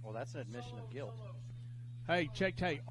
Well, that's an admission of guilt. Hey, check tape.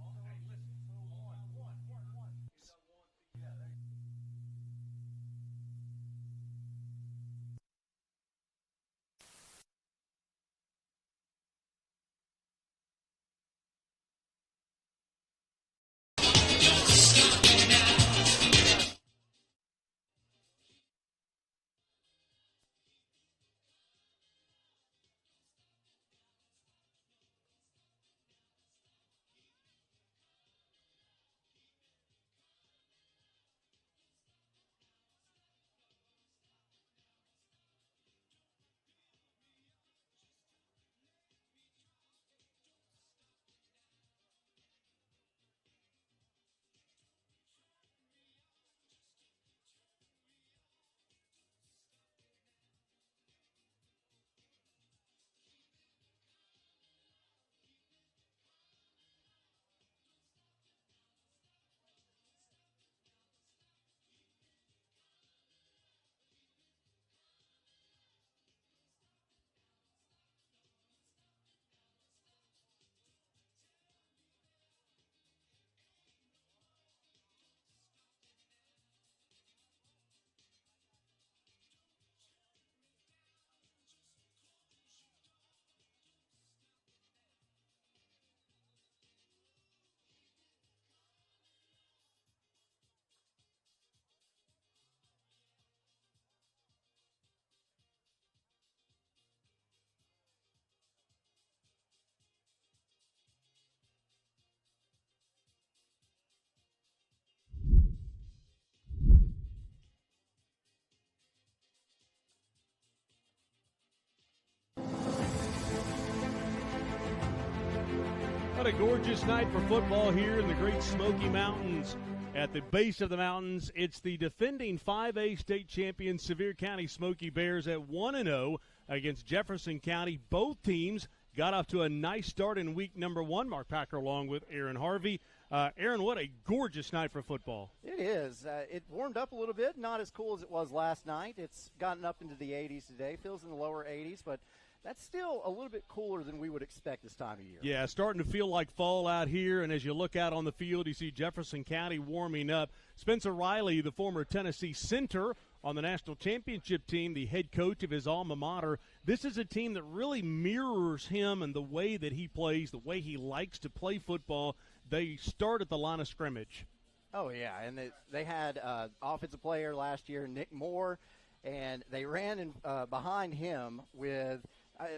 What a gorgeous night for football here in the great Smoky Mountains. At the base of the mountains, it's the defending 5A state champion Sevier County Smoky Bears at 1-0 against Jefferson County. Both teams got off to a nice start in week number 1. Mark Packer along with Aaron Harvey. Aaron, what a gorgeous night for football. It is. It warmed up a little bit, not as cool as it was last night. It's gotten up into the 80s today, feels in the lower 80s, but that's still a little bit cooler than we would expect this time of year. Yeah, starting to feel like fall out here, and as you look out on the field, you see Jefferson County warming up. Spencer Riley, the former Tennessee center on the national championship team, the head coach of his alma mater. This is a team that really mirrors him and the way that he plays, the way he likes to play football. They start at the line of scrimmage. Oh, yeah, and they had offensive player last year, Nick Moore, and they ran in, behind him with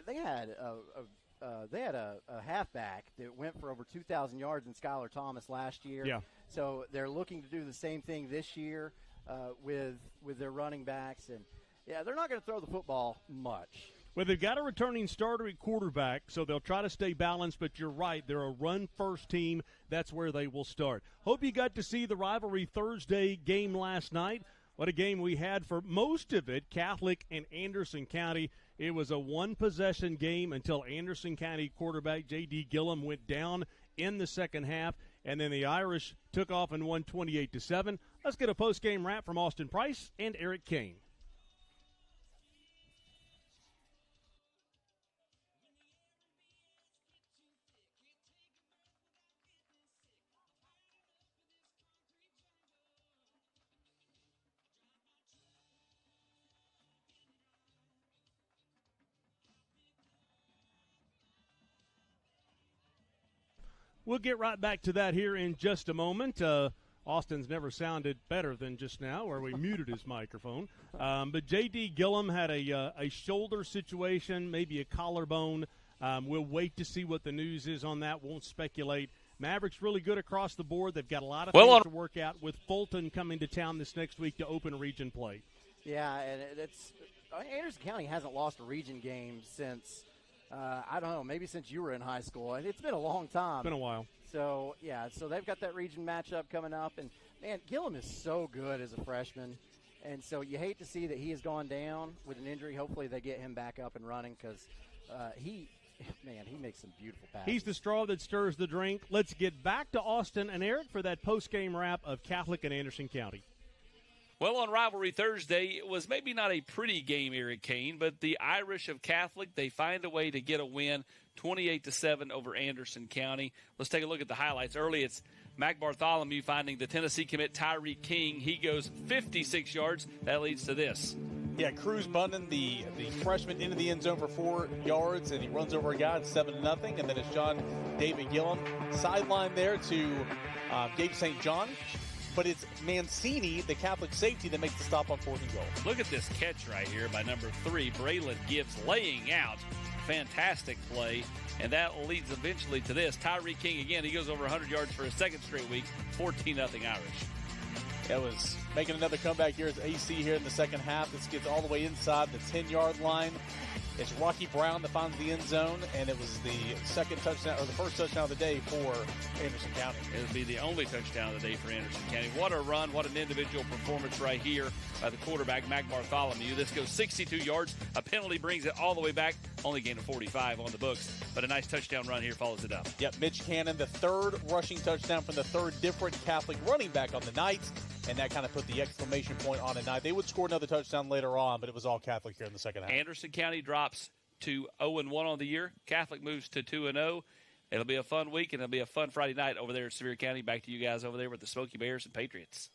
they had a halfback that went for over 2,000 yards in Skylar Thomas last year. Yeah. So they're looking to do the same thing this year with their running backs. And, yeah, they're not going to throw the football much. Well, they've got a returning starter at quarterback, so they'll try to stay balanced, but you're right. They're a run-first team. That's where they will start. Hope you got to see the Rivalry Thursday game last night. What a game we had for most of it, Catholic and Anderson County. It was a one-possession game until Anderson County quarterback J.D. Gillum went down in the second half, and then the Irish took off and won 28-7. Let's get a post-game wrap from Austin Price and Eric Kane. We'll get right back to that here in just a moment. Austin's never sounded better than just now, where we muted his microphone. But J.D. Gillum had a shoulder situation, maybe a collarbone. We'll wait to see what the news is on that. Won't speculate. Mavericks really good across the board. They've got a lot of things to work out with Fulton coming to town this next week to open region play. Yeah, and Anderson County hasn't lost a region game since – I don't know, maybe since you were in high school. It's been a long time. It's been a while. So, yeah, so they've got that region matchup coming up. And, man, Gillum is so good as a freshman. And so you hate to see that he has gone down with an injury. Hopefully they get him back up and running because he makes some beautiful passes. He's the straw that stirs the drink. Let's get back to Austin and Eric for that post-game wrap of Catholic and Anderson County. Well, on Rivalry Thursday, it was maybe not a pretty game, Eric Kane, but the Irish of Catholic, they find a way to get a win, 28-7 over Anderson County. Let's take a look at the highlights. Early, it's Mac Bartholomew finding the Tennessee commit Tyreek King. He goes 56 yards. That leads to this. Yeah, Cruz Bunnan, the freshman, into the end zone for 4 yards, and he runs over a guy at 7-0. And then it's John David Gillum sideline there to Gabe St. John. But it's Mancini, the Catholic safety, that makes the stop on 4th and goal. Look at this catch right here by number 3, Braylon Gibbs, laying out. Fantastic play. And that leads eventually to this. Tyreek King, again, he goes over 100 yards for his second straight week, 14-0 Irish. That was making another comeback here as AC here in the second half. This gets all the way inside the 10-yard line. It's Rocky Brown that finds the end zone, and it was the second touchdown, or the first touchdown of the day for Anderson County. It would be the only touchdown of the day for Anderson County. What a run, what an individual performance right here by the quarterback, Mac Bartholomew. This goes 62 yards. A penalty brings it all the way back. Only gain of 45 on the books, but a nice touchdown run here follows it up. Yep, Mitch Cannon, the third rushing touchdown from the third different Catholic running back on the night, and that kind of put the exclamation point on the night. They would score another touchdown later on, but it was all Catholic here in the second half. Anderson County drops to 0-1 on the year. Catholic moves to 2-0. It'll be a fun week, and it'll be a fun Friday night over there at Sevier County. Back to you guys over there with the Smoky Bears and Patriots.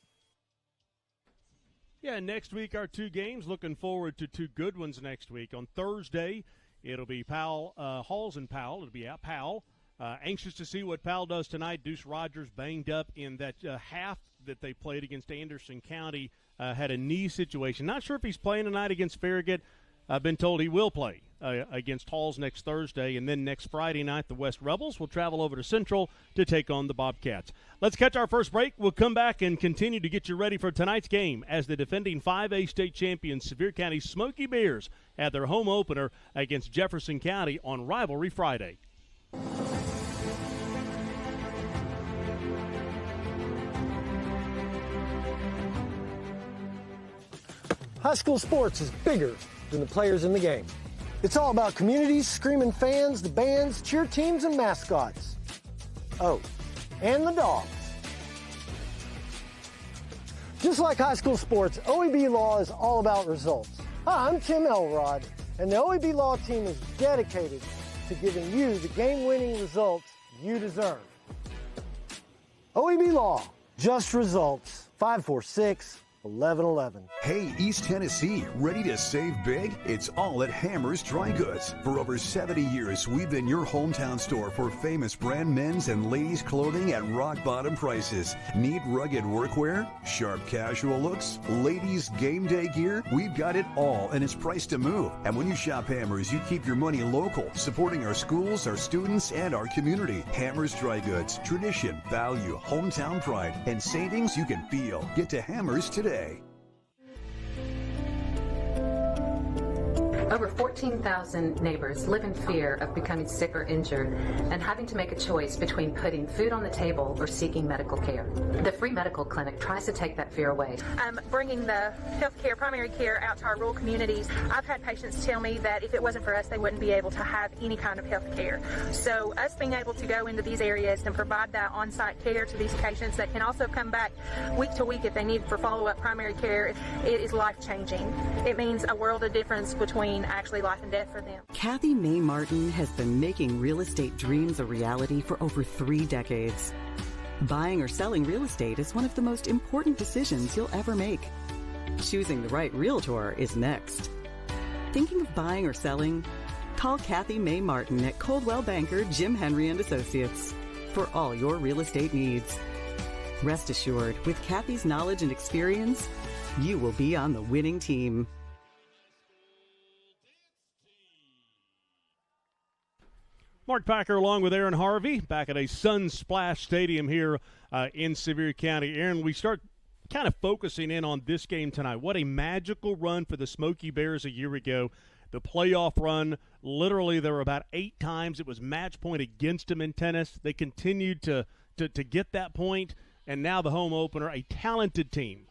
Yeah, next week our 2 games. Looking forward to 2 good ones next week. On Thursday, it'll be Halls and Powell. It'll be at Powell. Anxious to see what Powell does tonight. Deuce Rogers banged up in that half that they played against Anderson County. Had a knee situation. Not sure if he's playing tonight against Farragut. I've been told he will play against Halls next Thursday, and then next Friday night, the West Rebels will travel over to Central to take on the Bobcats. Let's catch our first break. We'll come back and continue to get you ready for tonight's game as the defending 5A state champions, Sevier County Smoky Bears, have their home opener against Jefferson County on Rivalry Friday. High school sports is bigger than the players in the game. It's all about communities, screaming fans, the bands, cheer teams, and mascots. Oh, and the dogs. Just like high school sports, OEB Law is all about results. Hi, I'm Tim Elrod, and the OEB Law team is dedicated to giving you the game-winning results you deserve. OEB Law, just results. 546-1111. Hey, East Tennessee, ready to save big? It's all at Hammer's Dry Goods. For over 70 years, we've been your hometown store for famous brand men's and ladies' clothing at rock-bottom prices. Need rugged workwear? Sharp casual looks? Ladies' game day gear? We've got it all, and it's priced to move. And when you shop Hammer's, you keep your money local, supporting our schools, our students, and our community. Hammer's Dry Goods. Tradition, value, hometown pride, and savings you can feel. Get to Hammer's today. Over 14,000 neighbors live in fear of becoming sick or injured and having to make a choice between putting food on the table or seeking medical care. The free medical clinic tries to take that fear away. Bringing the healthcare, primary care out to our rural communities. I've had patients tell me that if it wasn't for us, they wouldn't be able to have any kind of health care. So us being able to go into these areas and provide that on-site care to these patients that can also come back week to week if they need for follow-up primary care, it is life-changing. It means a world of difference between actually life and death for them. Kathy May Martin has been making real estate dreams a reality for over 3 decades. Buying or selling real estate is one of the most important decisions you'll ever make. Choosing the right realtor is next. Thinking of buying or selling? Call Kathy May Martin at Coldwell Banker Jim Henry & Associates for all your real estate needs. Rest assured, with Kathy's knowledge and experience, you will be on the winning team. Mark Packer along with Aaron Harvey back at a Sunsplash Stadium here in Sevier County. Aaron, we start kind of focusing in on this game tonight. What a magical run for the Smoky Bears a year ago. The playoff run, literally there were about 8 times it was match point against them in tennis. They continued to get that point, and now the home opener, a talented team.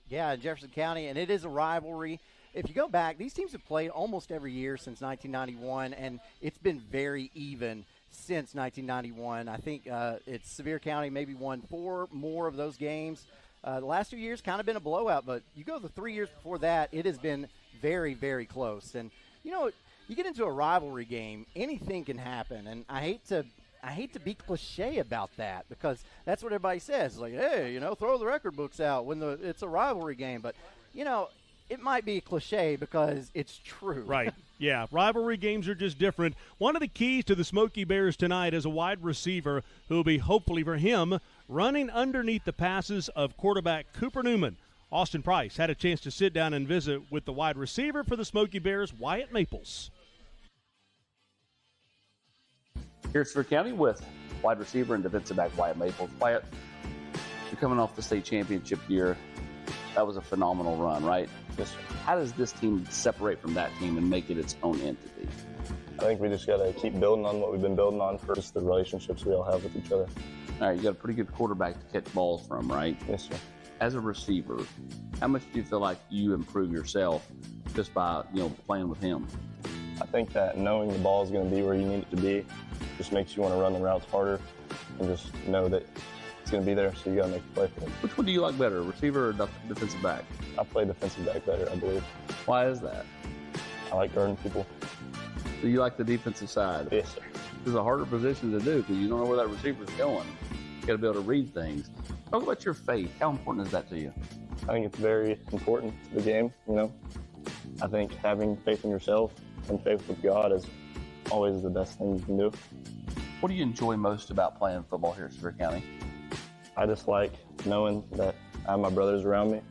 Yeah, Jefferson County, and it is a rivalry. If you go back, these teams have played almost every year since 1991, and it's been very even since 1991. I think it's Sevier County maybe won 4 more of those games The last 2 years kind of been a blowout, but you go the 3 years before that, it has been very, very close. And, you know, you get into a rivalry game, anything can happen. And I hate to be cliche about that because that's what everybody says. It's like, hey, you know, throw the record books out when it's a rivalry game. But, you know, it might be a cliche because it's true. Right. Yeah, rivalry games are just different. One of the keys to the Smoky Bears tonight is a wide receiver who will be, hopefully for him, running underneath the passes of quarterback Cooper Newman. Austin Price had a chance to sit down and visit with the wide receiver for the Smoky Bears, Wyatt Maples. Here at Sevier County with wide receiver and defensive back Wyatt Maples. Wyatt, you're coming off the state championship year. That was a phenomenal run, right? Yes, sir. How does this team separate from that team and make it its own entity? I think we just got to keep building on what we've been building on for just the relationships we all have with each other. All right, you got a pretty good quarterback to catch balls from, right? Yes, sir. As a receiver, how much do you feel like you improve yourself just by, you know, playing with him? I think that knowing the ball is going to be where you need it to be just makes you want to run the routes harder and just know that it's going to be there, so you got to make a play for it. Which one do you like better, receiver or defensive back? I play defensive back better, I believe. Why is that? I like guarding people. So you like the defensive side? Yes, sir. This is a harder position to do because you don't know where that receiver's going. You got to be able to read things. Talk about your faith. How important is that to you? I think it's very important to the game, you know. I think having faith in yourself and faith with God is always the best thing you can do. What do you enjoy most about playing football here at Sevier County? I just like knowing that I have my brothers around me,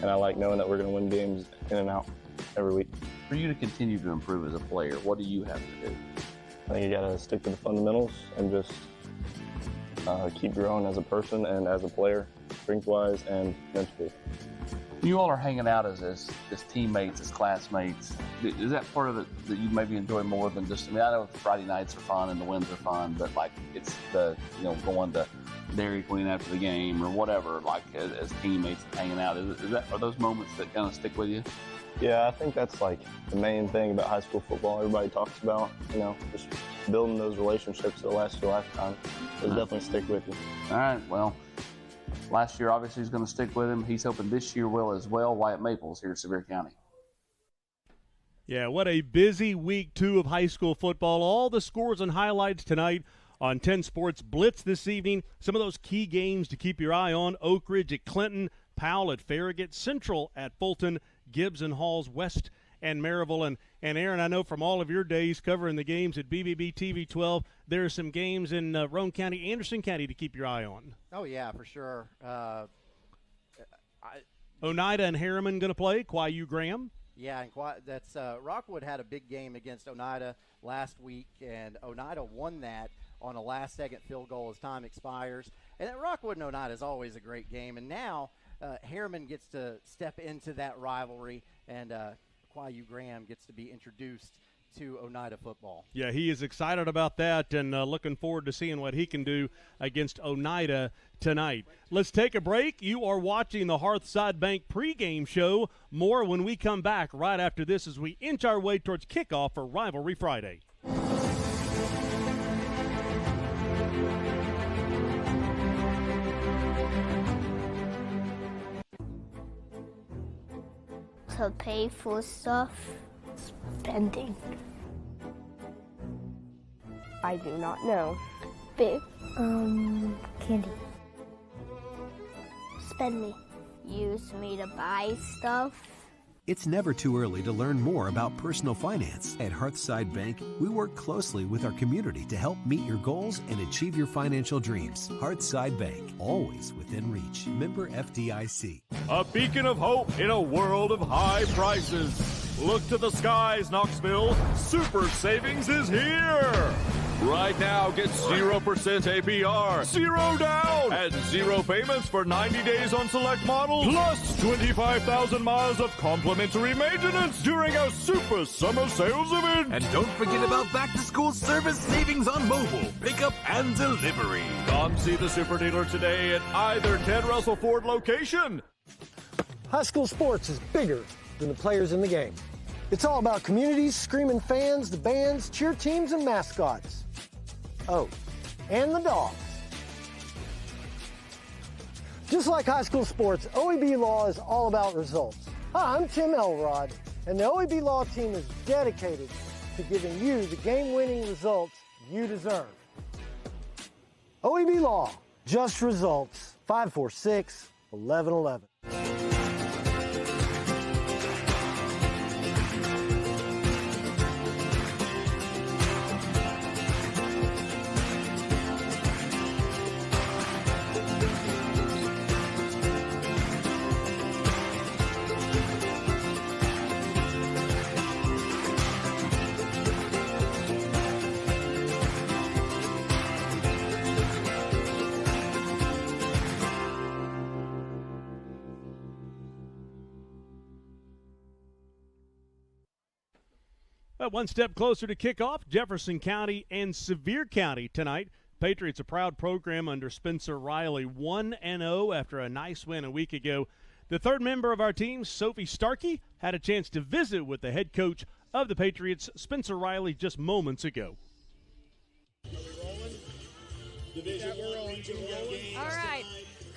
and I like knowing that we're going to win games in and out every week. For you to continue to improve as a player, what do you have to do? I think you got to stick to the fundamentals and just keep growing as a person and as a player, strength-wise and mentally. You all are hanging out as teammates, as classmates. Is that part of it that you maybe enjoy more than just, I mean, I know Friday nights are fun and the wins are fun, but like it's the, you know, going to Dairy Queen after the game or whatever, like as teammates and hanging out. Are those moments that kind of stick with you? Yeah, I think that's like the main thing about high school football everybody talks about, you know, just building those relationships that last your lifetime. Those definitely stick with you. All right, well, last year obviously he's going to stick with him. He's hoping this year will as well. Wyatt Maples here at Sevier County. Yeah, what a busy week 2 of high school football. All the scores and highlights tonight on 10 Sports Blitz this evening. Some of those key games to keep your eye on: Oak Ridge at Clinton, Powell at Farragut, Central at Fulton, Gibbs and Halls, West and Maryville. And Aaron, I know from all of your days covering the games at BBB TV 12, there are some games in Roane County, Anderson County to keep your eye on. Oh, yeah, for sure. Oneida and Harriman going to play, Quayu Graham. Yeah, and that's Rockwood had a big game against Oneida last week, and Oneida won that on a last-second field goal as time expires. And Rockwood and Oneida is always a great game, and now Harriman gets to step into that rivalry, and Quayu Graham gets to be introduced to Oneida football. Yeah, he is excited about that and looking forward to seeing what he can do against Oneida tonight. Let's take a break. You are watching the Hearthside Bank pregame show. More when we come back right after this as we inch our way towards kickoff for Rivalry Friday. To pay for stuff, spending. I do not know. Big, candy. Spend me. Use me to buy stuff. It's never too early to learn more about personal finance. At Hearthside Bank, we work closely with our community to help meet your goals and achieve your financial dreams. Hearthside Bank, always within reach. Member FDIC. A beacon of hope in a world of high prices. Look to the skies, Knoxville. Super savings is here. Right now, get 0% APR, 0 down, and 0 payments for 90 days on select models, plus 25,000 miles of complimentary maintenance during our Super Summer Sales event. And don't forget about back-to-school service savings on mobile, pickup, and delivery. Come see the Super Dealer today at either Ted Russell Ford location. High school sports is bigger than the players in the game. It's all about communities, screaming fans, the bands, cheer teams, and mascots. Oh, and the dogs. Just like high school sports, OEB Law is all about results. Hi, I'm Tim Elrod, and the OEB Law team is dedicated to giving you the game-winning results you deserve. OEB Law, just results. 546-1111. One step closer to kickoff, Jefferson County and Sevier County tonight. Patriots, a proud program under Spencer Riley, 1-0 after a nice win a week ago. The third member of our team, Sophie Starkey, had a chance to visit with the head coach of the Patriots, Spencer Riley, just moments ago. All right.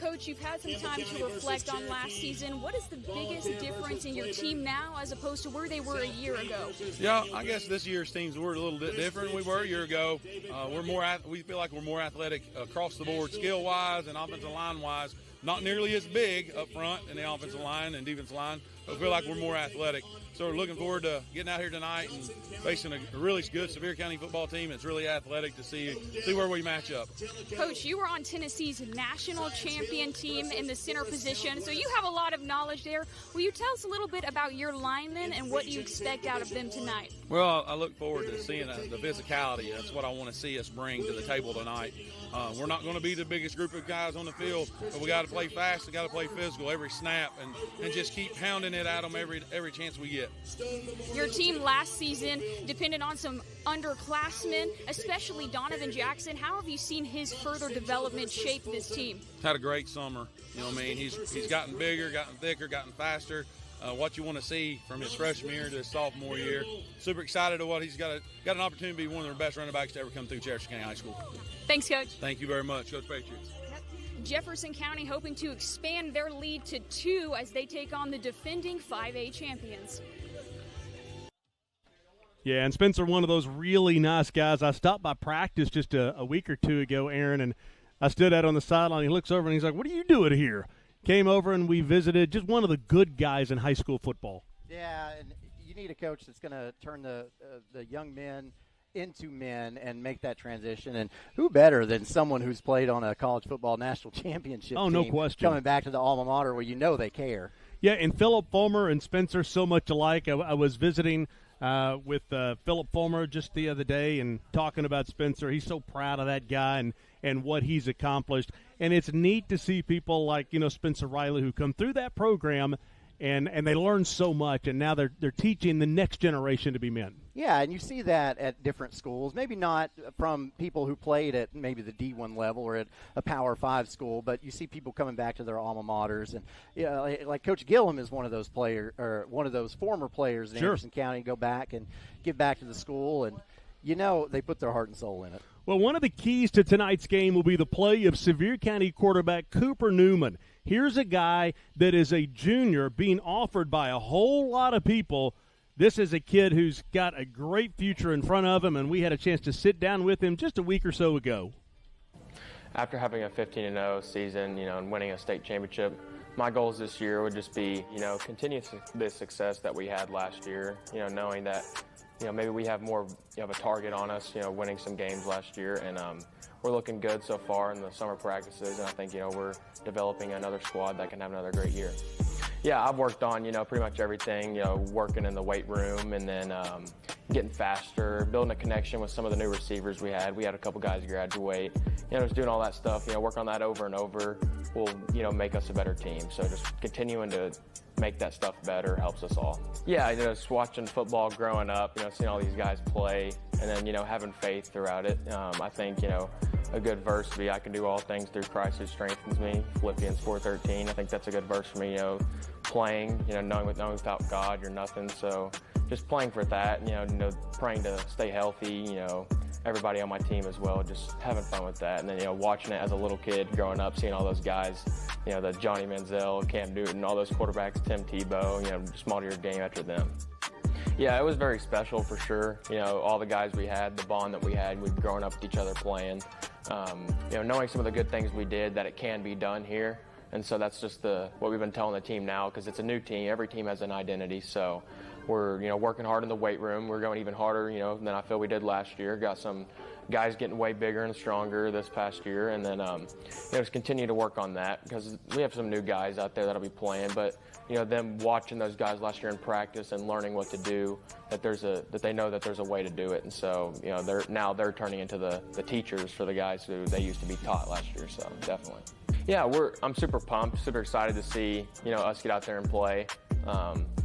Coach, you've had some time to reflect on last season. What is the biggest difference in your team now as opposed to where they were a year ago? Yeah, I guess this year's teams were a little bit different than we were a year ago. We feel like we're more athletic across the board, skill-wise and offensive line-wise. Not nearly as big up front in the offensive line and defensive line, but we feel like we're more athletic. So we're looking forward to getting out here tonight and facing a really good Sevier County football team that's really athletic to see where we match up. Coach, you were on Tennessee's national champion team in the center position, so you have a lot of knowledge there. Will you tell us a little bit about your linemen and what you expect out of them tonight? Well, I look forward to seeing the physicality. That's what I want to see us bring to the table tonight. We're not going to be the biggest group of guys on the field, but we got to play fast, we got to play physical every snap, and just keep pounding it at them every chance we get. Your team last season depended on some underclassmen, especially Donovan Jackson. How have you seen his further development shape this team? Had a great summer. You know what I mean? He's gotten bigger, gotten thicker, gotten faster. What you want to see from his freshman year to his sophomore year. Super excited of what he's got an opportunity to be one of the best running backs to ever come through Jefferson County High School. Thanks, Coach. Thank you very much. Coach Patriots. Jefferson County hoping to expand their lead to 2 as they take on the defending 5A champions. Yeah, and Spencer, one of those really nice guys. I stopped by practice just a week or two ago, Aaron, and I stood out on the sideline. He looks over and he's like, "What are you doing here?" Came over and we visited. Just one of the good guys in high school football. Yeah, and you need a coach that's going to turn the young men into men and make that transition. And who better than someone who's played on a college football national championship team, no question, coming back to the alma mater where you know they care. Yeah, and Philip Fulmer and Spencer so much alike. I was visiting with Philip Fulmer just the other day and talking about Spencer. He's so proud of that guy and what he's accomplished. And it's neat to see people like, Spencer Riley who come through that program and they learn so much, and now they're teaching the next generation to be men. Yeah, and you see that at different schools, maybe not from people who played at maybe the D1 level or at a Power 5 school, but you see people coming back to their alma maters. And like Coach Gillum is one of those players, or one of those former players in Anderson County, go back and give back to the school, and they put their heart and soul in it. Well, one of the keys to tonight's game will be the play of Sevier County quarterback Cooper Newman. Here's a guy that is a junior being offered by a whole lot of people. This is a kid who's got a great future in front of him, and we had a chance to sit down with him just a week or so ago. After having a 15-0 season, and winning a state championship, my goals this year would just be, continue the success that we had last year, knowing that, maybe we have more of a target on us, winning some games last year, and we're looking good so far in the summer practices, and I think, we're developing another squad that can have another great year. Yeah, I've worked on, pretty much everything, working in the weight room and then getting faster, building a connection with some of the new receivers we had. We had a couple guys graduate, just doing all that stuff, work on that over and over will, make us a better team. So just continuing to make that stuff better helps us all. Yeah, just watching football growing up, seeing all these guys play and then, having faith throughout it. I think, a good verse would be, I can do all things through Christ who strengthens me, Philippians 4:13. I think that's a good verse for me, playing, knowing without God, you're nothing. So just playing for that, praying to stay healthy, everybody on my team as well, just having fun with that. And then, watching it as a little kid growing up, seeing all those guys, the Johnny Manziel, Cam Newton, all those quarterbacks, Tim Tebow, just model your game after them. Yeah, it was very special for sure. All the guys we had, the bond that we had, we've grown up with each other playing. Knowing some of the good things we did, that it can be done here. And so that's just what we've been telling the team now, because it's a new team. Every team has an identity. So we're, working hard in the weight room. We're going even harder, than I feel we did last year. Got some guys getting way bigger and stronger this past year. And then, just continue to work on that, because we have some new guys out there that'll be playing. But, them watching those guys last year in practice and learning what to do, that they know that there's a way to do it. And so, they're turning into the teachers for the guys who they used to be taught last year. So definitely. Yeah, I'm super pumped, super excited to see, us get out there and play.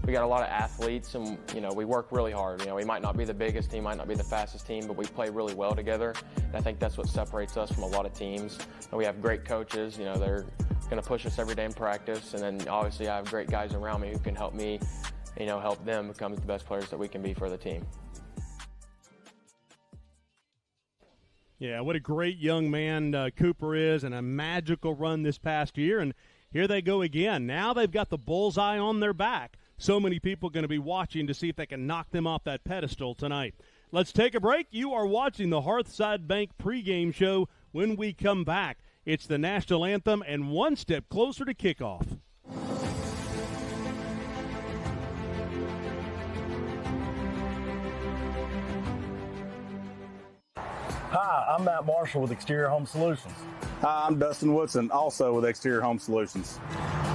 We got a lot of athletes, and, we work really hard. We might not be the biggest team, might not be the fastest team, but we play really well together. And I think that's what separates us from a lot of teams. And we have great coaches, they're going to push us every day in practice. And then obviously I have great guys around me who can help me, help them become the best players that we can be for the team. Yeah, what a great young man Cooper is, and a magical run this past year. And here they go again. Now they've got the bullseye on their back. So many people going to be watching to see if they can knock them off that pedestal tonight. Let's take a break. You are watching the Hearthside Bank pregame show. When we come back, it's the national anthem and one step closer to kickoff. Hi, I'm Matt Marshall with Exterior Home Solutions. Hi, I'm Dustin Woodson, also with Exterior Home Solutions.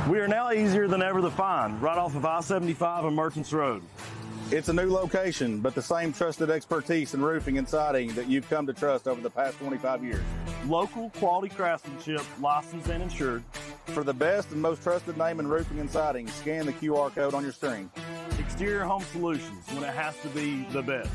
We are now easier than ever to find, right off of I-75 and Merchants Road. It's a new location, but the same trusted expertise in roofing and siding that you've come to trust over the past 25 years. Local quality craftsmanship, licensed and insured. For the best and most trusted name in roofing and siding, scan the QR code on your screen. Exterior Home Solutions, when it has to be the best.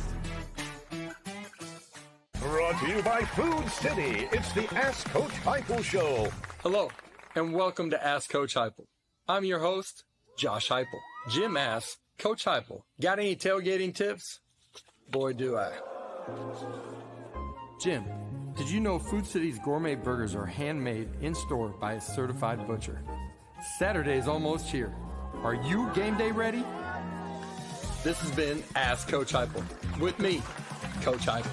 Brought to you by Food City, it's the Ask Coach Heupel Show. Hello, and welcome to Ask Coach Heupel. I'm your host, Josh Heupel. Jim asks, Coach Heupel, got any tailgating tips? Boy, do I. Jim, did you know Food City's gourmet burgers are handmade in-store by a certified butcher? Saturday is almost here. Are you game day ready? This has been Ask Coach Heupel. With me, Coach Heupel.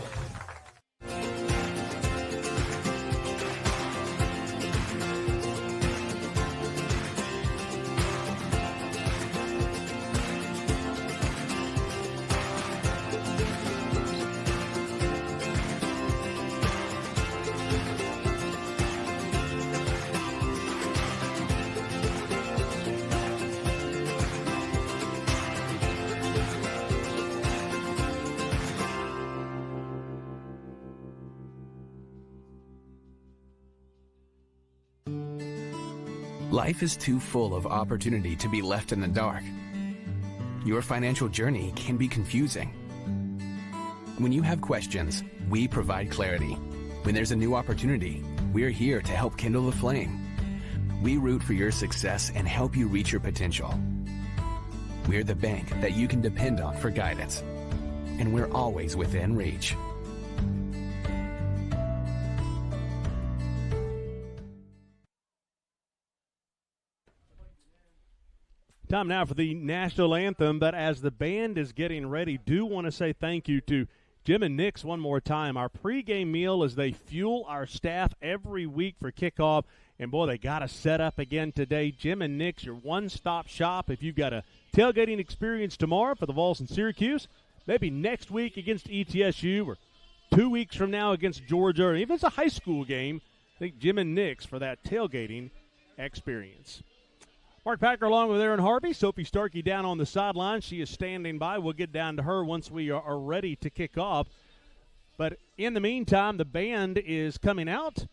Life is too full of opportunity to be left in the dark. Your financial journey can be confusing. When you have questions, we provide clarity. When there's a new opportunity, we're here to help kindle the flame. We root for your success and help you reach your potential. We're the bank that you can depend on for guidance, and we're always within reach. Time now for the national anthem, but as the band is getting ready, do want to say thank you to Jim and Nick's one more time. Our pregame meal as they fuel our staff every week for kickoff. And, boy, they got us set up again today. Jim and Nick's, your one-stop shop. If you've got a tailgating experience tomorrow for the Vols in Syracuse, maybe next week against ETSU, or 2 weeks from now against Georgia, or even if it's a high school game, I think Jim and Nick's for that tailgating experience. Mark Packer along with Aaron Harvey. Sophie Starkey down on the sideline. She is standing by. We'll get down to her once we are ready to kick off. But in the meantime, the band is coming out.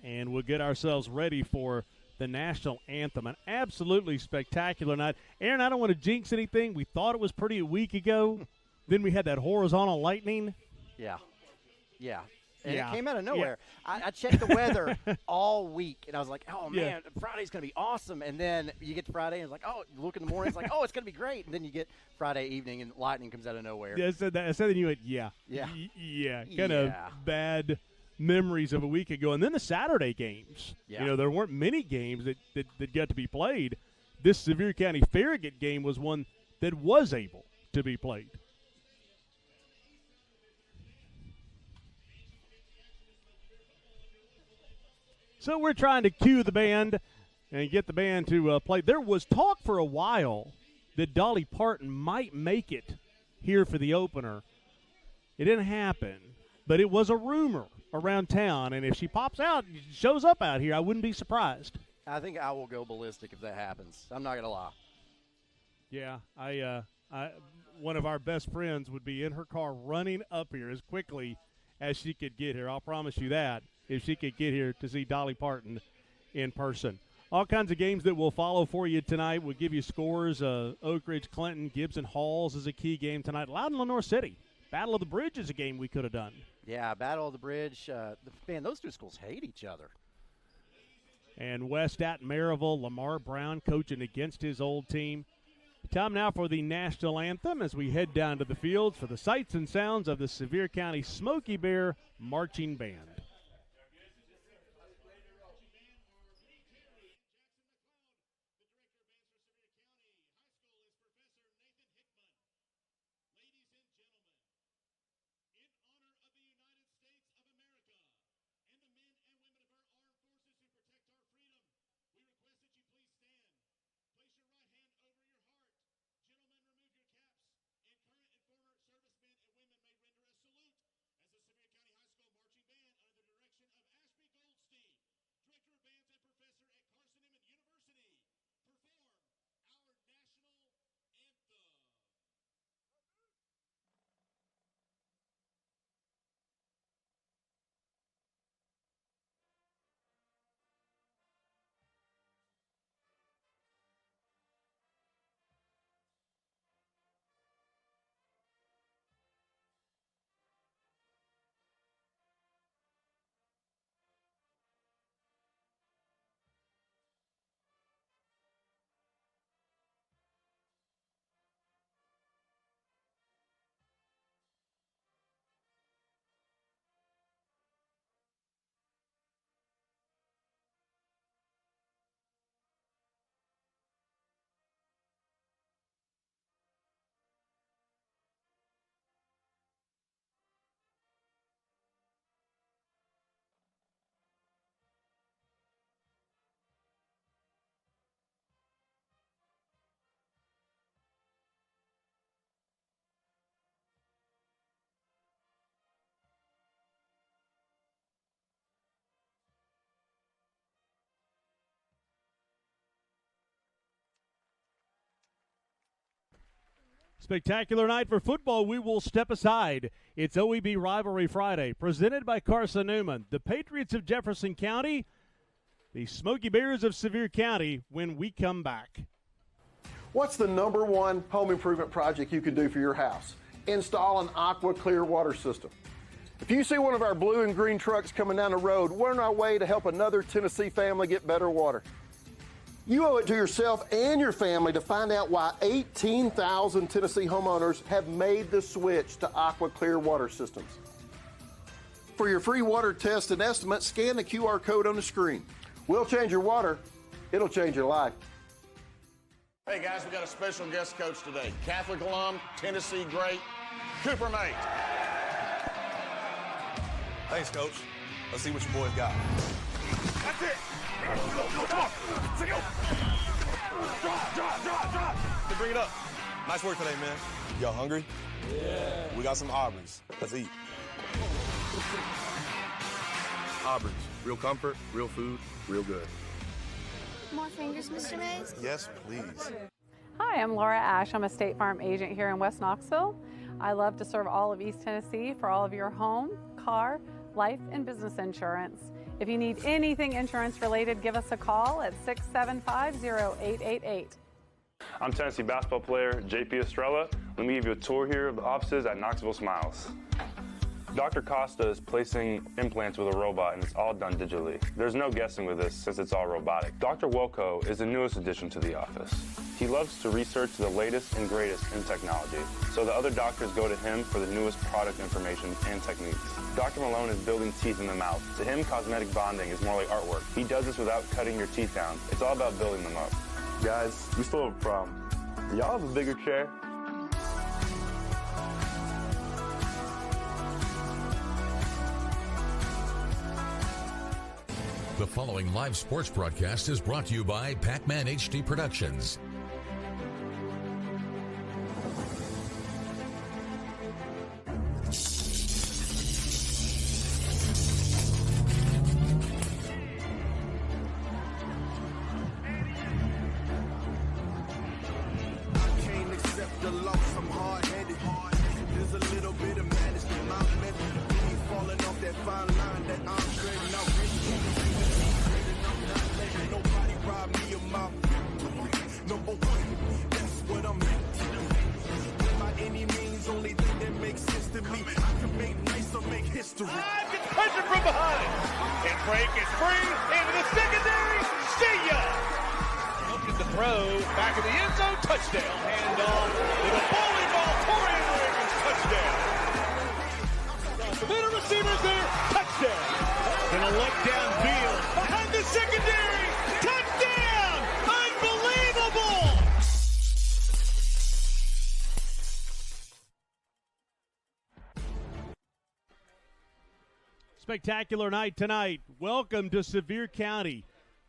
And we'll get ourselves ready for the national anthem. An absolutely spectacular night. Aaron, I don't want to jinx anything. We thought it was pretty a week ago. Then we had that horizontal lightning. Yeah. And Yeah. it came out of nowhere. Yeah. I checked the weather all week, and I was like, oh, man, Friday's going to be awesome. And then you get to Friday, and it's like, oh, you look in the morning, it's like, oh, it's going to be great. And then you get Friday evening, and lightning comes out of nowhere. Yeah, I said that, and you went, yeah. Kind of bad memories of a week ago. And then the Saturday games. Yeah. You know, there weren't many games that got to be played. This Sevier County Farragut game was one that was able to be played. So we're trying to cue the band and get the band to play. There was talk for a while that Dolly Parton might make it here for the opener. It didn't happen, but it was a rumor around town, and if she pops out, shows up out here, I wouldn't be surprised. I think I will go ballistic if that happens. I'm not going to lie. Yeah, I one of our best friends would be in her car running up here as quickly as she could get here. I'll promise you that, if she could get here to see Dolly Parton in person. All kinds of games that will follow for you tonight. We'll give you scores. Oak Ridge, Clinton, Gibson Halls is a key game tonight. Loudon, Lenore City. Battle of the Bridge is a game we could have done. Yeah, Battle of the Bridge. Man, those two schools hate each other. And West at Maryville, Lamar Brown coaching against his old team. Time now for the national anthem as we head down to the fields for the sights and sounds of the Sevier County Smoky Bear Marching Band. Spectacular night for football. We will step aside. It's OEB Rivalry Friday, presented by Carson Newman. The Patriots of Jefferson County, the Smoky Bears of Sevier County, when we come back. What's the #1 home improvement project you can do for your house? Install an Aqua Clear water system. If you see one of our blue and green trucks coming down the road, we're on our way to help another Tennessee family get better water. You owe it to yourself and your family to find out why 18,000 Tennessee homeowners have made the switch to Aqua Clear water systems. For your free water test and estimate, scan the QR code on the screen. We'll change your water. It'll change your life. Hey guys, we got a special guest coach today. Catholic alum, Tennessee great, Cooper Mate. Thanks, Coach. Let's see what your boys got. That's it. Come on. Drop. Hey, bring it up. Nice work today, man. Y'all hungry? Yeah. We got some Auburn's. Let's eat. Auburn's. Real comfort, real food, real good. More fingers, Mr. Mays? Yes, please. Hi, I'm Laura Ash. I'm a State Farm agent here in West Knoxville. I love to serve all of East Tennessee for all of your home, car, life, and business insurance. If you need anything insurance related, give us a call at 675-0888. I'm Tennessee basketball player JP Estrella. Let me give you a tour here of the offices at Knoxville Smiles. Dr. Costa is placing implants with a robot, and it's all done digitally. There's no guessing with this since it's all robotic. Dr. Wilco is the newest addition to the office. He loves to research the latest and greatest in technology, so the other doctors go to him for the newest product information and techniques. Dr. Malone is building teeth in the mouth. To him, cosmetic bonding is more like artwork. He does this without cutting your teeth down. It's all about building them up. Guys, we still have a problem. Y'all have a bigger chair? The following live sports broadcast is brought to you by Pac-Man HD Productions. Spectacular night tonight. Welcome to Sevier County.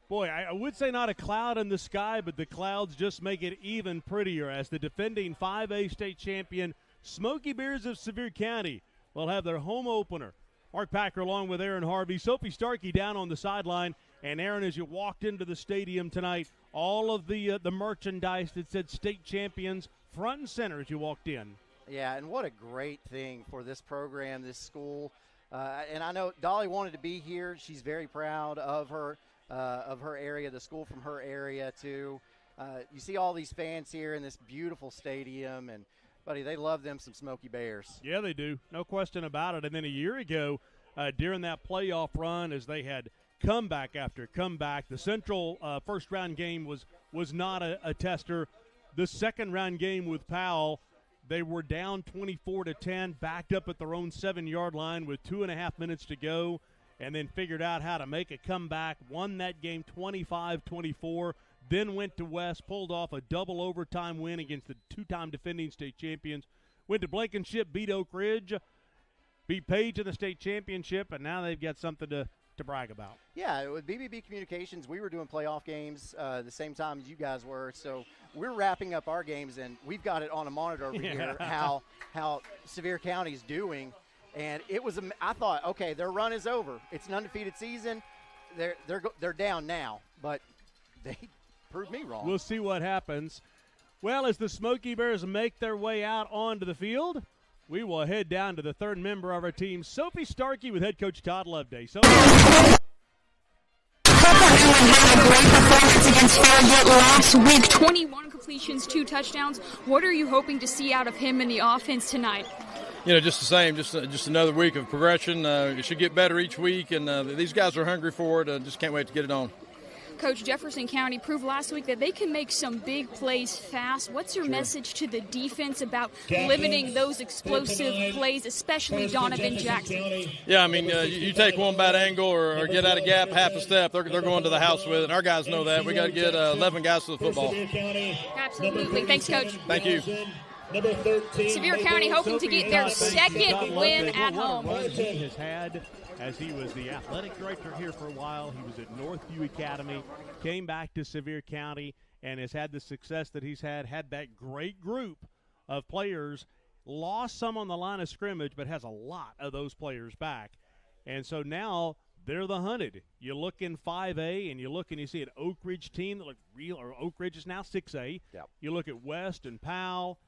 Boy, I would say not a cloud in the sky, but the clouds just make it even prettier as the defending 5A state champion Smoky Bears of Sevier County will have their home opener. Mark Packer along with Aaron Harvey. Sophie Starkey down on the sideline. And, Aaron, as you walked into the stadium tonight, all of the merchandise that said state champions front and center as you walked in. Yeah, and what a great thing for this program, this school. And I know Dolly wanted to be here. She's very proud of her area, the school from her area too. You see all these fans here in this beautiful stadium, and buddy, they love them some Smoky Bears. Yeah, they do, no question about it. And then a year ago, during that playoff run, as they had comeback after comeback, the Central first round game was not a tester. The second round game with Powell, they were down 24-10, backed up at their own 7-yard line with 2.5 minutes to go, and then figured out how to make a comeback, won that game 25-24, then went to West, pulled off a double overtime win against the two-time defending state champions, went to Blankenship, beat Oak Ridge, beat Page in the state championship, and now they've got something to brag about. Yeah, with BBB Communications, we were doing playoff games the same time as you guys were, so we're wrapping up our games, and we've got it on a monitor over here how Sevier County's doing, and it was I thought, okay, their run is over. It's an undefeated season. They're down now, but they proved me wrong. We'll see what happens. Well, as the Smoky Bears make their way out onto the field, we will head down to the third member of our team, Sophie Starkey, with head coach Todd Loveday. So against Farragut last week, 21 completions, 2 touchdowns. What are you hoping to see out of him in the offense tonight? You know, just the same, just another week of progression. It should get better each week, and these guys are hungry for it. Just can't wait to get it on. Coach, Jefferson County proved last week that they can make some big plays fast. What's your message to the defense about limiting those explosive plays, especially Donovan Jackson? Yeah, I mean, you take one bad angle or get out of gap half a step, they're going to the house with it. And our guys know that. We got to get 11 guys to the football. Absolutely. Thanks, Coach. Thank you. Sevier County hoping to get their second win at home. He has had, as he was the athletic director here for a while, he was at Northview Academy, came back to Sevier County, and has had the success that he's had that great group of players, lost some on the line of scrimmage, but has a lot of those players back. And so now they're the hunted. You look in 5A, and you look and you see an Oak Ridge team that looked real, or Oak Ridge is now 6A. Yep. You look at West and Powell.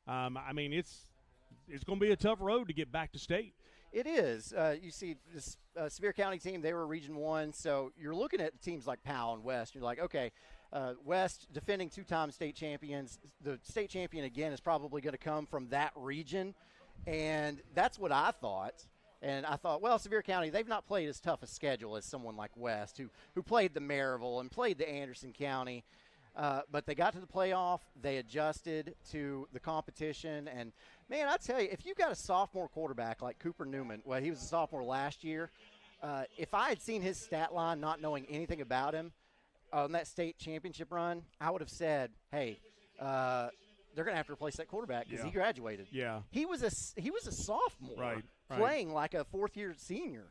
I mean, it's going to be a tough road to get back to state. It is. You see this Sevier County team, they were Region 1, so you're looking at teams like Powell and West. You're like, okay, West defending 2-time state champions. The state champion, again, is probably going to come from that region, and that's what I thought. And I thought, well, Sevier County, they've not played as tough a schedule as someone like West, who played the Maryville and played the Anderson County. But they got to the playoff. They adjusted to the competition. And, man, I tell you, if you got a sophomore quarterback like Cooper Newman, well, he was a sophomore last year, if I had seen his stat line not knowing anything about him on that state championship run, I would have said, hey, they're going to have to replace that quarterback because he graduated. Yeah. He was a sophomore right. playing like a fourth-year senior.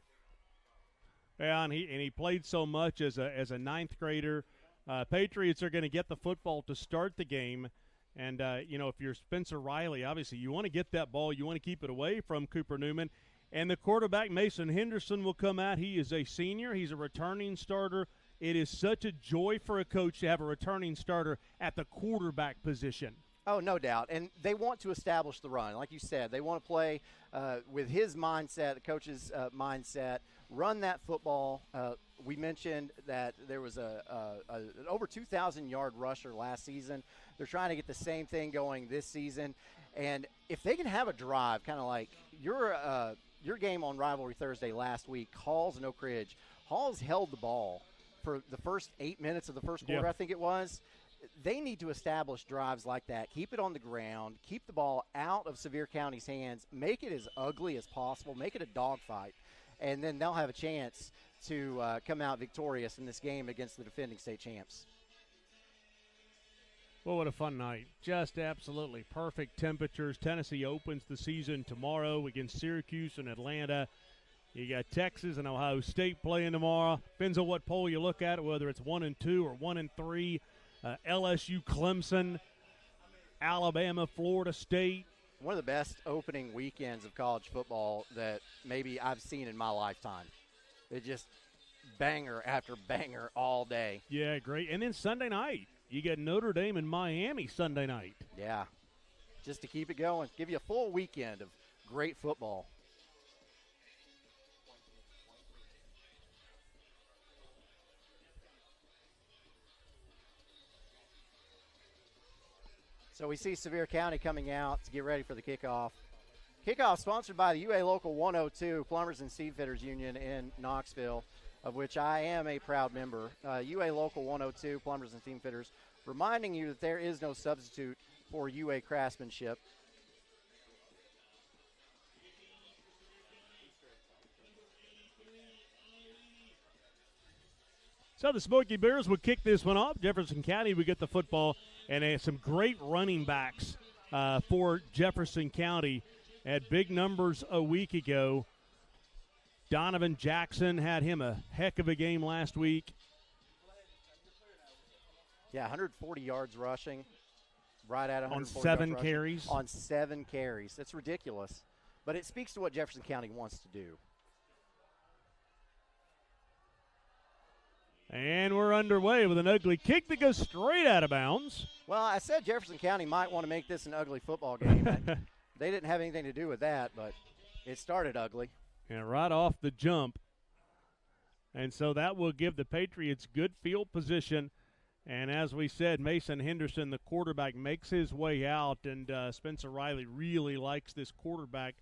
Yeah, and he played so much as a ninth grader. Patriots are going to get the football to start the game. And, if you're Spencer Riley, obviously you want to get that ball. You want to keep it away from Cooper Newman. And the quarterback, Mason Henderson, will come out. He is a senior. He's a returning starter. It is such a joy for a coach to have a returning starter at the quarterback position. Oh, no doubt. And they want to establish the run. Like you said, they want to play with his mindset, the coach's mindset, run that football. We mentioned that there was an over 2,000-yard rusher last season. They're trying to get the same thing going this season. And if they can have a drive, kind of like your game on Rivalry Thursday last week, Halls and Oak Ridge, Halls held the ball for the first 8 minutes of the first quarter, I think it was. They need to establish drives like that, keep it on the ground, keep the ball out of Sevier County's hands, make it as ugly as possible, make it a dogfight, and then they'll have a chance to come out victorious in this game against the defending state champs. Well, what a fun night. Just absolutely perfect temperatures. Tennessee opens the season tomorrow against Syracuse and Atlanta. You got Texas and Ohio State playing tomorrow. Depends on what poll you look at, whether it's 1-2 or 1-3. LSU, Clemson, Alabama, Florida State. One of the best opening weekends of college football that maybe I've seen in my lifetime. It just banger after banger all day. Yeah, great. And then Sunday night, you get Notre Dame and Miami Sunday night. Yeah, just to keep it going, give you a full weekend of great football. So we see Sevier County coming out to get ready for the kickoff. Kickoff sponsored by the UA Local 102 Plumbers and Seed Fitters Union in Knoxville, of which I am a proud member. UA Local 102 Plumbers and Seed Fitters, reminding you that there is no substitute for UA craftsmanship. So the Smoky Bears would kick this one off. Jefferson County would get the football, and some great running backs for Jefferson County. Had big numbers a week ago. Donovan Jackson had him a heck of a game last week. Yeah, 140 yards rushing, right at 140 on 7 yards carries. On 7 carries. That's ridiculous. But it speaks to what Jefferson County wants to do. And we're underway with an ugly kick that goes straight out of bounds. Well, I said Jefferson County might want to make this an ugly football game. They didn't have anything to do with that, but it started ugly. And right off the jump. And so that will give the Patriots good field position. And as we said, Mason Henderson, the quarterback, makes his way out. And Spencer Riley really likes this quarterback.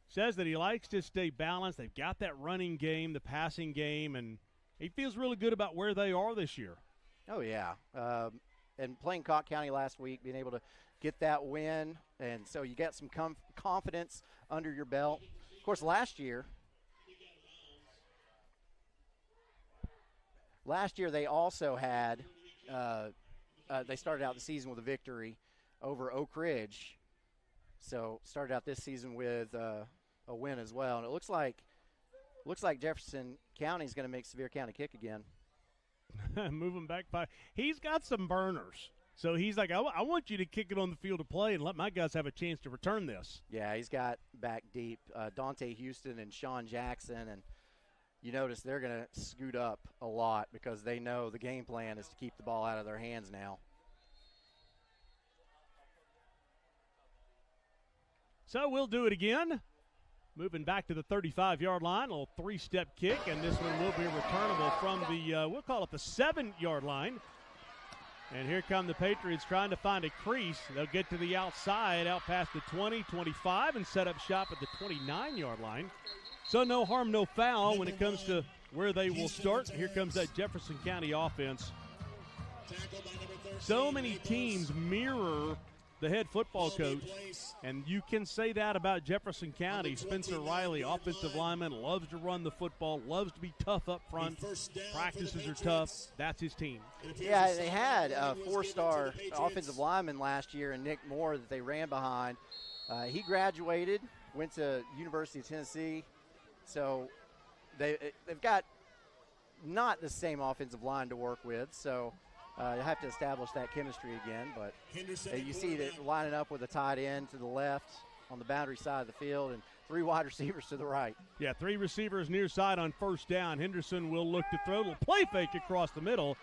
Says that he likes to stay balanced. They've got that running game, the passing game, and he feels really good about where they are this year. Oh, yeah. And playing Cocke County last week, being able to get that win. And so you got some confidence under your belt. Of course, last year they also had they started out the season with a victory over Oak Ridge. So started out this season with a win as well. And it looks like Jefferson County is going to make Sevier County kick again. Moving back by. He's got some burners. So he's like, I want you to kick it on the field of play and let my guys have a chance to return this. Yeah, he's got back deep Dante Houston and Sean Jackson. And you notice they're going to scoot up a lot because they know the game plan is to keep the ball out of their hands now. So we'll do it again. Moving back to the 35-yard line, a little 3-step kick, and this one will be returnable from the, we'll call it the 7-yard line. And here come the Patriots trying to find a crease. They'll get to the outside, out past the 20, 25, and set up shop at the 29-yard line. So no harm, no foul when it comes to where they will start. Here comes that Jefferson County offense. So many teams mirror the head football coach, and you can say that about Jefferson County. Spencer Riley, offensive lineman, loves to run the football, loves to be tough up front. Practices are tough. That's his team. Yeah, they had a 4-star offensive lineman last year, and Nick Moore, that they ran behind. He graduated, went to University of Tennessee, so they've got not the same offensive line to work with, so you have to establish that chemistry again. But you see that lining up with a tight end to the left on the boundary side of the field and 3 wide receivers to the right. Yeah, 3 receivers near side on first down. Henderson will look to throw. Little play fake across the middle.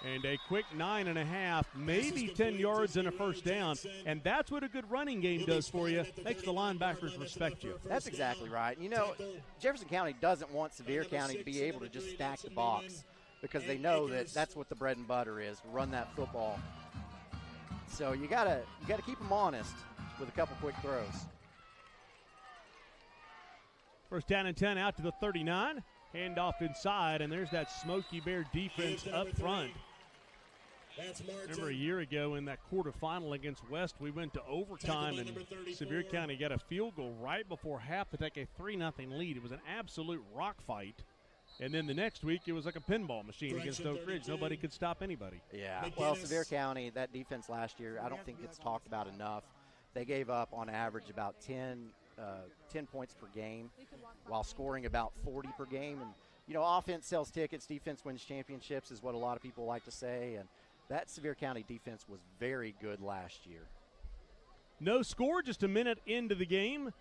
And a quick 9.5, maybe 10 yards and a first down. And that's what a good running game does for you. Makes the linebackers respect you. That's exactly right. You know, Jefferson County doesn't want Sevier County to be able to just stack the box, because they know that that's what the bread and butter is, run that football. So you gotta keep them honest with a couple quick throws. First down and 10 out to the 39. Handoff inside, and there's that Smoky Bear defense up front. Remember a year ago in that quarterfinal against West, we went to overtime, and Sevier County got a field goal right before half to take a 3-0 lead. It was an absolute rock fight. And then the next week, it was like a pinball machine against Oak Ridge. Nobody could stop anybody. Yeah, well, Sevier County, that defense last year, I don't think it's talked about enough. They gave up on average about 10 points per game while scoring about 40 per game. And, you know, offense sells tickets, defense wins championships is what a lot of people like to say. And that Sevier County defense was very good last year. No score, just a minute into the game.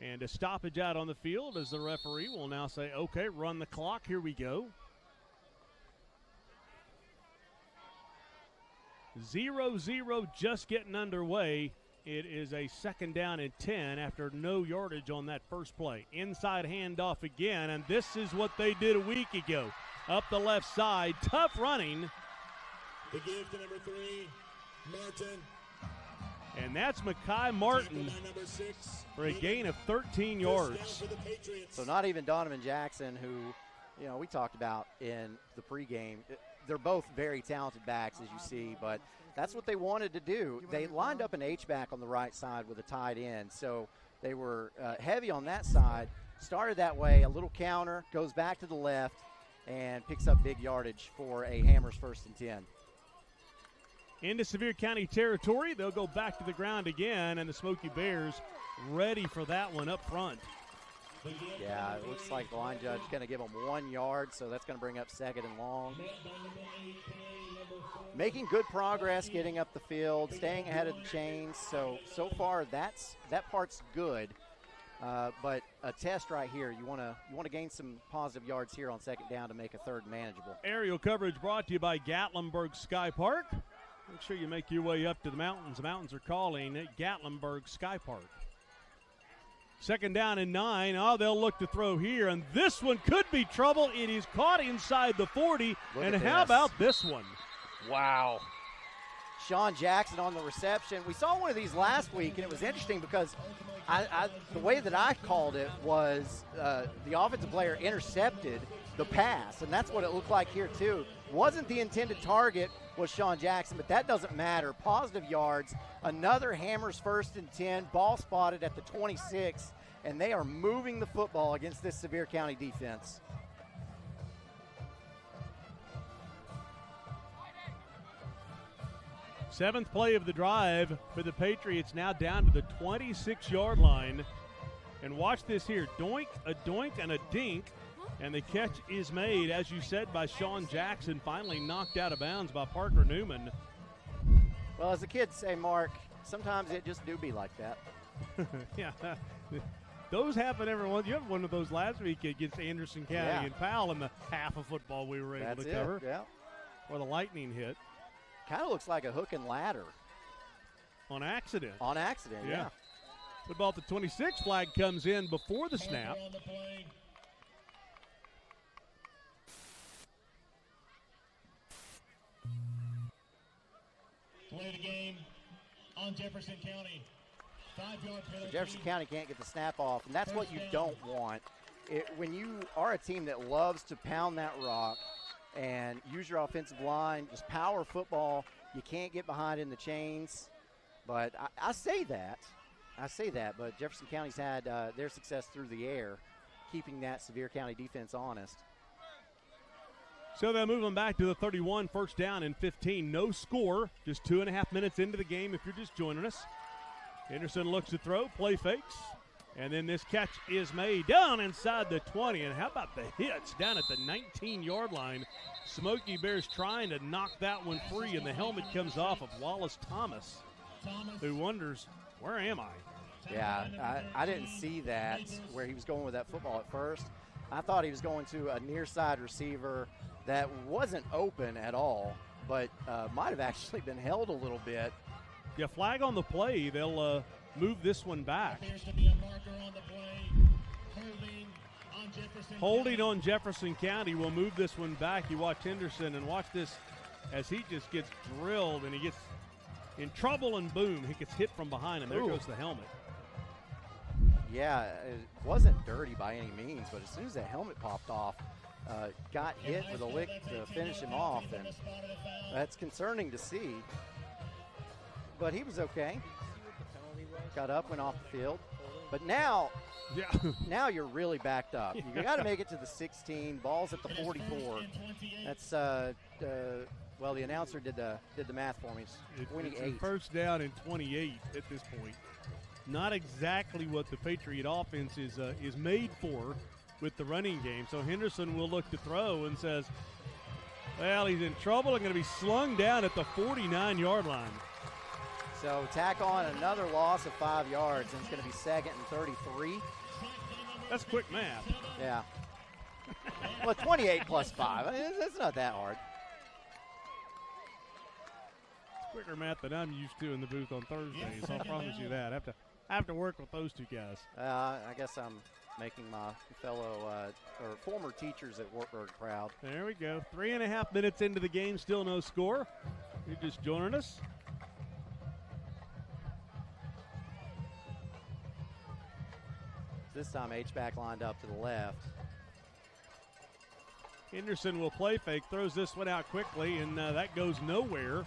And a stoppage out on the field as the referee will now say, okay, run the clock, here we go. 0-0 just getting underway. It is a second down and 10 after no yardage on that first play. Inside handoff again, and this is what they did a week ago. Up the left side, tough running. The give to number 3, Martin. And that's Mekhi Martin for a gain of 13 yards. So not even Donovan Jackson, who, you know, we talked about in the pregame. They're both very talented backs, as you see, but that's what they wanted to do. They lined up an H-back on the right side with a tight end, so they were heavy on that side. Started that way, a little counter, goes back to the left, and picks up big yardage for a Hammers 1st and 10. Into Sevier County territory. They'll go back to the ground again, and the Smoky Bears ready for that one up front. Yeah, it looks like the line judge is going to give them 1 yard, so that's going to bring up 2nd and long. Making good progress getting up the field, staying ahead of the chains. So far that part's good. But a test right here. You want to gain some positive yards here on 2nd down to make a 3rd manageable. Aerial coverage brought to you by Gatlinburg Sky Park. Make sure you make your way up to the mountains. The mountains are calling at Gatlinburg Sky Park. 2nd down and 9. Oh, they'll look to throw here, and this one could be trouble. It is caught inside the 40. And how about this one? Wow. Sean Jackson on the reception. We saw one of these last week, and it was interesting because the way that I called it was the offensive player intercepted the pass, and that's what it looked like here too. Wasn't the intended target was Sean Jackson, but that doesn't matter. Positive yards, another Hammers 1st and 10, ball spotted at the 26, and they are moving the football against this Sevier County defense. Seventh play of the drive for the Patriots, now down to the 26-yard line. And watch this here, doink, a doink, and a dink. And the catch is made, as you said, by Sean Jackson, finally knocked out of bounds by Parker Newman. Well, as the kids say, Mark, sometimes it just do be like that. Yeah, those happen every once. You have one of those last week against Anderson County and Powell in the half of football we were able to cover. Yeah. Where the lightning hit. Kind of looks like a hook and ladder. On accident. On accident, yeah. Football at the 26 flag comes in before the snap. Delay the game on Jefferson County. 5-yard penalty. Jefferson County can't get the snap off, and that's what you don't want. When you are a team that loves to pound that rock and use your offensive line, just power football, you can't get behind in the chains. But I say that, but Jefferson County's had their success through the air, keeping that Sevier County defense honest. So they'll move them back to the 31, first down and 15. No score, just 2.5 minutes into the game if you're just joining us. Henderson looks to throw, play fakes, and then this catch is made down inside the 20. And how about the hits down at the 19-yard line? Smoky Bears trying to knock that one free, and the helmet comes off of Wallace Thomas, who wonders, where am I? Yeah, I didn't see that, where he was going with that football at first. I thought he was going to a near side receiver that wasn't open at all, but might have actually been held a little bit. Yeah, flag on the play. They'll move this one back. Appears to be a marker on the play. Holding on Jefferson County will move this one back. You watch Henderson and watch this as he just gets drilled and he gets in trouble, and boom, he gets hit from behind, and there goes the helmet. Yeah, it wasn't dirty by any means, but as soon as that helmet popped off, got hit with a lick to finish him off, and that's concerning to see. But he was okay. Got up, went off the field. But now, now you're really backed up. You got to make it to the 16. Ball's at the 44. That's well, the announcer did the math for me. It's 28. It's first down and 28 at this point. Not exactly what the Patriot offense is made for with the running game. So Henderson will look to throw and says, well, he's in trouble and going to be slung down at the 49-yard line. So tack on another loss of 5 yards, and it's going to be 2nd and 33. That's quick math. Yeah. Well, 28 plus 5. I mean, that's not that hard. It's quicker math than I'm used to in the booth on Thursdays. I'll promise you that. I have to work with those two guys. I guess I'm making my fellow or former teachers at Wartburg proud. There we go. 3.5 minutes into the game, still no score. You're just joining us. This time H-back lined up to the left. Henderson will play fake, throws this one out quickly, and that goes nowhere.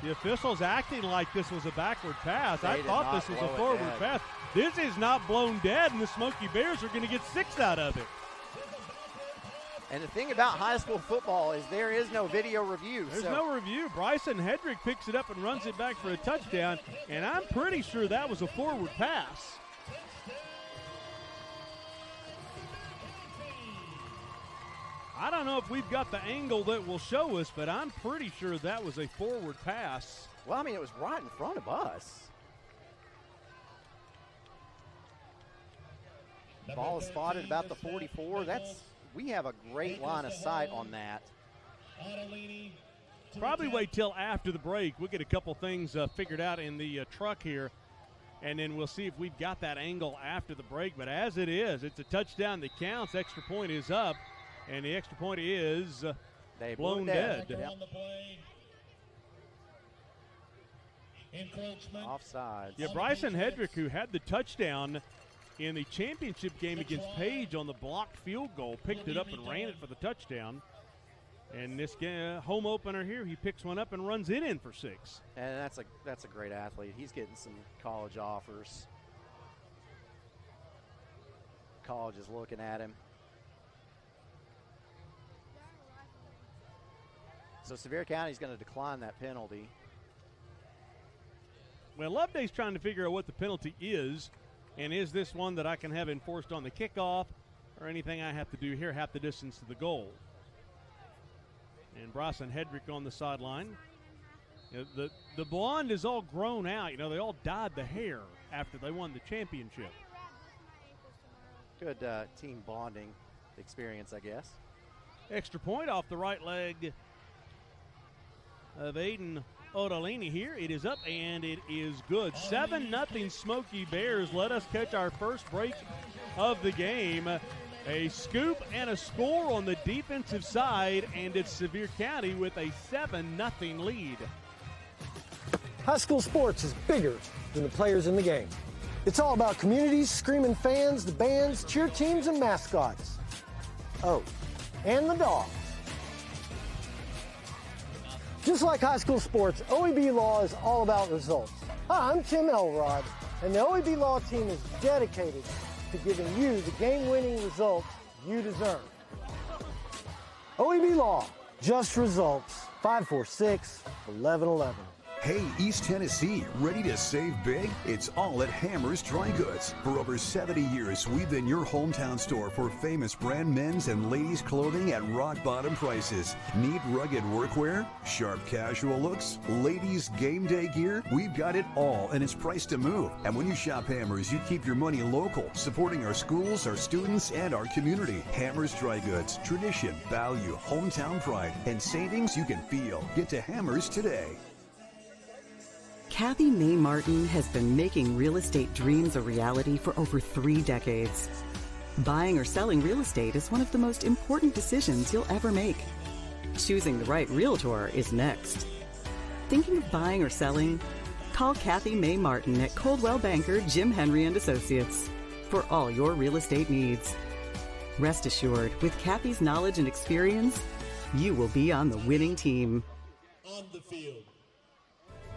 The officials acting like this was a backward pass. I thought this was a forward pass. This is not blown dead, and the Smoky Bears are going to get 6 out of it. And the thing about high school football is there is no video review. There's no review. Bryson Hedrick picks it up and runs it back for a touchdown, and I'm pretty sure that was a forward pass. I don't know if we've got the angle that will show us, but I'm pretty sure that was a forward pass. Well, I mean, it was right in front of us. Ball is spotted about the 44. We have a great line of sight on that. Probably wait till after the break. We'll get a couple things figured out in the truck here, and then we'll see if we've got that angle after the break. But as it is, it's a touchdown that counts. Extra point is up. And the extra point is blown dead. Yep. Offside. Yeah, Bryson Hedrick, who had the touchdown in the championship game against Page on the blocked field goal, picked it up and ran it for the touchdown. And this home opener here, he picks one up and runs it in for 6. And that's a great athlete. He's getting some college offers. College is looking at him. So Sevier County is going to decline that penalty. Well, Loveday's trying to figure out what the penalty is, and is this one that I can have enforced on the kickoff, or anything I have to do here, half the distance to the goal. And Bryson Hedrick on the sideline. You know, the blonde is all grown out. You know, they all dyed the hair after they won the championship. Good team bonding experience, I guess. Extra point off the right leg of Aiden Odolini here. It is up, and it is good. 7-0 Smoky Bears. Let us catch our first break of the game. A scoop and a score on the defensive side, and it's Sevier County with a 7-0 lead. High school sports is bigger than the players in the game. It's all about communities, screaming fans, the bands, cheer teams, and mascots. Oh, and the dogs. Just like high school sports, OEB Law is all about results. Hi, I'm Tim Elrod, and the OEB Law team is dedicated to giving you the game-winning results you deserve. OEB Law, just results. 546-1111. Hey, East Tennessee, ready to save big? It's all at Hammer's Dry Goods. For over 70 years, we've been your hometown store for famous brand men's and ladies' clothing at rock-bottom prices. Need rugged workwear? Sharp casual looks? Ladies' game day gear? We've got it all, and it's priced to move. And when you shop Hammer's, you keep your money local, supporting our schools, our students, and our community. Hammer's Dry Goods. Tradition, value, hometown pride, and savings you can feel. Get to Hammer's today. Kathy May Martin has been making real estate dreams a reality for over 3 decades. Buying or selling real estate is one of the most important decisions you'll ever make. Choosing the right realtor is next. Thinking of buying or selling? Call Kathy May Martin at Coldwell Banker Jim Henry & Associates for all your real estate needs. Rest assured, with Kathy's knowledge and experience, you will be on the winning team. On the field.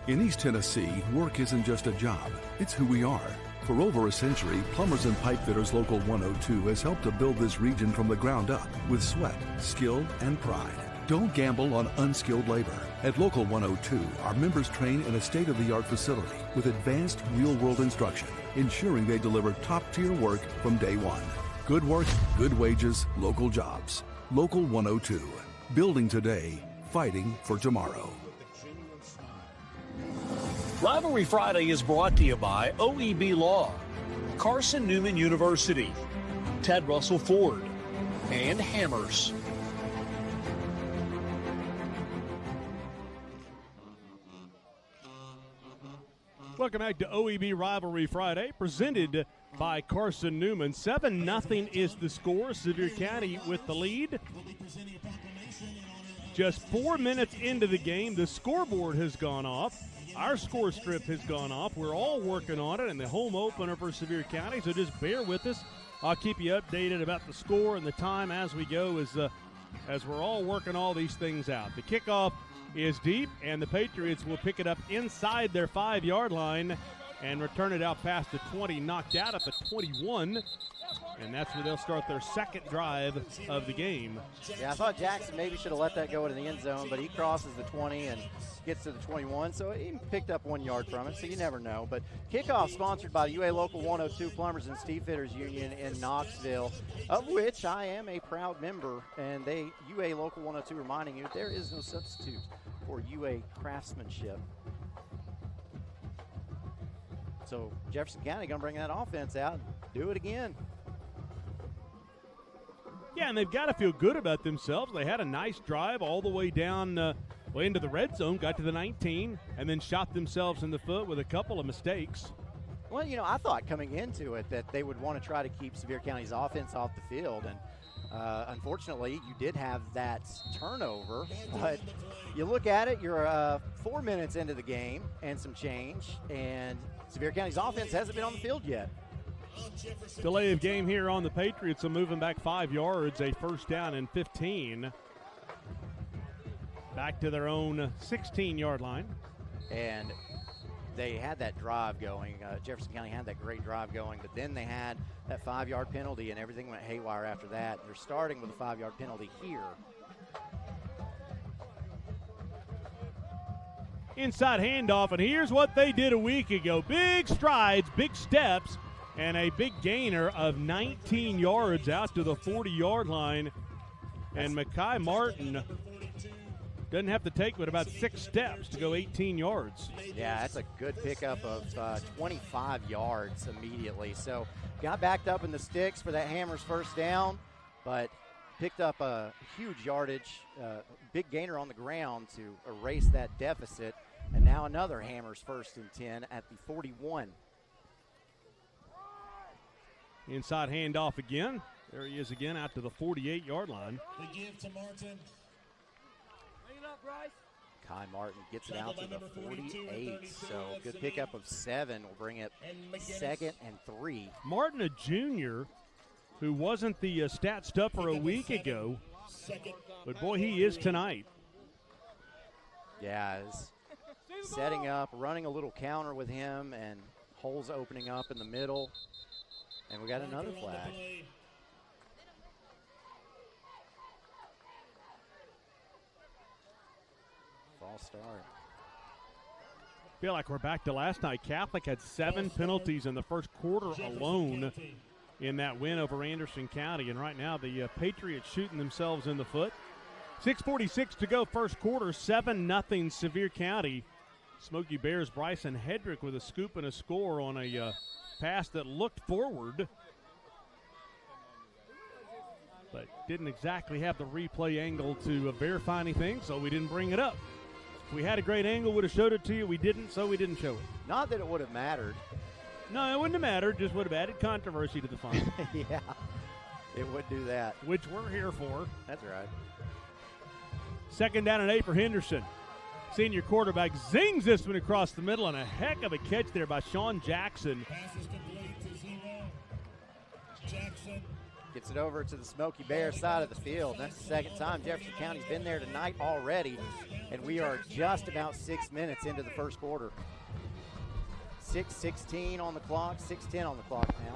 In East Tennessee, work isn't just a job, it's who we are. For over a century, Plumbers and Pipe Fitters Local 102 has helped to build this region from the ground up with sweat, skill, and pride. Don't gamble on unskilled labor. At Local 102, our members train in a state-of-the-art facility with advanced real-world instruction, ensuring they deliver top-tier work from day one. Good work, good wages, local jobs. Local 102. Building today, fighting for tomorrow. Rivalry Friday is brought to you by OEB Law, Carson Newman University, Ted Russell Ford, and Hammers. Welcome back to OEB Rivalry Friday, presented by Carson Newman. 7-0 is the score. Sevier County with the lead. Just 4 minutes into the game, the scoreboard has gone off. Our score strip has gone off. We're all working on it in the home opener for Sevier County, so just bear with us. I'll keep you updated about the score and the time as we go as we're all working all these things out. The kickoff is deep, and the Patriots will pick it up inside their 5-yard line and return it out past the 20, knocked out at the 21. And that's where they'll start their second drive of the game. Yeah, I thought Jackson maybe should have let that go into the end zone, but he crosses the 20 and gets to the 21, so he picked up 1 yard from it, so you never know. But kickoff sponsored by the UA Local 102 Plumbers and Steve Fitters Union in Knoxville, of which I am a proud member. And UA Local 102 reminding you there is no substitute for UA craftsmanship. So Jefferson County going to bring that offense out and do it again. Yeah, and they've got to feel good about themselves. They had a nice drive all the way down into the red zone, got to the 19, and then shot themselves in the foot with a couple of mistakes. Well, I thought coming into it that they would want to try to keep Sevier County's offense off the field, and unfortunately, you did have that turnover. But you look at it, you're 4 minutes into the game and some change, and Sevier County's offense hasn't been on the field yet. Delay of game here on the Patriots. So moving back 5 yards, a first down and 15. Back to their own 16-yard line. And they had that drive going. Jefferson County had that great drive going, but then they had that 5-yard penalty, and everything went haywire after that. They're starting with a 5-yard penalty here. Inside handoff, and here's what they did a week ago. Big strides, big steps, and a big gainer of 19 yards out to the 40-yard line. And Mekhi Martin doesn't have to take but about 6 steps to go 18 yards. Yeah, that's a good pickup of 25 yards immediately. So got backed up in the sticks for that Hammers first down, but picked up a huge yardage, big gainer on the ground to erase that deficit. And now another Hammers first and 10 at the 41. Inside handoff again. There he is again out to the 48-yard line. They give to Martin. Kai Martin gets it out to the 48. So good pickup of 7 will bring it 2nd and 3. Martin, a junior who wasn't the stat stuffer a week ago, but boy, he is tonight. Yeah, setting up, running a little counter with him, and holes opening up in the middle. And we got another flag. False start. Feel like we're back to last night. Catholic had 7 penalties in the first quarter alone in that win over Anderson County. And right now the Patriots shooting themselves in the foot. 6:46 to go, first quarter, 7-0 Sevier County. Smoky Bears Bryson Hedrick with a scoop and a score on a pass that looked forward, but didn't exactly have the replay angle to verify anything, so we didn't bring it up. If we had a great angle, would have showed it to you. We didn't, so we didn't show it. Not that it would have mattered. No, it wouldn't have mattered. Just would have added controversy to the final. Yeah, it would do that. Which we're here for. That's right. 2nd down and 8 for Henderson. Senior quarterback zings this one across the middle, and a heck of a catch there by Sean Jackson. Passes complete to 0. Jackson. Gets it over to the Smoky Bear side of the field. That's the second time Jefferson County's been there tonight already, and we are just about 6 minutes into the first quarter. 6:16 on the clock, 6:10 on the clock now.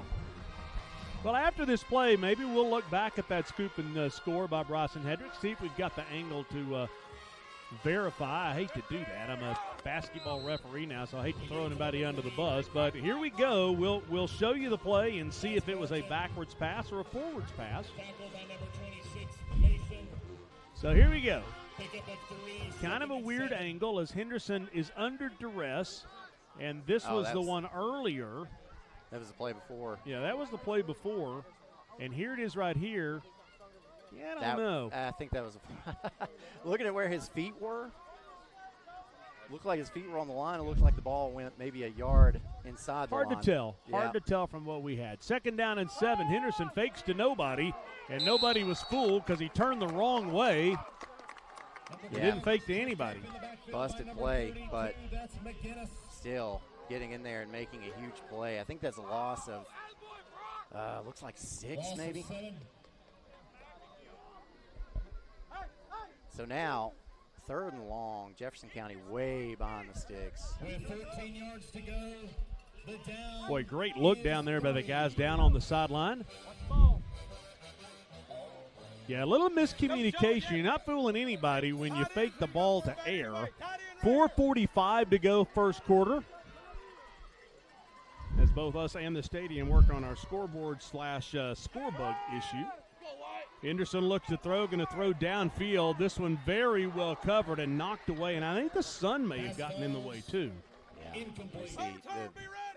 Well, after this play, maybe we'll look back at that scoop and score by Bryson Hedrick, see if we've got the angle to verify. I hate to do that. I'm a basketball referee now, so I hate to throw anybody under the bus. But here we go. We'll show you the play and see if it was a backwards pass or a forwards pass. So here we go. Kind of a weird angle as Henderson is under duress, and this was the one earlier. That was the play before. Yeah, that was the play before. And here it is right here. Yeah, I don't know. I think that was looking at where his feet were. Looked like his feet were on the line. It looks like the ball went maybe a yard inside the line. Hard to tell. Yeah. Hard to tell from what we had. 2nd down and 7. Henderson fakes to nobody, and nobody was fooled because he turned the wrong way. He didn't fake to anybody. Busted play, but still getting in there and making a huge play. I think that's a loss of, looks like 6 maybe. So now, 3rd and long, Jefferson County way behind the sticks. With 14 yards to go, the down. Boy, great look down there by the guys down on the sideline. Yeah, a little miscommunication. You're not fooling anybody when you fake the ball to air. 4:45 to go, first quarter. As both us and the stadium work on our scoreboard / scorebug issue. Henderson looks to throw, going to throw downfield. This one very well covered and knocked away, and I think the sun may have gotten in the way too. Yeah,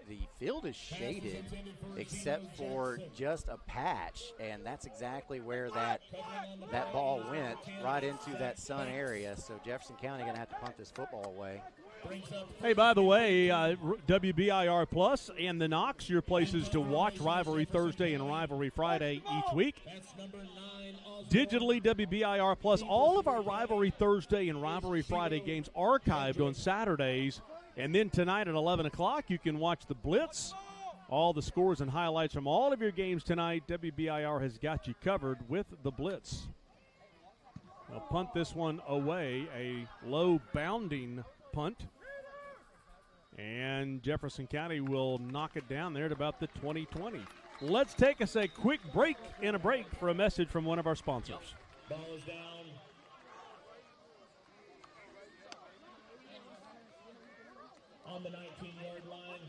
the field is shaded except for just a patch, and that's exactly where that ball went, right into that sun area. So Jefferson County going to have to punt this football away. Hey, by the way, WBIR Plus and the KNOX, your places to watch Rivalry Thursday and Rivalry Friday each week. Digitally, WBIR Plus, all of our Rivalry Thursday and Rivalry Friday games archived on Saturdays. And then tonight at 11 o'clock, you can watch the Blitz. All the scores and highlights from all of your games tonight, WBIR has got you covered with the Blitz. They'll punt this one away, a low bounding punt. And Jefferson County will knock it down there at about the 20-20. Let's take us a quick break and a break for a message from one of our sponsors. Ball is down. On the 19-yard line.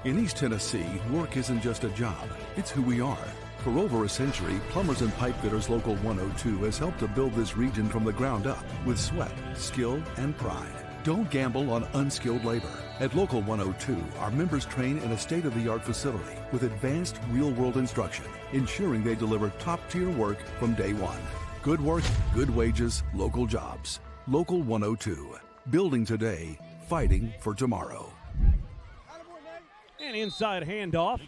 In East Tennessee, work isn't just a job, it's who we are. For over a century, Plumbers and Pipe Fitters Local 102 has helped to build this region from the ground up with sweat, skill, and pride. Don't gamble on unskilled labor. At Local 102, our members train in a state-of-the-art facility with advanced real-world instruction, ensuring they deliver top-tier work from day one. Good work, good wages, local jobs. Local 102. Building today, fighting for tomorrow. And inside handoff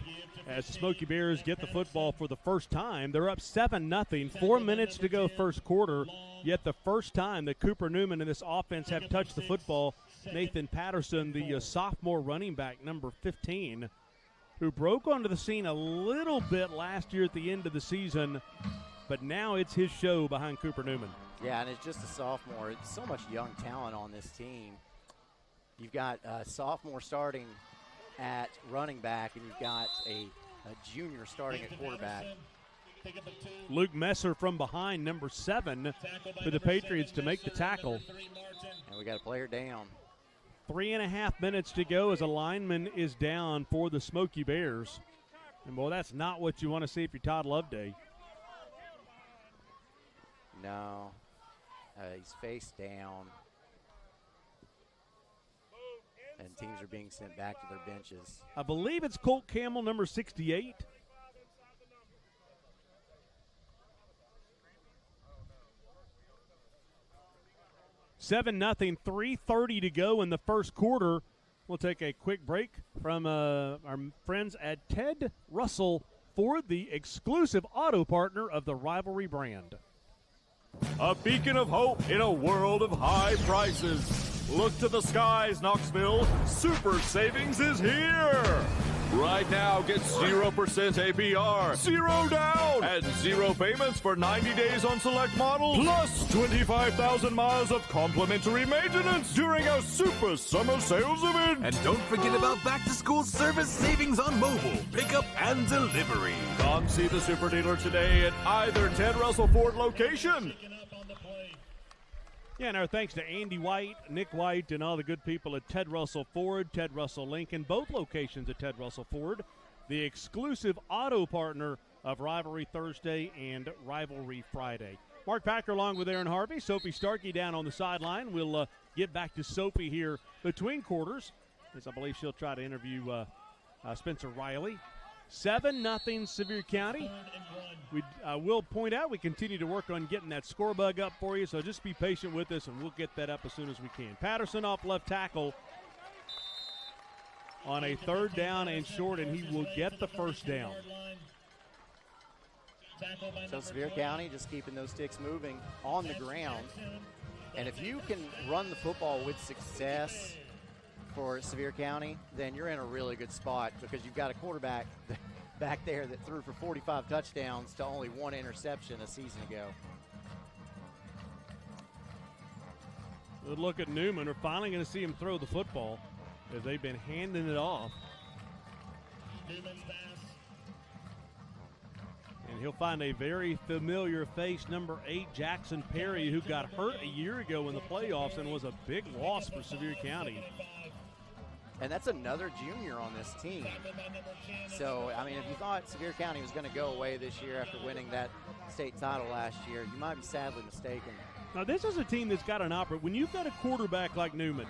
as the Smoky Bears get the football for the first time. They're up 7-0, 4 minutes to go first quarter, yet the first time that Cooper Newman and this offense have touched the football. Nathan Patterson, the sophomore running back, number 15, who broke onto the scene a little bit last year at the end of the season, but now it's his show behind Cooper Newman. Yeah, and it's just a sophomore. It's so much young talent on this team. You've got a sophomore starting at running back, and you've got a junior starting at quarterback. Luke Messer from behind, number 7, for the Patriots to make the tackle. And we got a player down. 3.5 minutes to go as a lineman is down for the Smoky Bears. And, boy, that's not what you want to see if you're Todd Loveday. No. He's face down. And teams are being sent back to their benches. I believe it's Colt Campbell, number 68. Seven nothing, 3:30 to go in the first quarter. We'll take a quick break from our friends at Ted Russell Ford, the exclusive auto partner of the Rivalry brand. A beacon of hope in a world of high prices. Look to the skies, Knoxville. Super savings is here. Right now, get 0% APR, 0 down, and 0 payments for 90 days on select models, plus 25,000 miles of complimentary maintenance during our Super Summer Sales event. And don't forget about back-to-school service savings on mobile, pickup, and delivery. Come see the Super Dealer today at either Ted Russell Ford location. Yeah, and our thanks to Andy White, Nick White, and all the good people at Ted Russell Ford, Ted Russell Lincoln, both locations at Ted Russell Ford, the exclusive auto partner of Rivalry Thursday and Rivalry Friday. Mark Packer along with Aaron Harvey, Sophie Starkey down on the sideline. We'll get back to Sophie here between quarters, as I believe she'll try to interview Spencer Riley. 7-0 Sevier County. We will point out we continue to work on getting that score bug up for you, so just be patient with us, and we'll get that up as soon as we can. Patterson off left tackle on a 3rd down and short, and he will get the first down. So Sevier County just keeping those sticks moving on the ground. And if you can run the football with success for Sevier County, then you're in a really good spot, because you've got a quarterback back there that threw for 45 touchdowns to only 1 interception a season ago. Good look at Newman. We're finally going to see him throw the football, as they've been handing it off. And he'll find a very familiar face, number 8, Jackson Perry, who got hurt a year ago in the playoffs and was a big loss for Sevier County. And that's another junior on this team. So, I mean, if you thought Sevier County was going to go away this year after winning that state title last year, you might be sadly mistaken. Now, this is a team that's got an opportunity. When you've got a quarterback like Newman,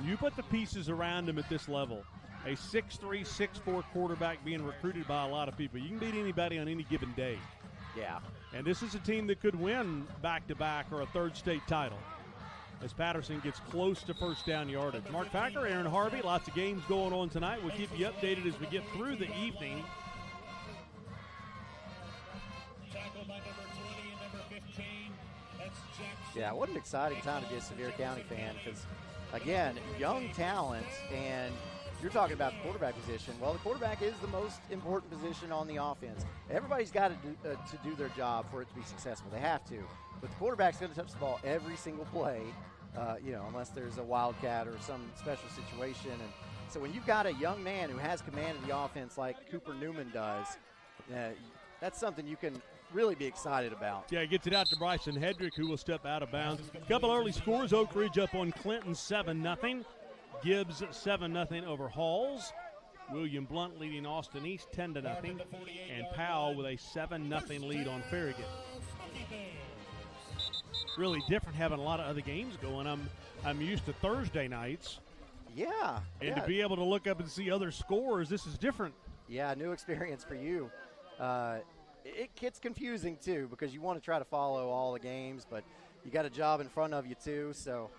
you put the pieces around him at this level. A 6'3", 6'4" quarterback being recruited by a lot of people. You can beat anybody on any given day. Yeah. And this is a team that could win back-to-back or a 3rd state title, as Patterson gets close to first down yardage. Mark Packer, Aaron Harvey, lots of games going on tonight. We'll keep you updated as we get through the evening. Yeah, what an exciting time to be a Sevier County fan, because, again, young talent, and you're talking about the quarterback position. Well, the quarterback is the most important position on the offense. Everybody's got to do their job for it to be successful. They have to. But the quarterback's going to touch the ball every single play, unless there's a wildcat or some special situation. And so when you've got a young man who has command of the offense like Cooper Newman does, that's something you can really be excited about. Yeah, he gets it out to Bryson Hedrick, who will step out of bounds. A couple early scores. Oak Ridge up on Clinton 7-0. Gibbs 7-0 over Halls. William Blunt leading Austin East 10-0. And Powell with a 7-0 lead on Farragut. Really different having a lot of other games going. I'm used to Thursday nights. Yeah. And to be able to look up and see other scores, this is different. Yeah, new experience for you. It gets confusing, too, because you want to try to follow all the games, but you got a job in front of you, too. So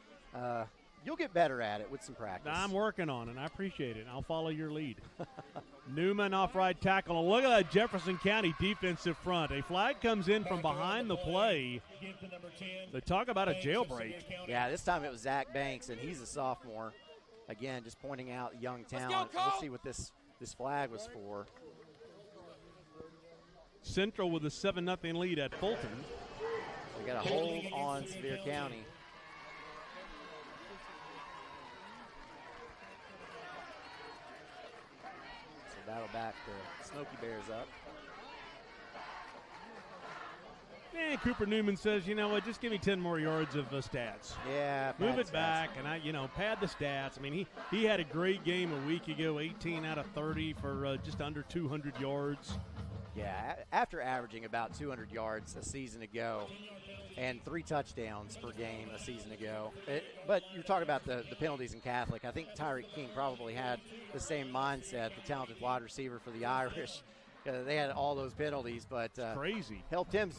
You'll get better at it with some practice. I'm working on it. I appreciate it. I'll follow your lead. Newman off right tackle. And look at that Jefferson County defensive front. A flag comes in from behind the play. They talk about a jailbreak. Yeah, this time it was Zach Banks, and he's a sophomore. Again, just pointing out young talent. We'll see what this flag was for. Central with a 7-0 lead at Fulton. We got a hold on Sevier County. So that'll back the Smoky Bears up. And Cooper Newman says, you know what, just give me 10 more yards of stats. Yeah, move it back, and pad the stats. I mean, he had a great game a week ago, 18 out of 30 for just under 200 yards. Yeah, after averaging about 200 yards a season ago and 3 touchdowns per game a season ago. But you're talking about the penalties in Catholic. I think Tyreek King probably had the same mindset, the talented wide receiver for the Irish. They had all those penalties, but crazy. Helped him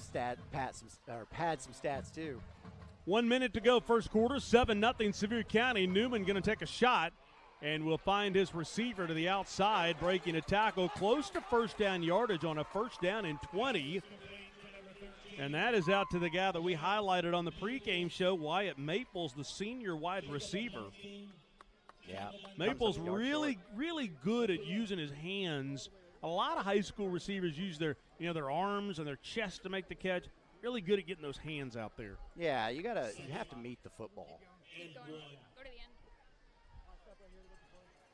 pad some stats too. 1 minute to go, first quarter, 7-0 Sevier County. Newman going to take a shot and will find his receiver to the outside, breaking a tackle close to first down yardage on a first down and 20. And that is out to the guy that we highlighted on the pregame show, Wyatt Maples, the senior wide receiver. Yeah. Maples really, really good at using his hands. A lot of high school receivers use their arms and their chest to make the catch. Really good at getting those hands out there. Yeah, you have to meet the football.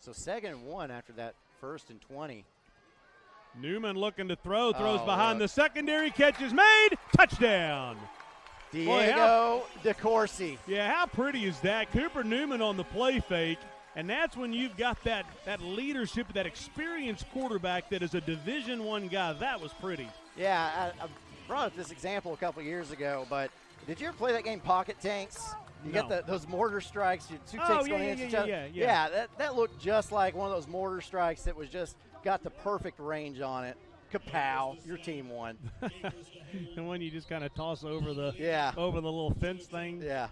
So 2nd and 1 after that 1st and 20. Newman looking to throws behind the secondary, catch is made, touchdown. Diego DeCourcy. Yeah, how pretty is that? Cooper Newman on the play fake, and that's when you've got that leadership, that experienced quarterback that is a Division I guy. That was pretty. Yeah, I brought up this example a couple years ago, but did you ever play that game Pocket Tanks? You got those mortar strikes, two ticks going against each other. Yeah, that looked just like one of those mortar strikes that was just got the perfect range on it. Kapow, your team won. The one you just kind of toss over the little fence thing. Yeah.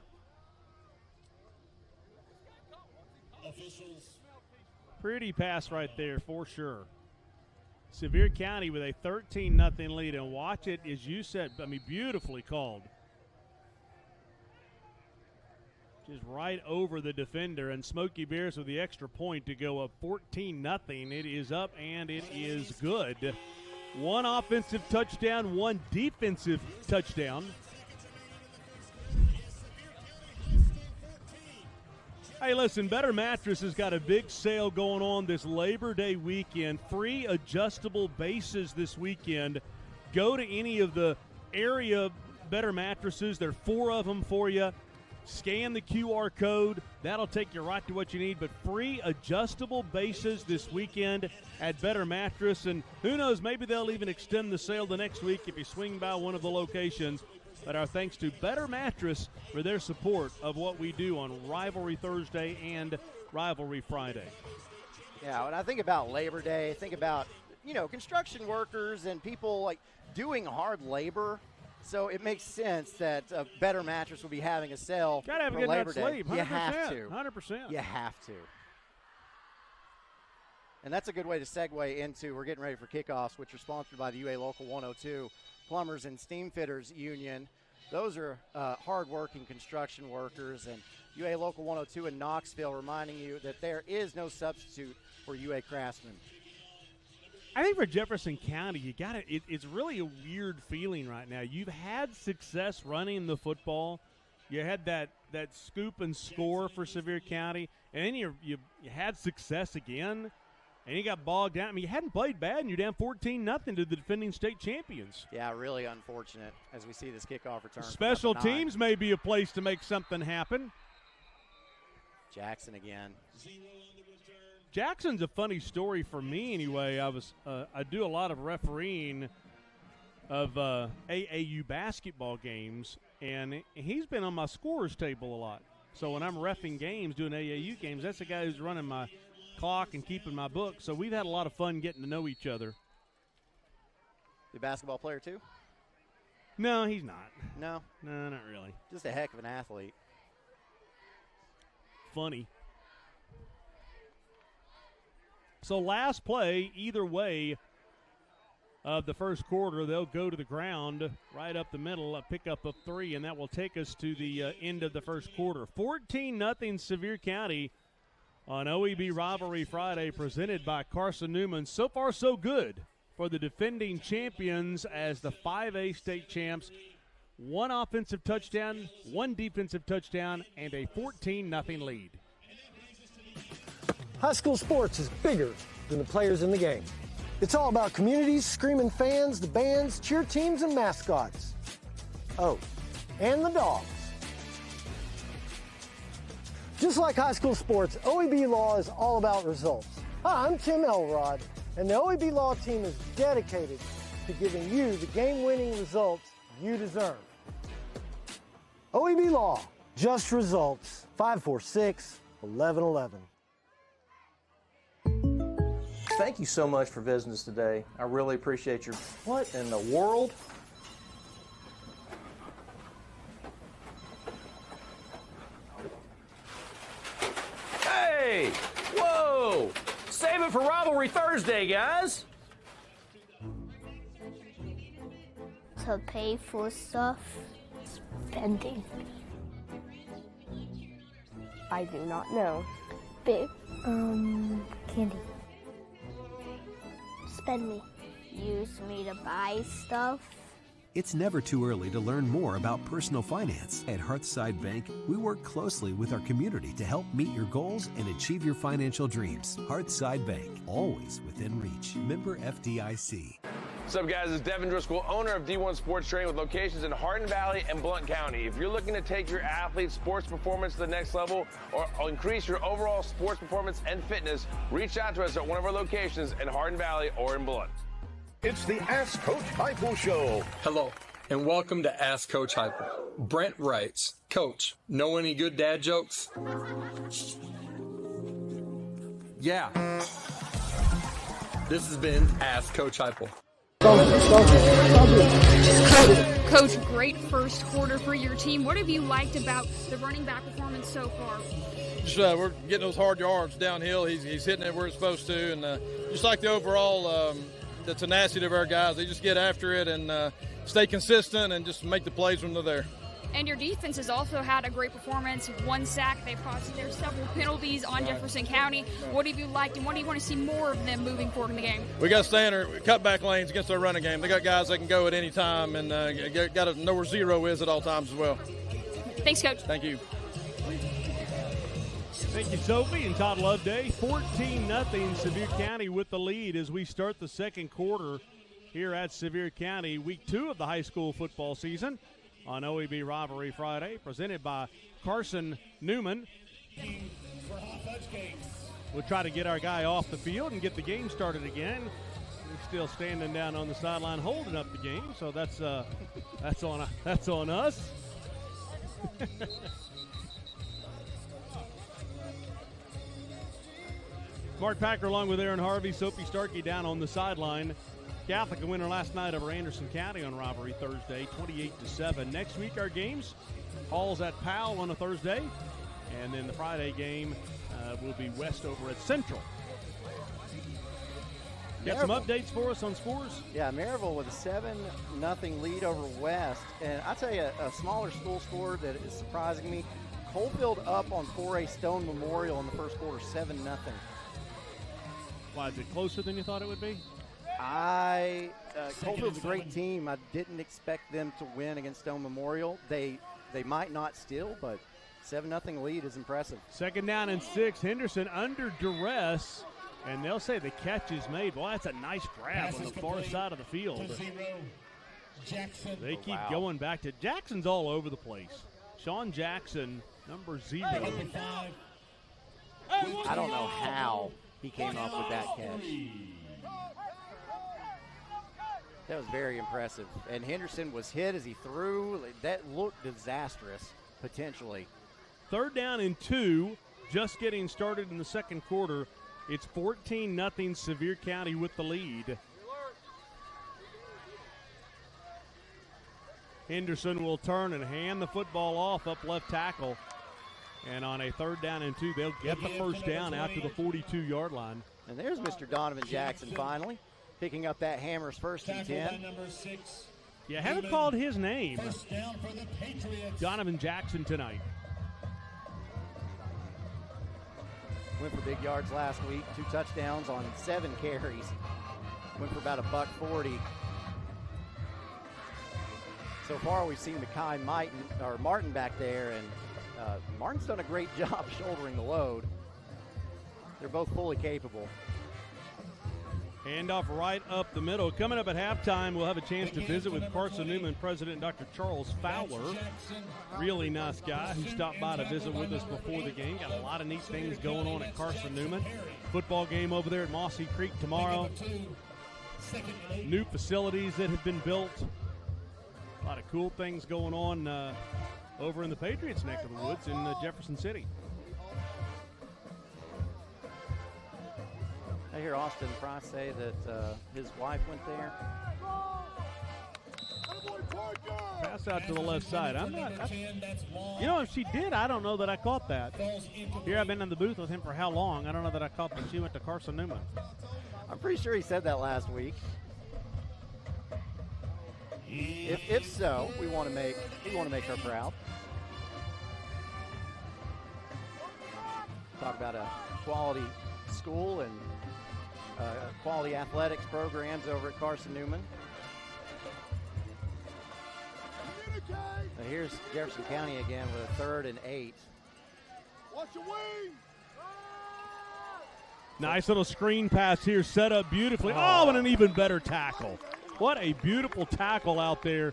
Pretty pass right there for sure. Sevier County with a 13-0 lead, and watch it, as you said, beautifully called. Just right over the defender, and Smoky Bears with the extra point to go up 14-0. It is up, and it is good. 1 offensive touchdown, 1 defensive touchdown. Hey, listen, Better Mattress has got a big sale going on this Labor Day weekend. Free adjustable bases this weekend. Go to any of the area Better Mattresses. There are 4 of them for you. Scan the QR code. That'll take you right to what you need. But free adjustable bases this weekend at Better Mattress. And who knows, maybe they'll even extend the sale the next week if you swing by one of the locations. But our thanks to Better Mattress for their support of what we do on Rivalry Thursday and Rivalry Friday. Yeah, when I think about Labor Day, think about, construction workers and people like doing hard labor. So it makes sense that Better Mattress will be having a sale Gotta have for a good Labor night's Day. sleep. 100%, You have to. 100%. You have to. And that's a good way to segue into, we're getting ready for kickoffs, which are sponsored by the UA Local 102 Plumbers and Steam Fitters Union. Those are hard-working construction workers, and UA Local 102 in Knoxville reminding you that there is no substitute for UA craftsmen. I think for Jefferson County, it's really a weird feeling right now. You've had success running the football. You had that scoop and score for Sevier County, and then you had success again, and you got bogged down. You hadn't played bad, and you're down 14-0 to the defending state champions. Yeah, really unfortunate as we see this kickoff return. Special teams may be a place to make something happen. Jackson again. Jackson's a funny story for me anyway. I do a lot of refereeing of AAU basketball games, and he's been on my scorers table a lot. So when I'm reffing games, doing AAU games, that's the guy who's running my clock and keeping my book. So we've had a lot of fun getting to know each other. The basketball player too? No, he's not. No, not really. Just a heck of an athlete. funny. So last play, either way of the first quarter, they'll go to the ground right up the middle, a pickup of 3, and that will take us to the end of the first quarter. 14-0 Sevier County on OEB Rivalry Friday, presented by Carson Newman. So far, so good for the defending champions as the 5A state champs. 1 offensive touchdown, 1 defensive touchdown, and a 14-0 lead. High school sports is bigger than the players in the game. It's all about communities, screaming fans, the bands, cheer teams, and mascots. Oh, and the dogs. Just like high school sports, OEB Law is all about results. Hi, I'm Tim Elrod, and the OEB Law team is dedicated to giving you the game-winning results you deserve. OEB Law, just results. 546-1111. Thank you so much for visiting us today. I really appreciate your... What in the world? Hey! Whoa! Save it for Rivalry Thursday, guys! To pay for stuff, spending. I do not know. Big, candy. Spend me. Use me to buy stuff. It's never too early to learn more about personal finance. At Hearthside Bank, we work closely with our community to help meet your goals and achieve your financial dreams. Hearthside Bank, always within reach. Member FDIC. What's up, guys? It's Devin Driscoll, owner of D1 Sports Training with locations in Hardin Valley and Blount County. If you're looking to take your athlete's sports performance to the next level or increase your overall sports performance and fitness, reach out to us at one of our locations in Hardin Valley or in Blount. It's the Ask Coach Heupel Show. Hello, and welcome to Ask Coach Heupel. Brent writes, Coach, know any good dad jokes? Yeah. This has been Ask Coach Heupel. Coach, great first quarter for your team. What have you liked about the running back performance so far? Just, we're getting those hard yards downhill. He's hitting it where it's supposed to, and just like the overall the tenacity of our guys. They just get after it and stay consistent and just make the plays when they're there. And your defense has also had a great performance. 1 sack. They've caused there's several penalties on Jefferson County. What have you liked, and what do you want to see more of them moving forward in the game? We got to stay in our cutback lanes against our running game. They got guys that can go at any time, and got to know where zero is at all times as well. Thanks, Coach. Thank you. Thank you, Sophie and Todd Loveday. 14-0 Sevier County with the lead as we start the second quarter here at Sevier County, week 2 of the high school football season on OEB Rivalry Friday, presented by Carson Newman. We'll try to get our guy off the field and get the game started again. He's still standing down on the sideline holding up the game, so that's on us. Mark Packer along with Aaron Harvey, Sophie Starkey down on the sideline. Catholic a winner last night over Anderson County on Rivalry Thursday, 28-7. Next week our games, Hall's at Powell on a Thursday, and then the Friday game will be West over at Central. Got some updates for us on scores? Yeah, Maryville with a 7-0 lead over West. And I'll tell you, a smaller school score that is surprising me. Coalfield up on 4A Stone Memorial in the first quarter, 7-0. Why, is it closer than you thought it would be? Coalfield's a great team. I didn't expect them to win against Stone Memorial. They might not still, but 7-0 lead is impressive. 2nd down and 6. Henderson under duress, and they'll say the catch is made. Boy, that's a nice grab on the far side of the field. They keep going back to Jackson's all over the place. Sean Jackson, number 0. I don't know how he came up with that catch. That was very impressive. And Henderson was hit as he threw. That looked disastrous, potentially. 3rd down and 2, just getting started in the second quarter. It's 14-0 Sevier County with the lead. Henderson will turn and hand the football off up left tackle. And on a 3rd down and 2, they'll get the first down out to the 42-yard line. And there's Mr. Donovan Jackson finally picking up that Hammers 1st and 10. Yeah, haven't called his name. Donovan Jackson tonight. Went for big yards last week, 2 touchdowns on 7 carries. Went for about $140. So far, we've seen Mekhi Martin back there, and Martin's done a great job shouldering the load. They're both fully capable. Handoff right up the middle. Coming up at halftime, we'll have a chance to visit with Carson Newman President Dr. Charles Fowler. Really nice guy who stopped by to visit with us before the game. Got a lot of neat things going on at Carson Newman. Football game over there at Mossy Creek tomorrow. New facilities that have been built. A lot of cool things going on over in the Patriots neck of the woods in Jefferson City. I hear Austin Price say that his wife went there. Pass out to the left side. You know, if she did, I don't know that I caught that. Here I've been in the booth with him for how long? I don't know that I caught that she went to Carson Newman. I'm pretty sure he said that last week. If so, we want to make her proud. Talk about a quality school and quality athletics programs over at Carson Newman. Now here's Jefferson County again with a 3rd and 8. Watch your wing. Nice little screen pass here, set up beautifully. Oh, and an even better tackle. What a beautiful tackle out there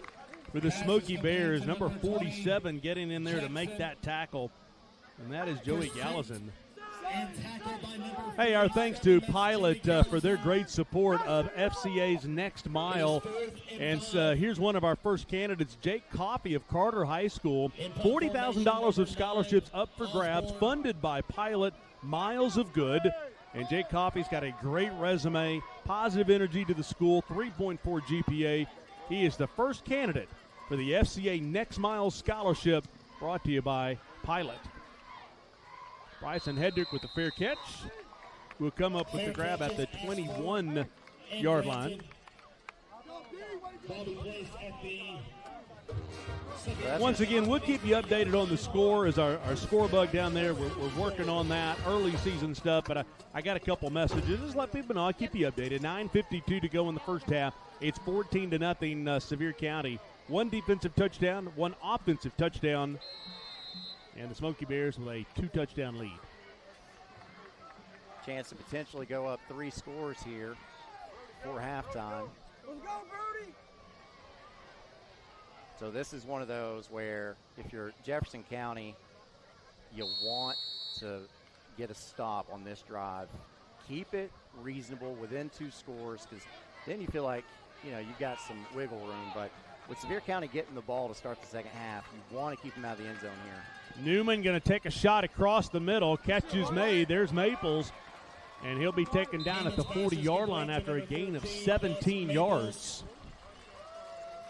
for the Smoky Bears. Number 47 getting in there to make that tackle, and that is Joey Gallison. Hey, our thanks to Pilot for their great support of FCA's Next Mile. And here's one of our first candidates, Jake Coffey of Carter High School. $40,000 of scholarships up for grabs, funded by Pilot, Miles of Good. And Jake Coffey's got a great resume, positive energy to the school, 3.4 GPA. He is the first candidate for the FCA Next Mile Scholarship, brought to you by Pilot. Bryson Hedrick with the fair catch will come up with the grab at the 21-yard line. Once again, we'll keep you updated on the score as our score bug down there. We're working on that early season stuff, but I got a couple messages. Just let people know. I'll keep you updated. 9:52 to go in the first half. It's 14-0 Sevier County. 1 defensive touchdown, 1 offensive touchdown, and the Smoky Bears with a 2-touchdown lead. Chance to potentially go up 3 scores here for halftime. Let's go, Brody. So this is one of those where if you're Jefferson County, you want to get a stop on this drive. Keep it reasonable within 2 scores, because then you feel like, you've got some wiggle room. But with Sevier County getting the ball to start the second half, you want to keep them out of the end zone here. Newman going to take a shot across the middle. Catch is made. There's Maples. And he'll be taken down at the 40-yard line after a gain of 17 yards.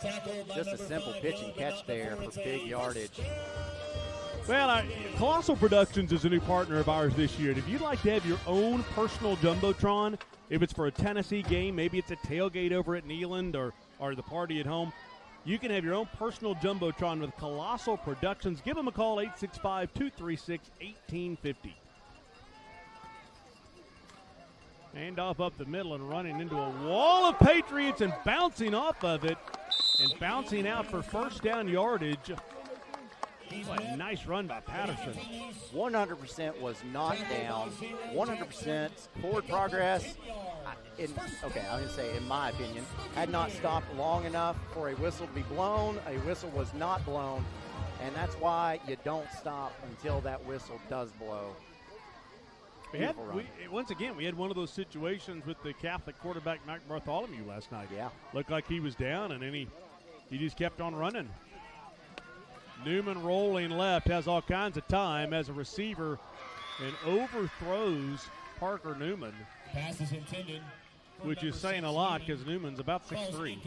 Just a simple pitch and catch there for big yardage. Well, Colossal Productions is a new partner of ours this year. And if you'd like to have your own personal Jumbotron, if it's for a Tennessee game, maybe it's a tailgate over at Neyland or the party at home, you can have your own personal Jumbotron with Colossal Productions. Give them a call, 865-236-1850. Handoff up the middle and running into a wall of Patriots and bouncing off of it and bouncing out for first down yardage. What a nice run by Patterson. 100% was not down. 100% forward progress. I'm going to say, in my opinion, had not stopped long enough for a whistle to be blown. A whistle was not blown, and that's why you don't stop until that whistle does blow. Once again, we had one of those situations with the Catholic quarterback, Mike Bartholomew, last night. Yeah. Looked like he was down, and then he just kept on running. Newman rolling left, has all kinds of time as a receiver and overthrows Parker Newman. Pass is intended. Which is saying a lot because Newman's about 6'3".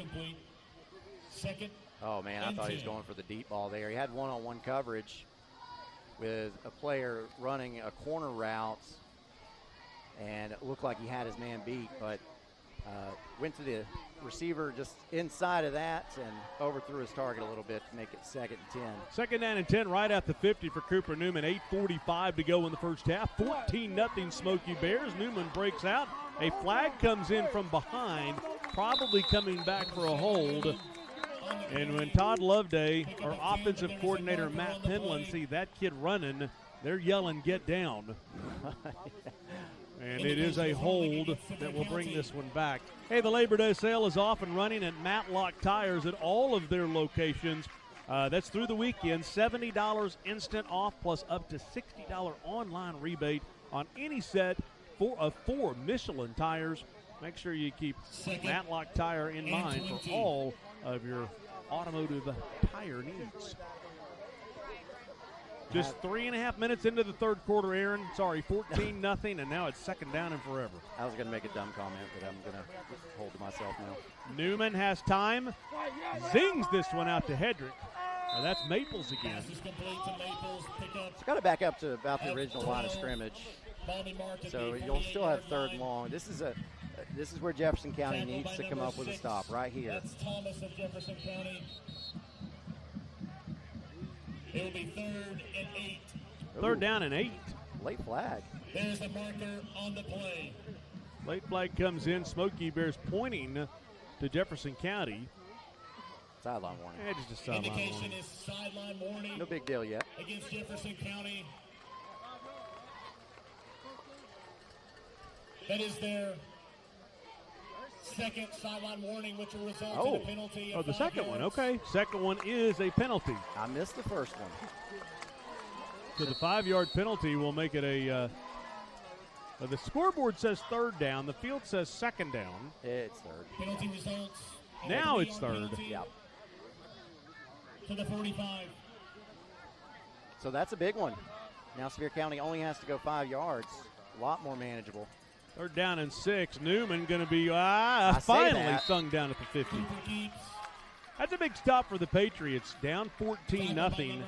Oh, man, I thought he was going for the deep ball there. He had one-on-one coverage. with a player running a corner route, and it looked like he had his man beat, but went to the receiver just inside of that and overthrew his target a little bit to make it 2nd and 10. 2nd down and 10 right at the 50 for Cooper Newman. 8:45 to go in the first half. 14-0 Smoky Bears. Newman breaks out. A flag comes in from behind, probably coming back for a hold. And when Todd Loveday, our offensive coordinator Matt Penland, see that kid running, they're yelling, "Get down." And it is a hold that will bring this one back. Hey, the Labor Day sale is off and running at Matlock Tires at all of their locations. That's through the weekend. $70 instant off plus up to $60 online rebate on any set of 4 Michelin tires. Make sure you keep Matlock Tire in mind for all of your automotive tire needs. Just 3.5 minutes into the third quarter, Aaron. Sorry, 14-0, and now it's 2nd down and forever. I was going to make a dumb comment, but I'm going to hold to myself now. Newman has time. Zings this one out to Hedrick. Now that's Maples again. It's got to back up to about the original line of scrimmage. So you'll still have 3rd and long. This is where Jefferson County needs to come up with a stop right here. That's Thomas of Jefferson County. It'll be 3rd and 8. 3rd down and 8. Late flag. There's a marker on the play. Late flag comes in. Smoky Bears pointing to Jefferson County. Sideline warning. Just a sideline warning. Indication is sideline warning. No big deal yet. Against Jefferson County. That is their 2nd sideline warning, which will result in a penalty. The 2nd one. Okay. 2nd one is a penalty. I missed the 1st one. So the 5-yard penalty will make it a the scoreboard says 3rd down. The field says 2nd down. It's 3rd. Penalty results. Now it's 3rd. Yep. To the 45. So that's a big one. Now Sevier County only has to go 5 yards. A lot more manageable. 3rd down and 6. Newman going to be finally sung down at the 50. That's a big stop for the Patriots. Down 14-0.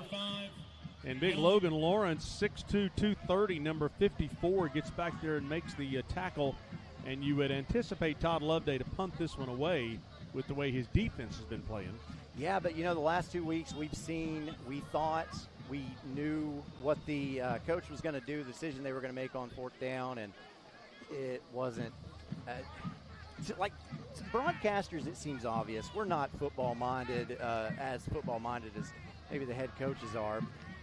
And big Logan Lawrence, 6'2", 230, number 54, gets back there and makes the tackle. And you would anticipate Todd Loveday to punt this one away with the way his defense has been playing. Yeah, but, the last 2 weeks we thought we knew what the coach was going to do, the decision they were going to make on 4th down, and it wasn't. Like broadcasters, it seems obvious. We're not football-minded, as football-minded as maybe the head coaches are.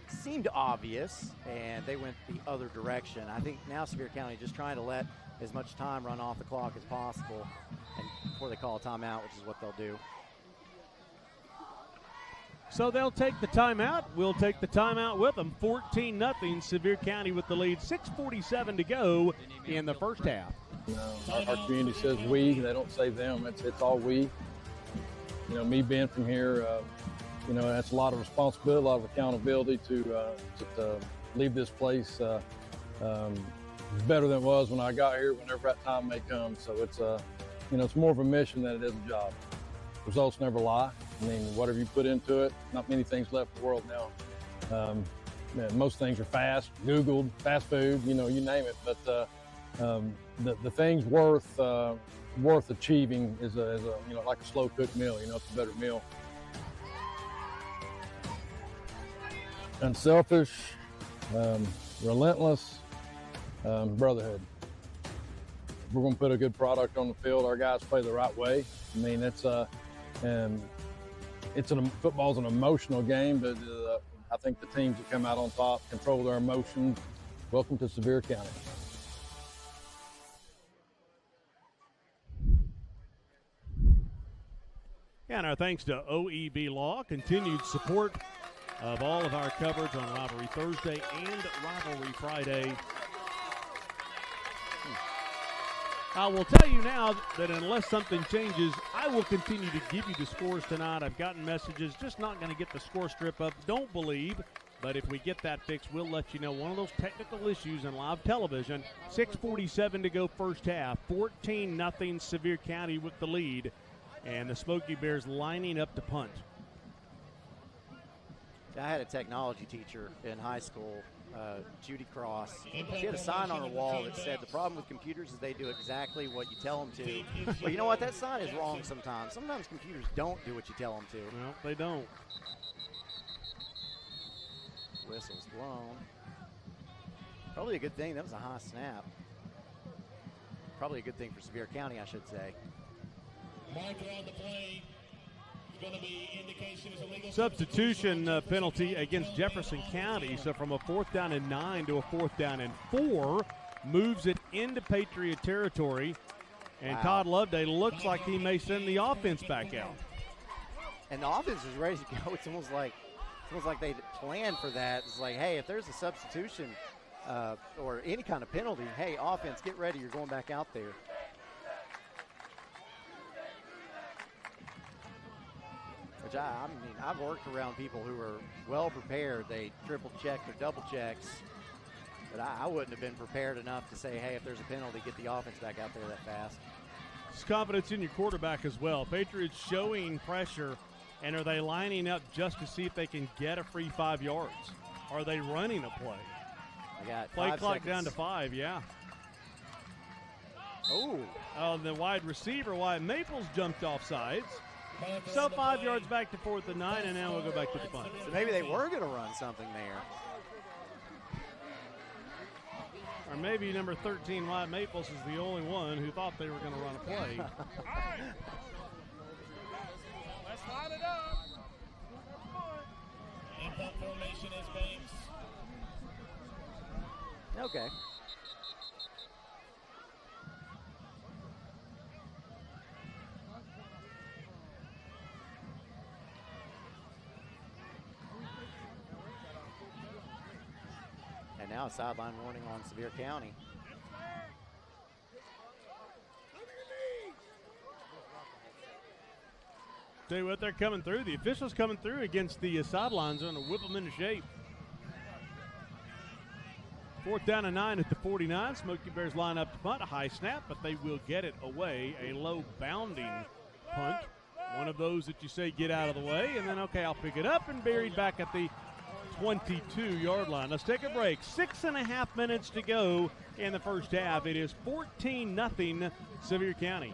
Seemed obvious, and they went the other direction. I think now Sevier County just trying to let as much time run off the clock as possible and before they call a timeout, which is what they'll do. So they'll take the timeout. We'll take the timeout with them. 14-0, Sevier County with the lead. 6:47 to go in the first half. Our community says we. They don't say them. It's all we. Me being from here, that's a lot of responsibility, a lot of accountability to leave this place better than it was when I got here, whenever that time may come. So it's more of a mission than it is a job. Results never lie. Whatever you put into it, not many things left in the world now. Most things are fast, Googled, fast food, you name it. But the things worth achieving is like a slow cooked meal. It's a better meal. Unselfish, relentless, brotherhood. We're going to put a good product on the field. Our guys play the right way. Football's an emotional game, but I think the teams that come out on top control their emotions. Welcome to Sevier County. And our thanks to OEB Law, continued support of all of our coverage on Rivalry Thursday and Rivalry Friday. I will tell you now that unless something changes, I will continue to give you the scores tonight. I've gotten messages, just not going to get the score strip up. Don't believe, but if we get that fixed, we'll let you know. One of those technical issues in live television. 6:47 to go first half. 14-0 Sevier County with the lead. And the Smoky Bears lining up to punt. I had a technology teacher in high school, Judy Cross. She had a sign on her wall that said the problem with computers is they do exactly what you tell them to. Well, you know what? That sign is wrong sometimes. Sometimes computers don't do what you tell them to. No, they don't. Whistle's blown. Probably a good thing. That was a high snap. Probably a good thing for Sevier County, I should say. Marker on the play. Going to be indication is illegal. Substitution penalty against Jefferson County. So from a 4th down and 9 to a 4th down and 4, moves it into Patriot territory. And Wow. Todd Loveday looks like he may send the offense back out. And the offense is ready to go. It's almost like they planned for that. It's like, hey, if there's a substitution or any kind of penalty, hey, offense, get ready. You're going back out there. Which I mean, I've worked around people who are well prepared. They triple check or double checks. But I wouldn't have been prepared enough to say, hey, if there's a penalty, get the offense back out there that fast. It's confidence in your quarterback as well. Patriots showing pressure, and are they lining up just to see if they can get a free 5 yards? Are they running a play? I got play 5 clock seconds. down to 5, yeah. Oh. The wide receiver, Wyatt Maples, jumped off sides. So 5 yards back to 4th and 9, and now we'll go back to the punt. So maybe they were going to run something there. Or maybe number 13, Wyatt Maples, is the only one who thought they were going to run a play. Let's line it up. Impact formation is Banks. Okay. And now a sideline warning on Sevier County. Tell you what, they're coming through. The officials coming through against the sidelines are going to whip them into shape. 4th down and 9 at the 49. Smoky Bears line up to punt. A high snap, but they will get it away. A low bounding punt. One of those that you say get out of the way, and then, okay, I'll pick it up, and buried back at the 22-yard line. Let's take a break. 6.5 minutes to go in the first half. It is 14-0 Sevier County.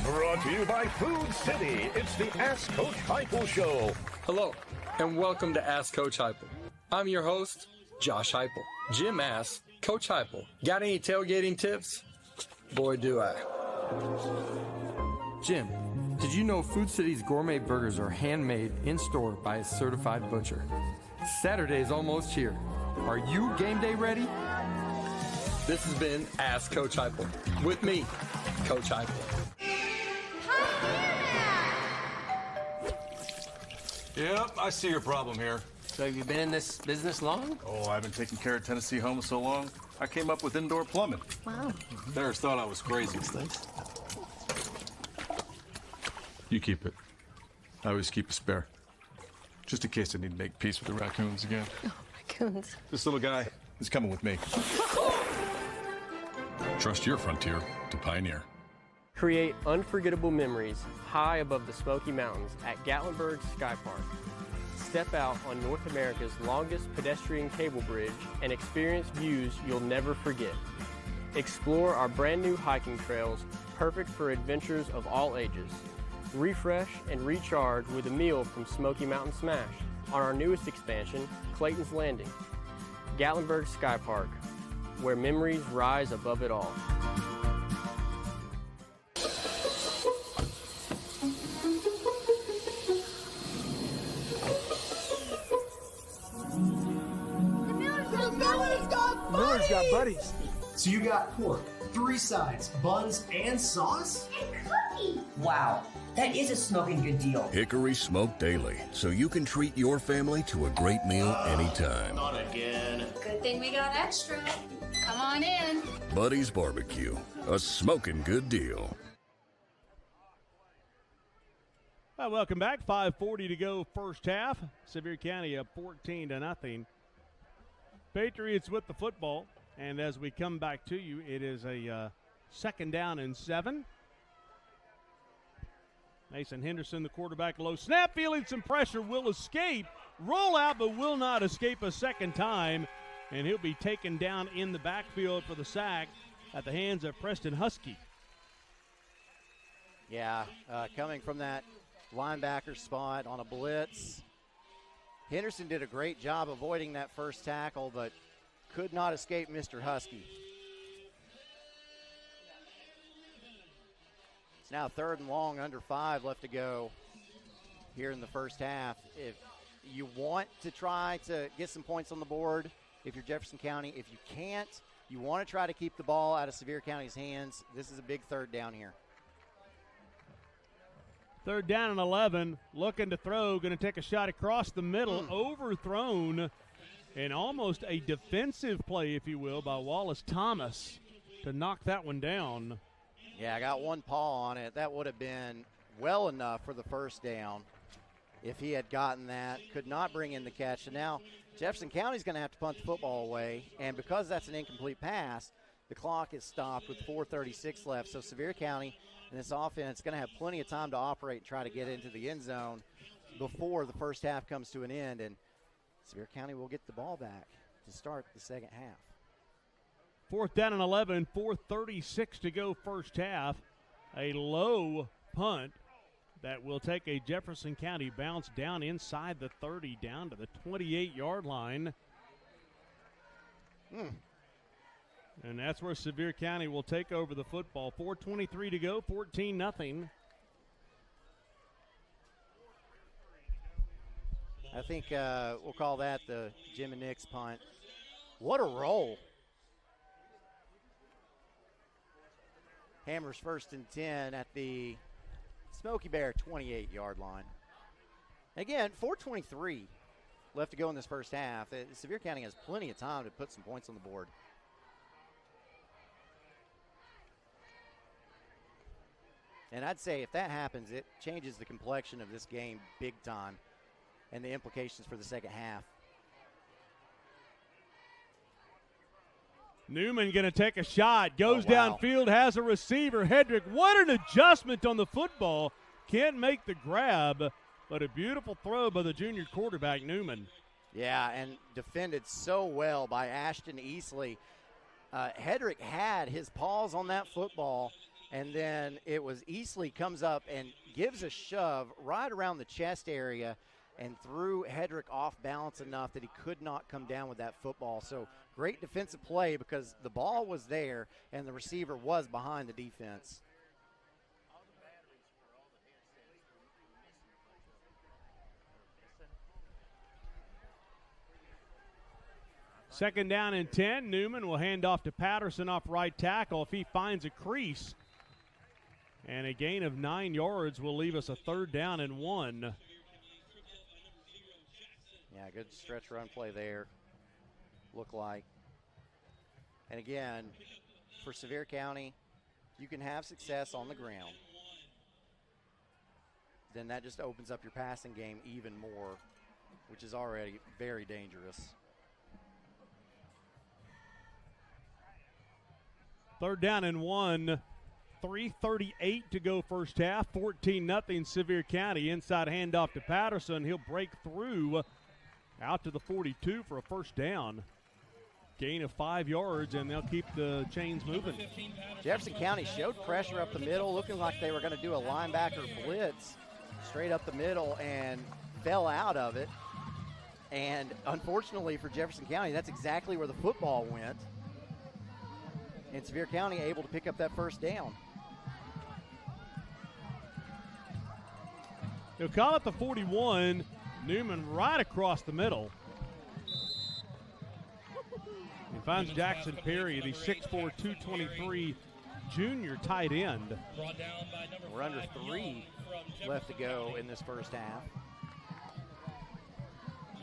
Brought to you by Food City. It's the Ask Coach Heupel Show. Hello, and welcome to Ask Coach Heupel. I'm your host, Josh Heupel. Jim asks, Coach Heupel, got any tailgating tips? Boy, do I. Jim, did you know Food City's gourmet burgers are handmade in-store by a certified butcher? Saturday's almost here. Are you game day ready? This has been Ask Coach Heupel. With me, Coach Heupel. Yep, I see your problem here. So have you been in this business long? Oh, I've been taking care of Tennessee homes so long, I came up with indoor plumbing. Wow. Bears thought I was crazy. You keep it. I always keep a spare. Just in case I need to make peace with the raccoons again. Oh, raccoons. This little guy is coming with me. Trust your frontier to Pioneer. Create unforgettable memories high above the Smoky Mountains at Gatlinburg Sky Park. Step out on North America's longest pedestrian cable bridge and experience views you'll never forget. Explore our brand new hiking trails, perfect for adventures of all ages. Refresh and recharge with a meal from Smoky Mountain Smash on our newest expansion, Clayton's Landing. Gatlinburg Sky Park, where memories rise above it all. Miller's got buddies. So you got pork, 3 sides, buns, and sauce? And cookies! Wow, that is a smoking good deal. Hickory Smoke Daily, so you can treat your family to a great meal anytime. Not again. Good thing we got extra. Come on in. Buddy's Barbecue, a smoking good deal. Well, welcome back. 5:40 to go first half. Sevier County up 14-0. Patriots with the football. And as we come back to you, it is a 2nd down and 7. Mason Henderson, the quarterback, low snap, feeling some pressure, will escape, roll out, but will not escape a second time, and he'll be taken down in the backfield for the sack at the hands of Preston Husky. Yeah, coming from that linebacker spot on a blitz. Henderson did a great job avoiding that first tackle, but could not escape Mr. Husky. It's now 3rd and long, under 5 left to go here in the first half. If you want to try to get some points on the board, if you're Jefferson County, if you can't, you want to try to keep the ball out of Sevier County's hands. This is a big 3rd down here. 3rd down and 11, looking to throw, going to take a shot across the middle, overthrown, and almost a defensive play, if you will, by Wallace Thomas to knock that one down. Yeah, I got one paw on it. That would have been well enough for the first down if he had gotten that. Could not bring in the catch. So now Jefferson County's going to have to punt the football away, and because that's an incomplete pass, the clock is stopped with 4:36 left. So Sevier County and this offense is going to have plenty of time to operate and try to get into the end zone before the first half comes to an end, and Sevier County will get the ball back to start the second half. 4th down and 11, 4:36 to go first half. A low punt that will take a Jefferson County bounce down inside the 30, down to the 28-yard line. And that's where Sevier County will take over the football. 4:23 to go, 14-0. I think we'll call that the Jim and Nick's punt. What a roll. Hammers 1st and 10 at the Smoky Bear 28-yard line. Again, 4:23 left to go in this first half. Sevier County has plenty of time to put some points on the board. And I'd say if that happens, it changes the complexion of this game big time and the implications for the second half. Newman going to take a shot, goes downfield, has a receiver. Hedrick, what an adjustment on the football. Can't make the grab, but a beautiful throw by the junior quarterback, Newman. Yeah, and defended so well by Ashton Easley. Hedrick had his paws on that football, and then it was Easley comes up and gives a shove right around the chest area and threw Hedrick off balance enough that he could not come down with that football. So great defensive play because the ball was there and the receiver was behind the defense. Second down and 10. Newman will hand off to Patterson off right tackle. If he finds a crease, and a gain of 9 yards will leave us a 3rd down and 1. Yeah, good stretch run play there, look like. And again, for Sevier County, you can have success on the ground. Then that just opens up your passing game even more, which is already very dangerous. 3rd down and 1. 3:38 to go first half. 14-0 Sevier County. Inside handoff to Patterson. He'll break through out to the 42 for a first down. Gain of 5 yards, and they'll keep the chains moving. Jefferson County showed pressure up the middle, looking like they were going to do a linebacker blitz straight up the middle and fell out of it. And unfortunately for Jefferson County, that's exactly where the football went. And Sevier County able to pick up that first down. He'll call it the 41. Newman right across the middle. He finds Jackson Perry, the 6'4", 223 junior tight end. We're under 3 left to go in this first half.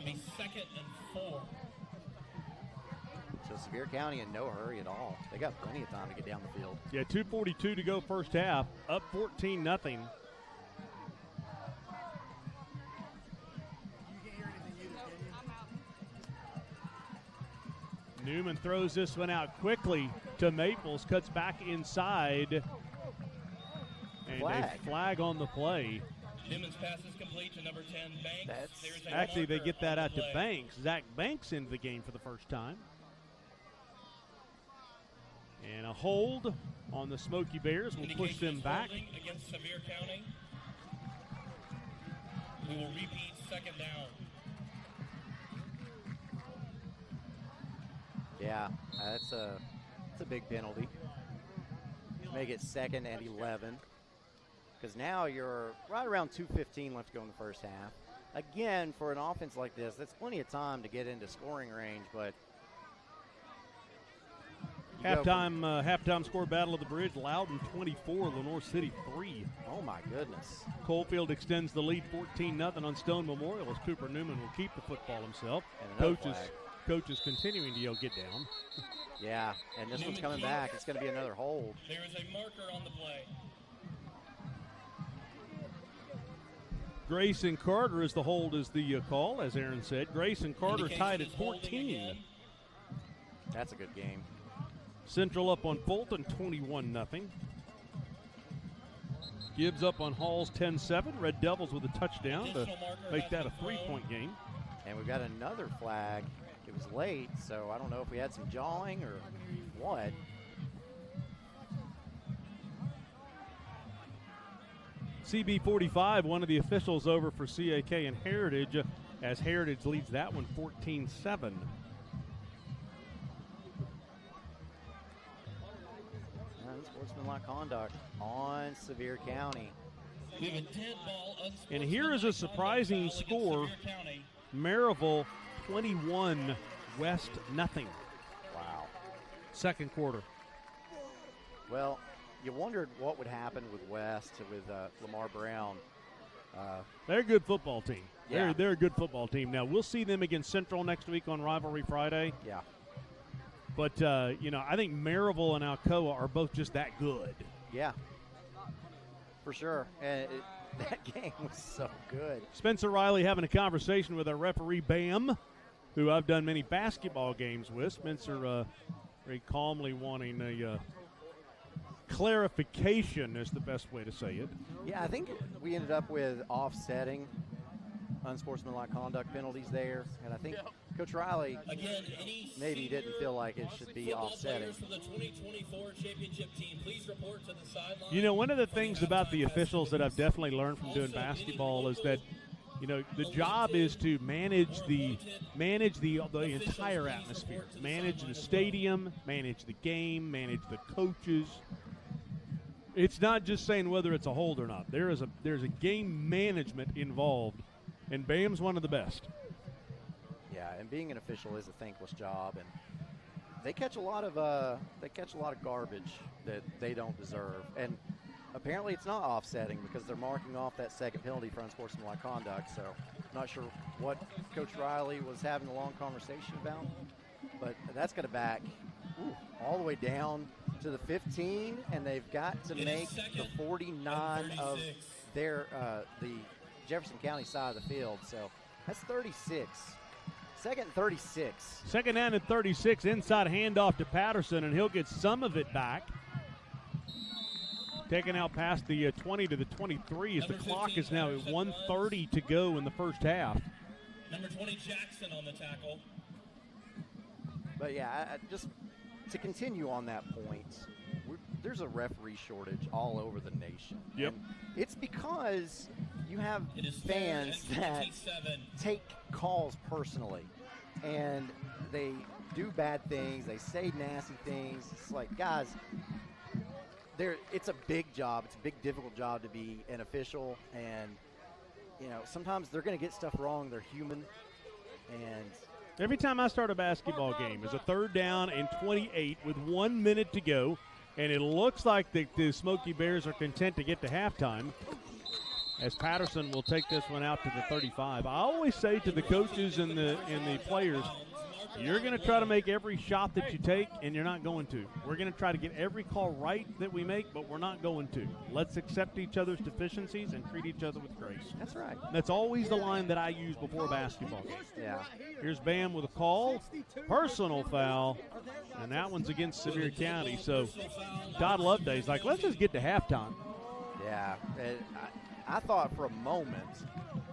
A 2nd and 4. So Sevier County in no hurry at all. They got plenty of time to get down the field. Yeah, 2:42 to go first half. Up 14-0. Newman throws this one out quickly to Maples, cuts back inside And a flag on the play. Newman's pass is complete to number 10, Banks. Actually, they get that out to Banks. Zach Banks into the game for the first time. And a hold on the Smoky Bears will push them back. Against Sevier County. We will repeat second down. Yeah, that's a big penalty. Make it 2nd and 11. Because now you're right around 2:15 left to go in the first half. Again, for an offense like this, that's plenty of time to get into scoring range, but halftime score battle of the bridge, Loudon 24, Lenore City 3. Oh my goodness. Coalfield extends the lead 14-0 on Stone Memorial as Cooper Newman will keep the football himself. Coaches continuing to yell, get down. Yeah, and this one's coming back. It's going to be another hold. There is a marker on the play. Grayson Carter is the hold, is the call, as Aaron said. Grayson Carter tied at 14. That's a good game. Central up on Fulton, 21-0. Gibbs up on Halls, 10-7. Red Devils with a touchdown to make that a 3-point game. And we've got another flag. It was late, so I don't know if we had some jawing or what. CB 45, one of the officials over for CAK and Heritage, as Heritage leads that one 14-7. Unsportsmanlike conduct on Sevier County. We have a dead ball. And here is a surprising score. Maryville 21, West nothing. Wow. Second quarter. Well, you wondered what would happen with West, with Lamar Brown. They're a good football team. Yeah. They're a good football team. Now, we'll see them against Central next week on Rivalry Friday. Yeah. But, I think Maryville and Alcoa are both just that good. Yeah, for sure. And that game was so good. Spencer Riley having a conversation with our referee, Bam, who I've done many basketball games with. Spencer very calmly wanting a clarification is the best way to say it. Yeah, I think we ended up with offsetting unsportsmanlike conduct penalties there, and I think Coach Riley maybe didn't feel like it should be offsetting. One of the things about the officials that I've definitely learned from doing basketball is that the job is to manage the entire atmosphere, manage the stadium, manage the game, manage the coaches. It's not just saying whether it's a hold or not. There's a game management involved, and Bam's one of the best. Yeah, and being an official is a thankless job, and they catch a lot of garbage that they don't deserve. And apparently it's not offsetting because they're marking off that second penalty for unsportsmanlike conduct. So I'm not sure what Coach Riley was having a long conversation about, but that's going to back all the way down to the 15, and they've got to make the 49 of their the Jefferson County side of the field. So that's 36. Second and 36. Second down and 36. Inside handoff to Patterson, and he'll get some of it back. Taken out past the 20 to the 23 as the clock is now at 1:30 to go in the first half. Number 20, Jackson on the tackle. But yeah, just to continue on that point, there's a referee shortage all over the nation. Yep. And it's because you have fans that take calls personally, and they do bad things. They say nasty things. It's like, guys, it's a big job. It's a big, difficult job to be an official, and sometimes they're going to get stuff wrong. They're human, and every time I start a basketball game is a third down and 28 with 1 minute to go, and it looks like the Smoky Bears are content to get to halftime as Patterson will take this one out to the 35. I always say to the coaches and the players, you're going to try to make every shot that you take, and you're not going to. We're going to try to get every call right that we make, but we're not going to. Let's accept each other's deficiencies and treat each other with grace. That's right. That's always the line that I use before a basketball game. Yeah. Here's Bam with a call. Personal foul, and that one's against Sevier County. So Todd Loveday's like, let's just get to halftime. Yeah, I thought for a moment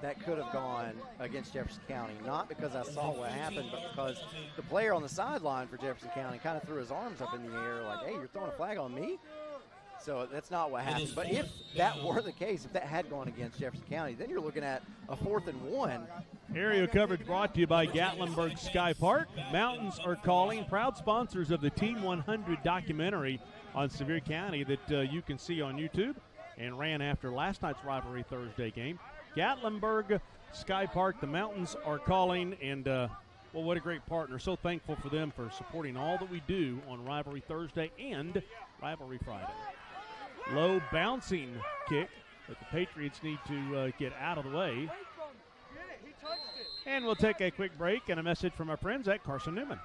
that could have gone against Jefferson County, not because I saw what happened, but because the player on the sideline for Jefferson County kind of threw his arms up in the air like, hey, you're throwing a flag on me? So that's not what happened. But if that were the case, if that had gone against Jefferson County, then you're looking at a 4th and 1. Area coverage brought to you by Gatlinburg Sky Park. Mountains are calling, proud sponsors of the Team 100 documentary on Sevier County that you can see on YouTube and ran after last night's Rivalry Thursday game. Gatlinburg Sky Park, the Mountains are calling, and well, what a great partner. So thankful for them for supporting all that we do on Rivalry Thursday and Rivalry Friday. Low bouncing kick that the Patriots need to get out of the way. And we'll take a quick break and a message from our friends at Carson Newman.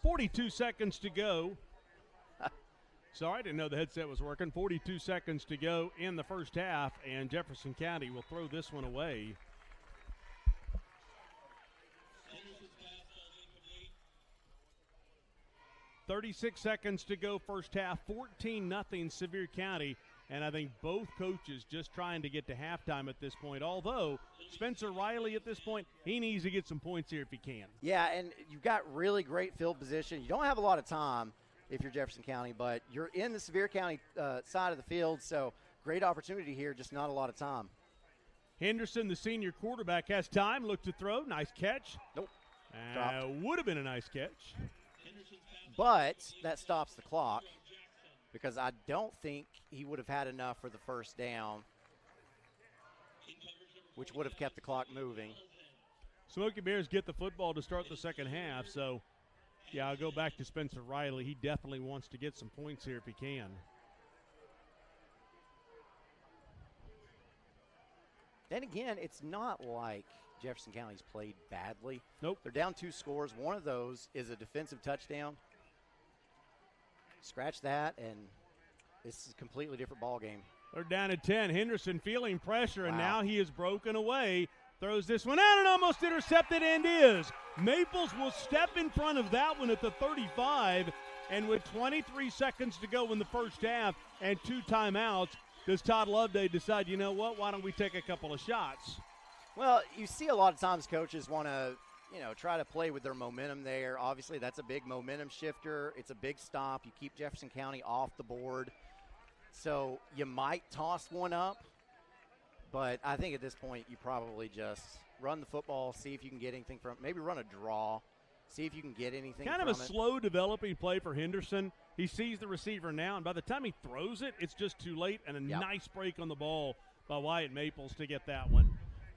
.42 seconds to go. Sorry, I didn't know the headset was working. 42 seconds to go in the first half, and Jefferson County will throw this one away. .36 seconds to go first half, 14-0 Sevier County. And I think both coaches just trying to get to halftime at this point. Although Spencer Riley at this point, he needs to get some points here if he can. Yeah, and you've got really great field position. You don't have a lot of time if you're Jefferson County, but you're in the Sevier County side of the field, so great opportunity here, just not a lot of time. Henderson, the senior quarterback, has time. Look to throw. Nice catch. Nope. Would have been a nice catch. But that stops the clock, because I don't think he would have had enough for the first down, which would have kept the clock moving. Smoky Bears get the football to start the second half, so, yeah, I'll go back to Spencer Riley. He definitely wants to get some points here if he can. And again, it's not like Jefferson County's played badly. Nope. They're down 2 scores. One of those is a defensive touchdown. Scratch that, and this is a completely different ball game. They're down at 10. Henderson feeling pressure, and now he is broken away. Throws this one out and almost intercepted, and is. Maples will step in front of that one at the 35, and with 23 seconds to go in the first half and 2 timeouts, does Todd Loveday decide, you know what, why don't we take a couple of shots? Well, you see a lot of times coaches want to, try to play with their momentum there. Obviously, that's a big momentum shifter. It's a big stop. You keep Jefferson County off the board. So you might toss one up, but I think at this point you probably just run the football, see if you can get anything from it. Maybe run a draw, see if you can get anything from it. Kind of a slow developing play for Henderson. He sees the receiver now, and by the time he throws it, it's just too late, and a nice break on the ball by Wyatt Maples to get that one.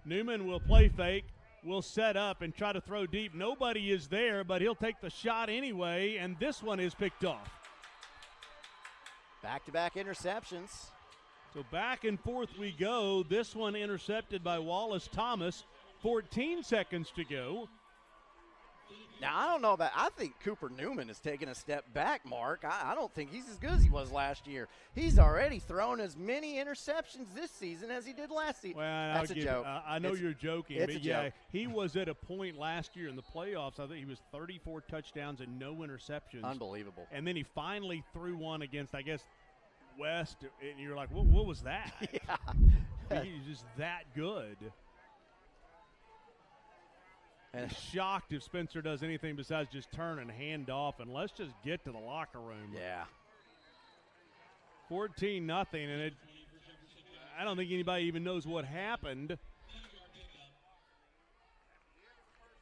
Newman will play fake, will set up and try to throw deep. Nobody is there, but he'll take the shot anyway, and this one is picked off. Back-to-back interceptions. So back and forth we go. This one intercepted by Wallace Thomas. 14 seconds to go. Now, I don't know about – I think Cooper Newman has taken a step back, Mark. I don't think he's as good as he was last year. He's already thrown as many interceptions this season as he did last season. Well, that's a joke. I know you're joking, it's but a joke. He was at a point last year in the playoffs. I think he was 34 touchdowns and no interceptions. Unbelievable. And then he finally threw one against, I guess, West, and you're like, what was that? Yeah. He's just that good. And shocked if Spencer does anything besides just turn and hand off, and let's just get to the locker room. Yeah. 14-0, and I don't think anybody even knows what happened.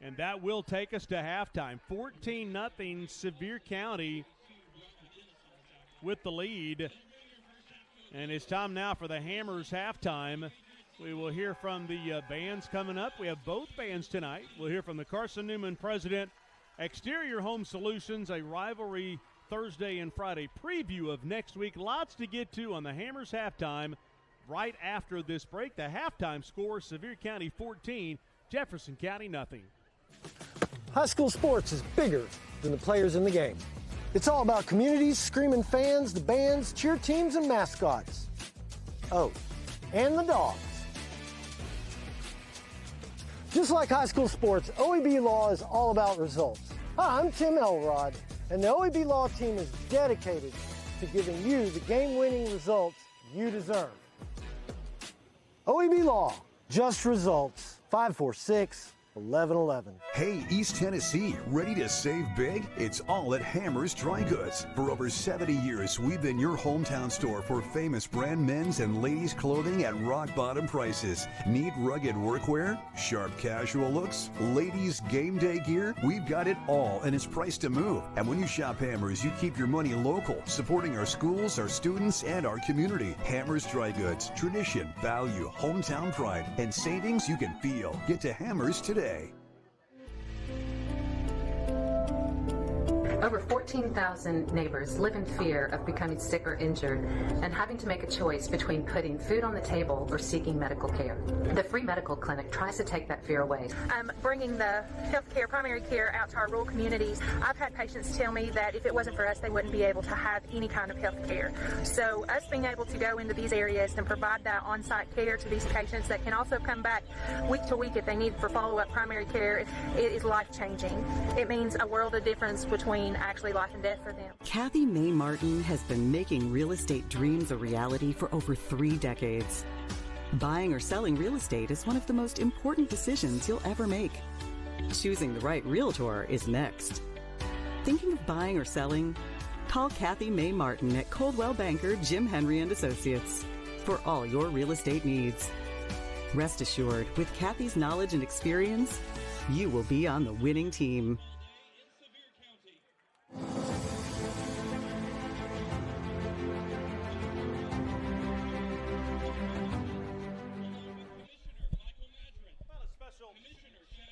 And that will take us to halftime. 14-0, Sevier County with the lead. And it's time now for the Hammers halftime. We will hear from the bands coming up. We have both bands tonight. We'll hear from the Carson-Newman president, Exterior Home Solutions, a Rivalry Thursday and Friday preview of next week. Lots to get to on the Hammers halftime right after this break. The halftime score, Sevier County 14, Jefferson County nothing. High school sports is bigger than the players in the game. It's all about communities, screaming fans, the bands, cheer teams, and mascots. Oh, and the dogs. Just like high school sports, OEB Law is all about results. Hi, I'm Tim Elrod, and the OEB Law team is dedicated to giving you the game-winning results you deserve. OEB Law, just results. 546-1111. Hey, East Tennessee, ready to save big? It's all at Hammers Dry Goods. For over 70 years, we've been your hometown store for famous brand men's and ladies' clothing at rock-bottom prices. Need rugged workwear? Sharp casual looks? Ladies' game day gear? We've got it all, and it's priced to move. And when you shop Hammers, you keep your money local, supporting our schools, our students, and our community. Hammers Dry Goods. Tradition, value, hometown pride, and savings you can feel. Get to Hammers today. Over 14,000 neighbors live in fear of becoming sick or injured and having to make a choice between putting food on the table or seeking medical care. The free medical clinic tries to take that fear away. Bringing the healthcare, primary care out to our rural communities. I've had patients tell me that if it wasn't for us, they wouldn't be able to have any kind of health care. So us being able to go into these areas and provide that on-site care to these patients that can also come back week to week if they need for follow-up primary care, it is life-changing. It means a world of difference between actually life and death for them. Kathy May Martin has been making real estate dreams a reality for over 3 decades. Buying or selling real estate is one of the most important decisions you'll ever make. Choosing the right realtor is next. Thinking of buying or selling? Call Kathy May Martin at Coldwell Banker Jim Henry & Associates for all your real estate needs. Rest assured, with Kathy's knowledge and experience, you will be on the winning team.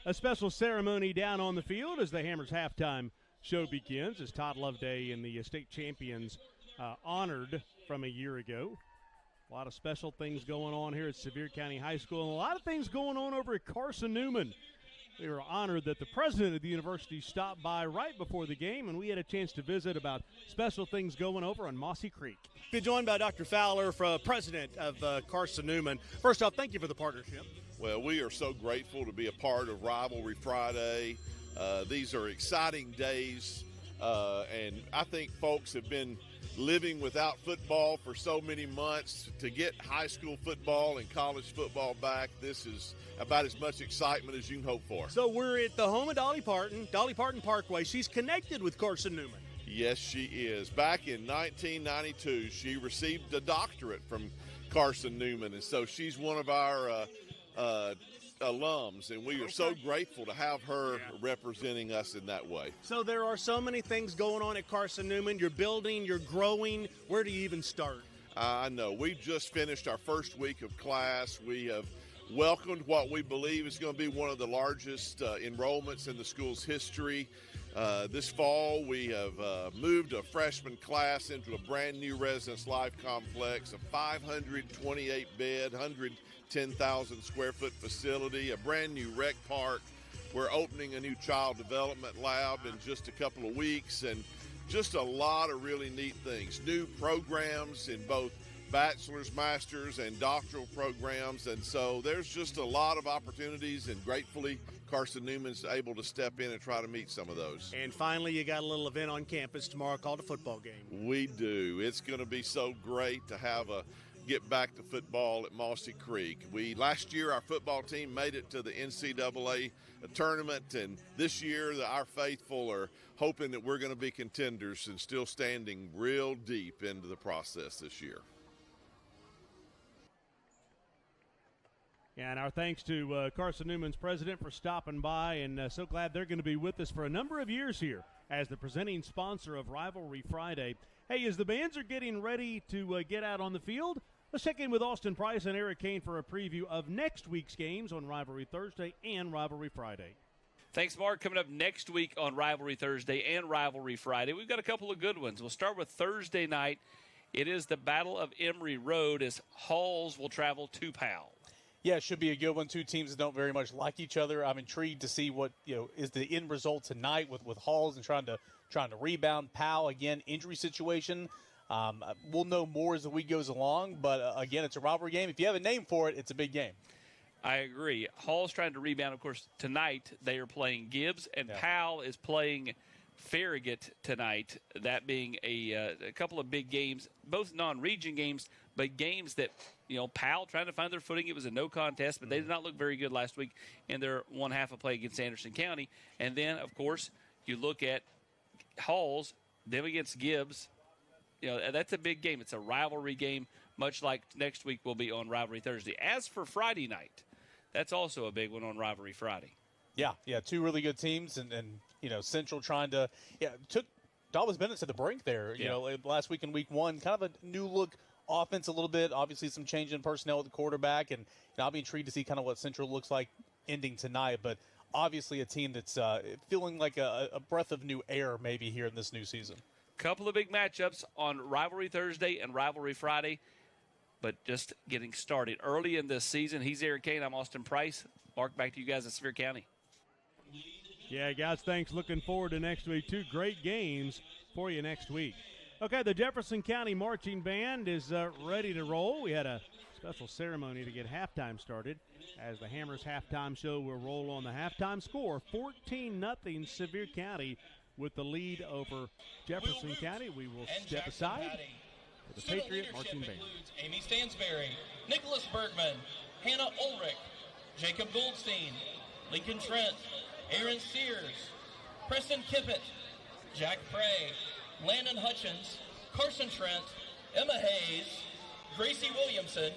A special ceremony down on the field as the Hammers halftime show begins, as Todd Loveday and the state champions honored from a year ago. A lot of special things going on here at Sevier County High School, and a lot of things going on over at Carson-Newman. We were honored that the president of the university stopped by right before the game, and we had a chance to visit about special things going over on Mossy Creek. Been joined by Dr. Fowler, president of Carson-Newman. First off, thank you for the partnership. Well, we are so grateful to be a part of Rivalry Friday. These are exciting days, and I think folks have been living without football for so many months. To get high school football and college football back, this is about as much excitement as you can hope for. So we're at the home of Dolly Parton Parkway. She's connected with Carson-Newman. Yes, she is. Back in 1992, she received a doctorate from Carson-Newman, and so she's one of our alums, and we are so grateful to have her representing us in that way. So there are so many things going on at Carson-Newman. You're building, you're growing. Where do you even start? I know. We've just finished our first week of class. We have welcomed what we believe is going to be one of the largest enrollments in the school's history. This fall, we have moved a freshman class into a brand new Residence Life complex, a 528-bed, 110,000 square foot facility, a brand new rec park. We're opening a new child development lab in just a couple of weeks, and just a lot of really neat things. New programs in both bachelor's, master's, and doctoral programs, and so there's just a lot of opportunities, and gratefully Carson-Newman's able to step in and try to meet some of those. And finally, you got a little event on campus tomorrow called a football game. We do. It's going to be so great to get back to football at Mossy Creek. Last year our football team made it to the NCAA tournament, and this year our faithful are hoping that we're going to be contenders and still standing real deep into the process this year. And our thanks to Carson-Newman's president for stopping by, and so glad they're going to be with us for a number of years here as the presenting sponsor of Rivalry Friday. Hey, as the bands are getting ready to get out on the field, Let's check in with Austin Price and Eric Kane for a preview of next week's games on Rivalry Thursday and Rivalry Friday. Thanks, Mark. Coming up next week on Rivalry Thursday and Rivalry Friday, we've got a couple of good ones. We'll start with Thursday night. It is the Battle of Emory Road as Halls will travel to Powell. Yeah, it should be a good one. Two teams that don't very much like each other. I'm intrigued to see what is the end result tonight with Halls and trying to rebound. Powell, again, injury situation. We'll know more as the week goes along, but again, it's a rivalry game. If you have a name for it, it's a big game. I agree. Hall's trying to rebound. Of course, tonight they are playing Gibbs, and Powell is playing Farragut tonight, that being a couple of big games, both non-region games, but games that, Powell trying to find their footing. It was a no contest, but they did not look very good last week in their one half of play against Anderson County. And then, of course, you look at Halls, them against Gibbs. That's a big game. It's a rivalry game, much like next week will be on Rivalry Thursday. As for Friday night, that's also a big one on Rivalry Friday. Yeah, two really good teams, and Central trying to took Dobbs Bennett to the brink there. Last week in week one, kind of a new look offense a little bit. Obviously, some change in personnel with the quarterback, and I'll be intrigued to see kind of what Central looks like ending tonight. But obviously, a team that's feeling like a breath of new air maybe here in this new season. Couple of big matchups on Rivalry Thursday and Rivalry Friday, but just getting started early in this season. He's Eric Kane. I'm Austin Price. Mark, back to you guys in Sevier County. Yeah, guys, thanks. Looking forward to next week. Two great games for you next week. Okay, the Jefferson County Marching Band is ready to roll. We had a special ceremony to get halftime started as the Hammers halftime show will roll on the halftime score. 14-0 Sevier County with the lead over Jefferson County. We will step aside for the Patriot Marching Band. Amy Stansberry, Nicholas Bergman, Hannah Ulrich, Jacob Goldstein, Lincoln Trent, Aaron Sears, Preston Kippett, Jack Prey, Landon Hutchins, Carson Trent, Emma Hayes, Gracie Williamson,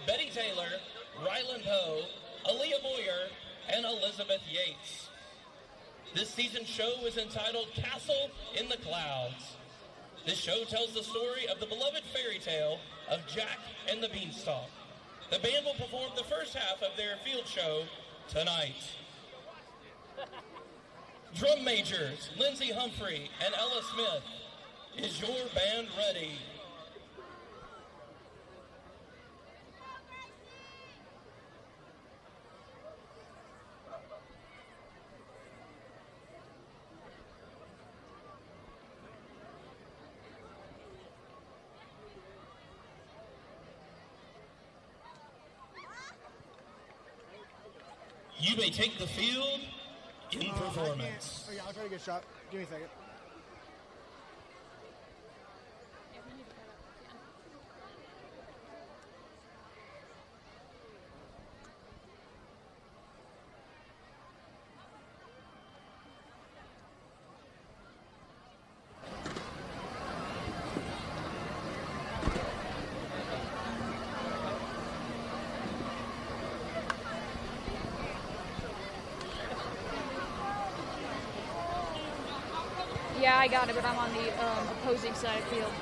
Betty Taylor, Ryland Poe, Aaliyah Boyer, and Elizabeth Yates. This season's show is entitled Castle in the Clouds. This show tells the story of the beloved fairy tale of Jack and the Beanstalk. The band will perform the first half of their field show tonight. Drum majors Lindsay Humphrey and Ella Smith. Is your band ready? You may take the field in performance. Okay, I'll try to get a shot. Give me a second. Yeah, I got it, but I'm on the opposing side of the field.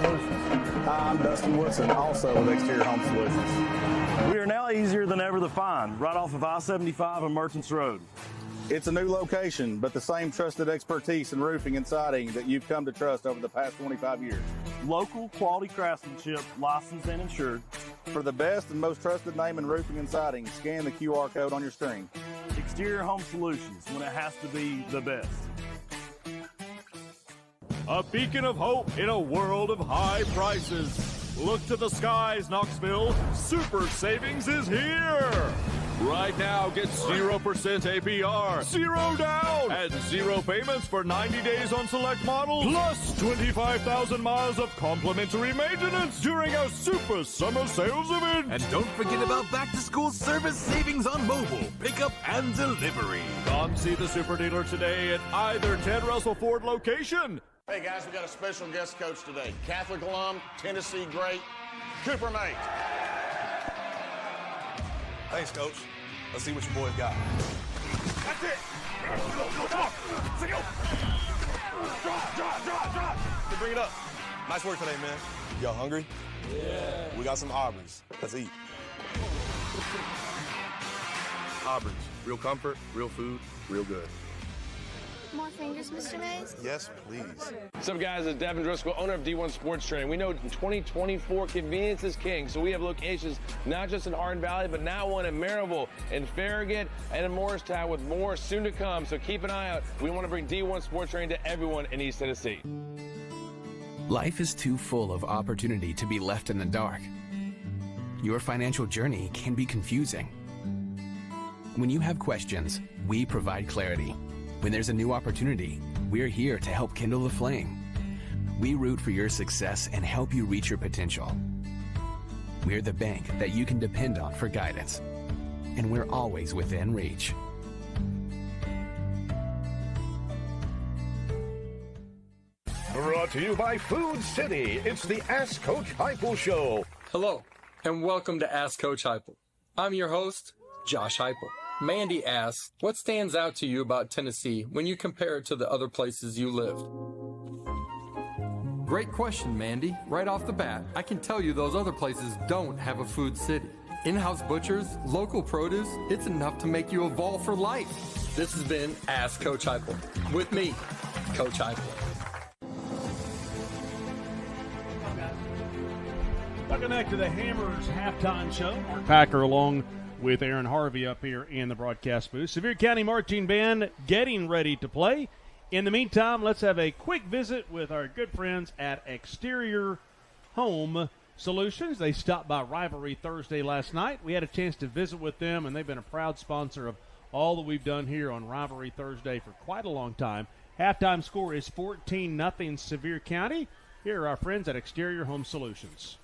Solutions. Hi, I'm Dustin Woodson, also with Exterior Home Solutions. We are now easier than ever to find, right off of I-75 and Merchants Road. It's a new location, but the same trusted expertise in roofing and siding that you've come to trust over the past 25 years. Local quality craftsmanship, licensed and insured. For the best and most trusted name in roofing and siding, scan the QR code on your screen. Exterior Home Solutions, when it has to be the best. A beacon of hope in a world of high prices. Look to the skies, Knoxville. Super savings is here. Right now, get 0% APR, 0 down, and 0 payments for 90 days on select models, plus 25,000 miles of complimentary maintenance during our Super Summer Sales event. And don't forget about back-to-school service savings on mobile, pickup, and delivery. Come see the Super Dealer today at either Ted Russell Ford location. Hey guys, we got a special guest coach today. Catholic alum, Tennessee great, Cooper Mate. Thanks, Coach. Let's see what your boys got. That's it. Drop. Hey, bring it up. Nice work today, man. Y'all hungry? Yeah. We got some Auburn's. Let's eat. Auburn's. Real comfort, real food, real good. More fingers, Mr. Mays? Yes, please. What's up, guys? It's Devin Driscoll, owner of D1 Sports Training. We know in 2024, convenience is king, so we have locations not just in Hardin Valley, but now one in Maryville, in Farragut, and in Morristown, with more soon to come. So keep an eye out. We want to bring D1 Sports Training to everyone in East Tennessee. Life is too full of opportunity to be left in the dark. Your financial journey can be confusing. When you have questions, we provide clarity. When there's a new opportunity, we're here to help kindle the flame. We root for your success and help you reach your potential. We're the bank that you can depend on for guidance, and we're always within reach. Brought to you by Food City, it's the Ask Coach Heupel Show. Hello, and welcome to Ask Coach Heupel. I'm your host, Josh Heupel. Mandy asks, what stands out to you about Tennessee when you compare it to the other places you lived? Great question, Mandy. Right off the bat, I can tell you those other places don't have a food city. In-house butchers, local produce, it's enough to make you evolve for life. This has been Ask Coach Heupel. With me, Coach Heupel. Welcome back to the Hammers halftime show. Mark Packer along with Aaron Harvey up here in the broadcast booth. Sevier County Marching Band getting ready to play. In the meantime, let's have a quick visit with our good friends at Exterior Home Solutions. They stopped by Rivalry Thursday last night. We had a chance to visit with them, and they've been a proud sponsor of all that we've done here on Rivalry Thursday for quite a long time. Halftime score is 14-0 Sevier County. Here are our friends at Exterior Home Solutions.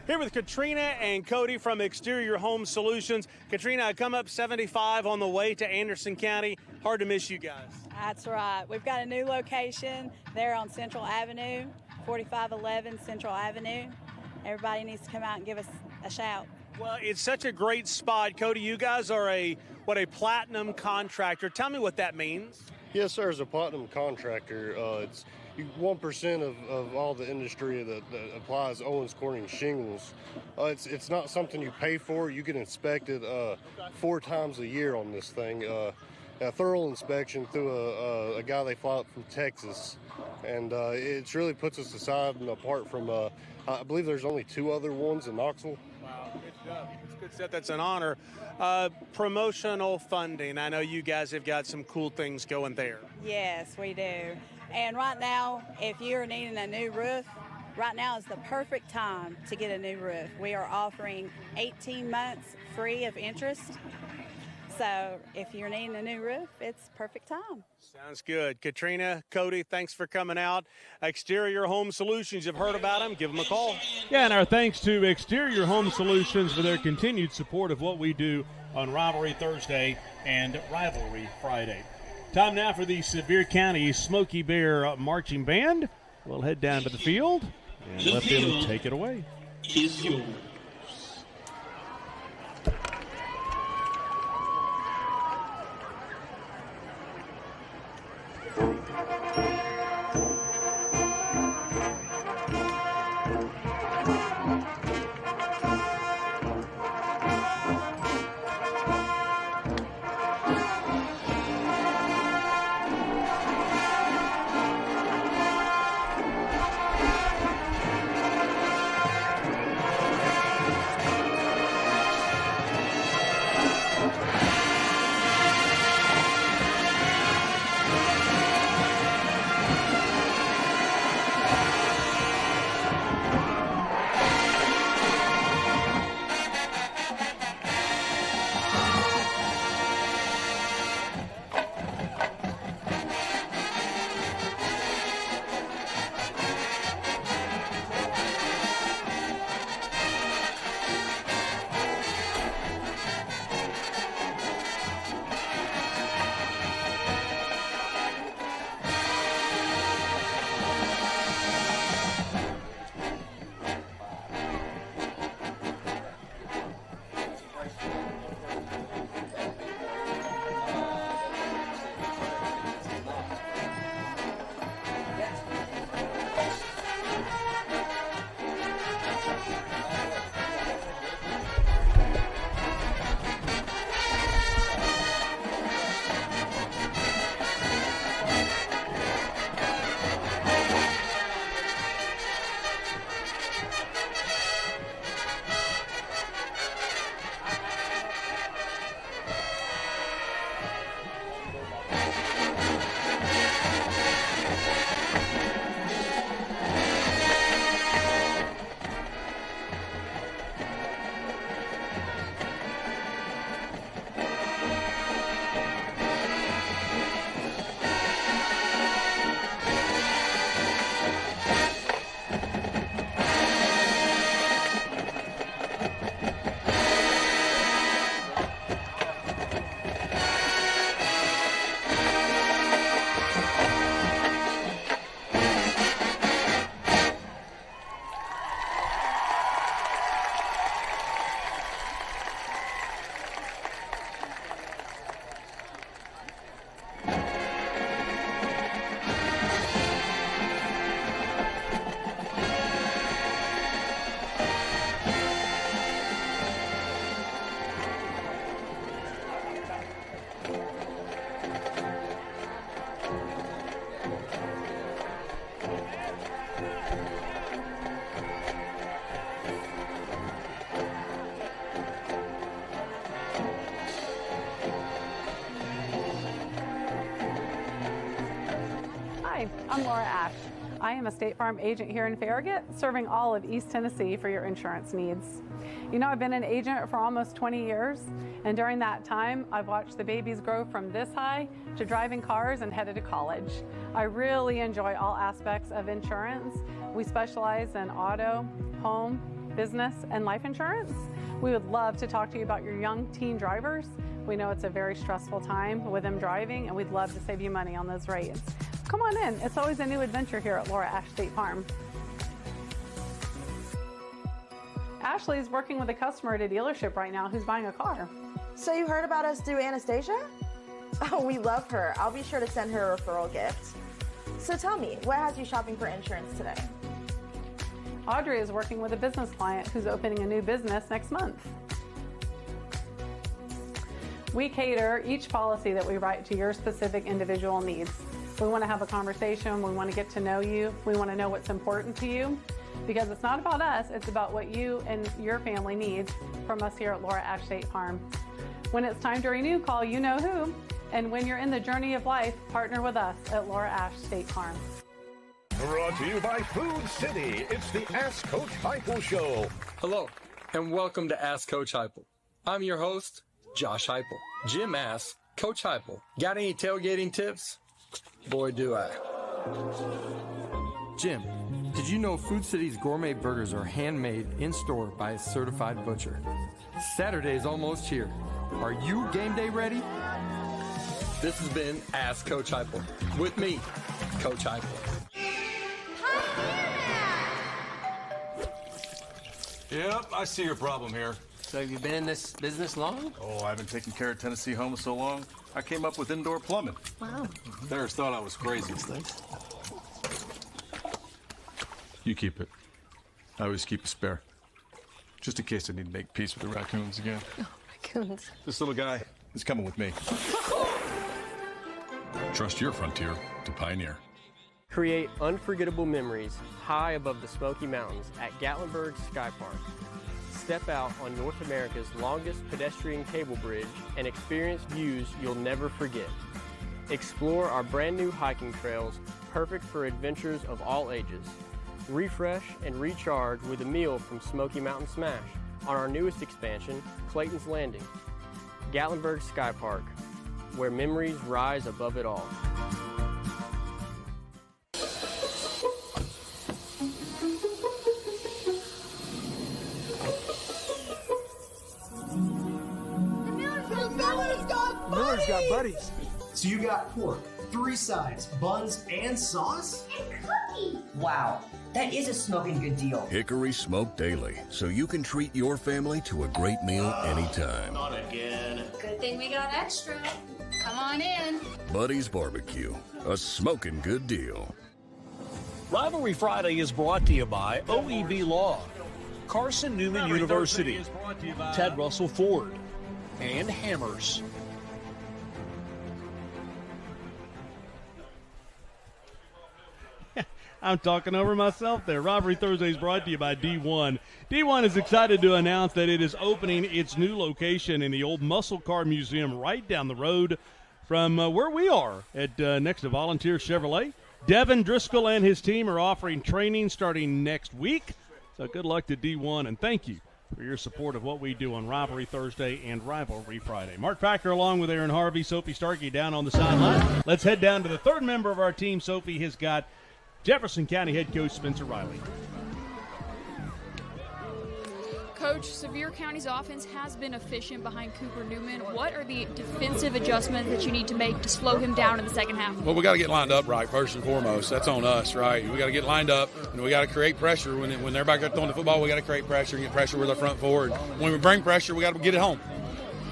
Here with Katrina and Cody from Exterior Home Solutions. Katrina, I come up 75 on the way to Anderson County. Hard to miss you guys. That's right. We've got a new location there on Central Avenue, 4511 Central Avenue. Everybody needs to come out and give us a shout. Well, it's such a great spot. Cody, you guys are a platinum contractor. Tell me what that means. Yes, sir. As a platinum contractor, it's 1% of all the industry that applies Owens Corning shingles. It's not something you pay for. You get inspected 4 times a year on this thing. A thorough inspection through a guy they fly up from Texas. And it really puts us aside and apart from, I believe there's only 2 other ones in Knoxville. Wow, good stuff. It's good stuff. That's an honor. Promotional funding. I know you guys have got some cool things going there. Yes, we do. And right now, if you're needing a new roof, right now is the perfect time to get a new roof. We are offering 18 months free of interest. So if you're needing a new roof, it's perfect time. Sounds good. Katrina, Cody, thanks for coming out. Exterior Home Solutions, you've heard about them. Give them a call. Yeah, and our thanks to Exterior Home Solutions for their continued support of what we do on Rivalry Thursday and Rivalry Friday. Time now for the Sevier County Smoky Bear Marching Band. We'll head down to the field and let them take it away. Is yours. Hi, I'm Laura Ash. I am a State Farm agent here in Farragut, serving all of East Tennessee for your insurance needs. You know, I've been an agent for almost 20 years, and during that time, I've watched the babies grow from this high to driving cars and headed to college. I really enjoy all aspects of insurance. We specialize in auto, home, business, and life insurance. We would love to talk to you about your young teen drivers. We know it's a very stressful time with them driving, and we'd love to save you money on those rates. Come on in. It's always a new adventure here at Laura Ash State Farm. Ashley is working with a customer at a dealership right now who's buying a car. So you heard about us through Anastasia? Oh, we love her. I'll be sure to send her a referral gift. So tell me, what has you shopping for insurance today? Audrey is working with a business client who's opening a new business next month. We cater each policy that we write to your specific individual needs. We want to have a conversation. We want to get to know you. We want to know what's important to you, because it's not about us. It's about what you and your family needs from us here at Laura Ash State Farm. When it's time to renew, call you know who. And when you're in the journey of life, partner with us at Laura Ash State Farm. Brought to you by Food City. It's the Ask Coach Heupel Show. Hello, and welcome to Ask Coach Heupel. I'm your host, Josh Heupel. Jim asks, Coach Heupel, got any tailgating tips? Boy, do I. Jim, did you know Food City's gourmet burgers are handmade in-store by a certified butcher? Saturday's almost here. Are you game day ready? This has been Ask Coach Heupel. With me, Coach Heupel. Yep, I see your problem here. So have you been in this business long? Oh, I've been taking care of Tennessee Home so long, I came up with indoor plumbing. Wow. There's thought I was crazy. Thanks. You keep it. I always keep a spare. Just in case I need to make peace with the raccoons again. Oh, raccoons. This little guy is coming with me. Trust your frontier to pioneer. Create unforgettable memories high above the Smoky Mountains at Gatlinburg Sky Park. Step out on North America's longest pedestrian cable bridge and experience views you'll never forget. Explore our brand new hiking trails, perfect for adventures of all ages. Refresh and recharge with a meal from Smoky Mountain Smash on our newest expansion, Clayton's Landing. Gatlinburg Sky Park, where memories rise above it all. Miller's got buddies. So you got pork, 3 sides, buns, and sauce? And cookies! Wow, that is a smoking good deal. Hickory Smoked Daily, so you can treat your family to a great meal anytime. Not again. Good thing we got extra. Come on in. Buddy's Barbecue, a smoking good deal. Rivalry Friday is brought to you by OEB Law, Carson Newman University, Ted Russell Ford, and Hammers. I'm talking over myself there. Rivalry Thursday is brought to you by D1. D1 is excited to announce that it is opening its new location in the old Muscle Car Museum right down the road from where we are at next to Volunteer Chevrolet. Devin Driscoll and his team are offering training starting next week. So good luck to D1, and thank you for your support of what we do on Rivalry Thursday and Rivalry Friday. Mark Packer along with Aaron Harvey, Sophie Starkey down on the sideline. Let's head down to the third member of our team. Sophie has got Jefferson County head coach Spencer Riley. Coach, Sevier County's offense has been efficient behind Cooper Newman. What are the defensive adjustments that you need to make to slow him down in the second half? Well, we got to get lined up right, first and foremost. That's on us, right? We got to get lined up, and we got to create pressure. When they're back there throwing the football, we got to create pressure and get pressure with our front forward. When we bring pressure, we got to get it home.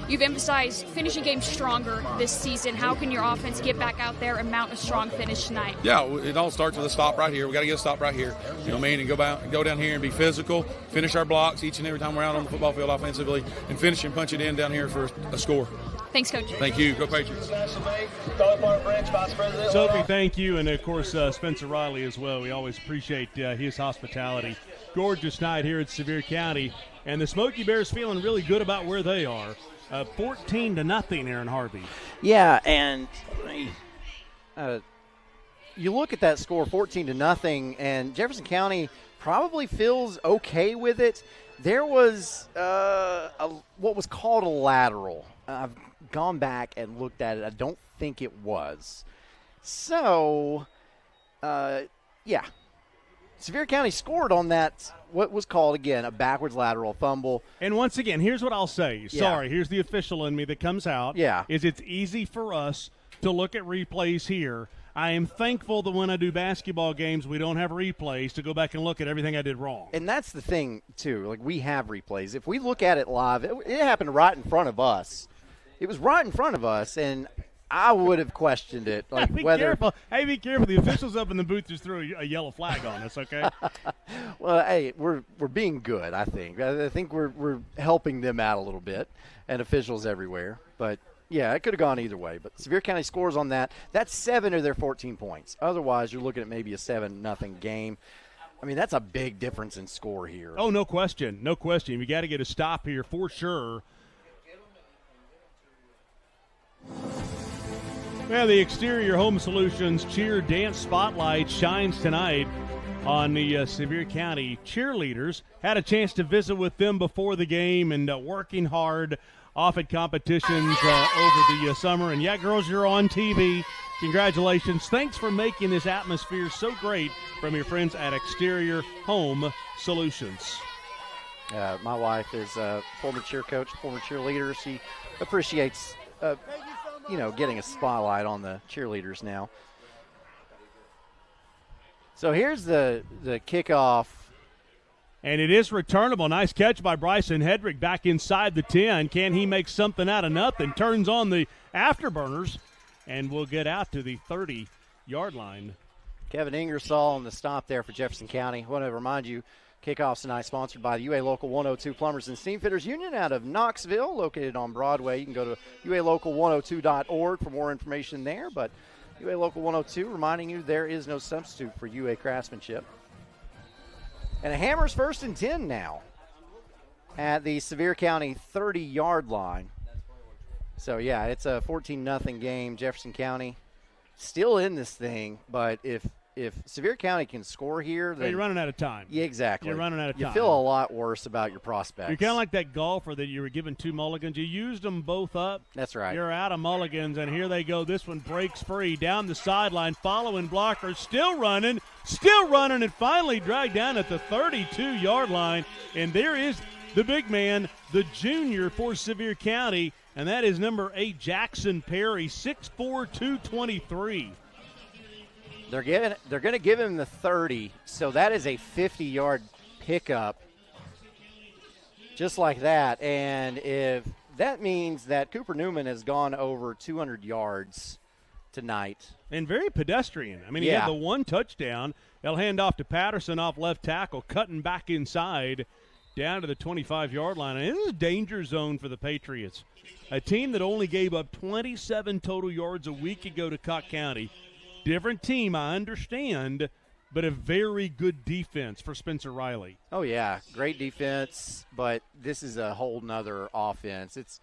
You've emphasized finishing games stronger this season. How can your offense get back out there and mount a strong finish tonight? Yeah, it all starts with a stop right here. We got to get a stop right here. You know what I mean? And go down here and be physical, finish our blocks each and every time we're out on the football field offensively, and finish and punch it in down here for a score. Thanks, Coach. Thank you. Go Patriots. Sophie, thank you. And, of course, Spencer Riley as well. We always appreciate his hospitality. Gorgeous night here at Sevier County. And the Smoky Bears feeling really good about where they are. 14-0, Aaron Harvey. Yeah, and you look at that score, 14-0, and Jefferson County probably feels okay with it. There was what was called a lateral. I've gone back and looked at it. I don't think it was. So, yeah. Sevier County scored on that, what was called, again, a backwards lateral fumble. And once again, here's what I'll say. Yeah. Sorry, here's the official in me that comes out. Yeah. Is it's easy for us to look at replays here. I am thankful that when I do basketball games, we don't have replays to go back and look at everything I did wrong. And that's the thing, too. Like, we have replays. If we look at it live, it happened right in front of us. It was right in front of us, and I would have questioned it. Like be whether careful. Hey, be careful. The officials up in the booth just threw a yellow flag on us, okay? Well, hey, we're being good, I think. I think we're helping them out a little bit, and officials everywhere. But, yeah, it could have gone either way. But Sevier County scores on that. That's 7 of their 14 points. Otherwise, you're looking at maybe a 7-0 game. I mean, that's a big difference in score here. Oh, no question. No question. We got to get a stop here for sure. Well, the Exterior Home Solutions Cheer Dance Spotlight shines tonight on the Sevier County cheerleaders. Had a chance to visit with them before the game and working hard off at competitions over the summer. And, yeah, girls, you're on TV. Congratulations. Thanks for making this atmosphere so great from your friends at Exterior Home Solutions. My wife is a former cheer coach, former cheerleader. She appreciates getting a spotlight on the cheerleaders now. So here's the kickoff. And it is returnable. Nice catch by Bryson Hedrick back inside the 10. Can he make something out of nothing? Turns on the afterburners and will get out to the 30-yard line. Kevin Ingersoll on the stop there for Jefferson County. I want to remind you, kickoffs tonight sponsored by the UA Local 102 Plumbers and Steamfitters Union out of Knoxville, located on Broadway. You can go to UALocal102.org for more information there. But UA Local 102 reminding you there is no substitute for UA craftsmanship. And a Hammers 1st and 10 now at the Sevier County 30-yard line. So, yeah, it's a 14-0 game. Jefferson County still in this thing, but if Sevier County can score here, then you're running out of time. Yeah, exactly. You're running out of time. You feel a lot worse about your prospects. You're kind of like that golfer that you were given 2 mulligans. You used them both up. That's right. You're out of mulligans, and here they go. This one breaks free down the sideline, following blocker, still running, and finally dragged down at the 32-yard line. And there is the big man, the junior for Sevier County, and that is number 8, Jackson Perry, 6'4", 223. They're going to give him the 30, so that is a 50-yard pickup, just like that. And if that means that Cooper Newman has gone over 200 yards tonight. And very pedestrian. I mean, he had the 1 touchdown. They'll hand off to Patterson off left tackle, cutting back inside down to the 25-yard line. And this is a danger zone for the Patriots, a team that only gave up 27 total yards a week ago to Cook County. Different team, I understand, but a very good defense for Spencer Riley. Oh, yeah, great defense, but this is a whole nother offense. It's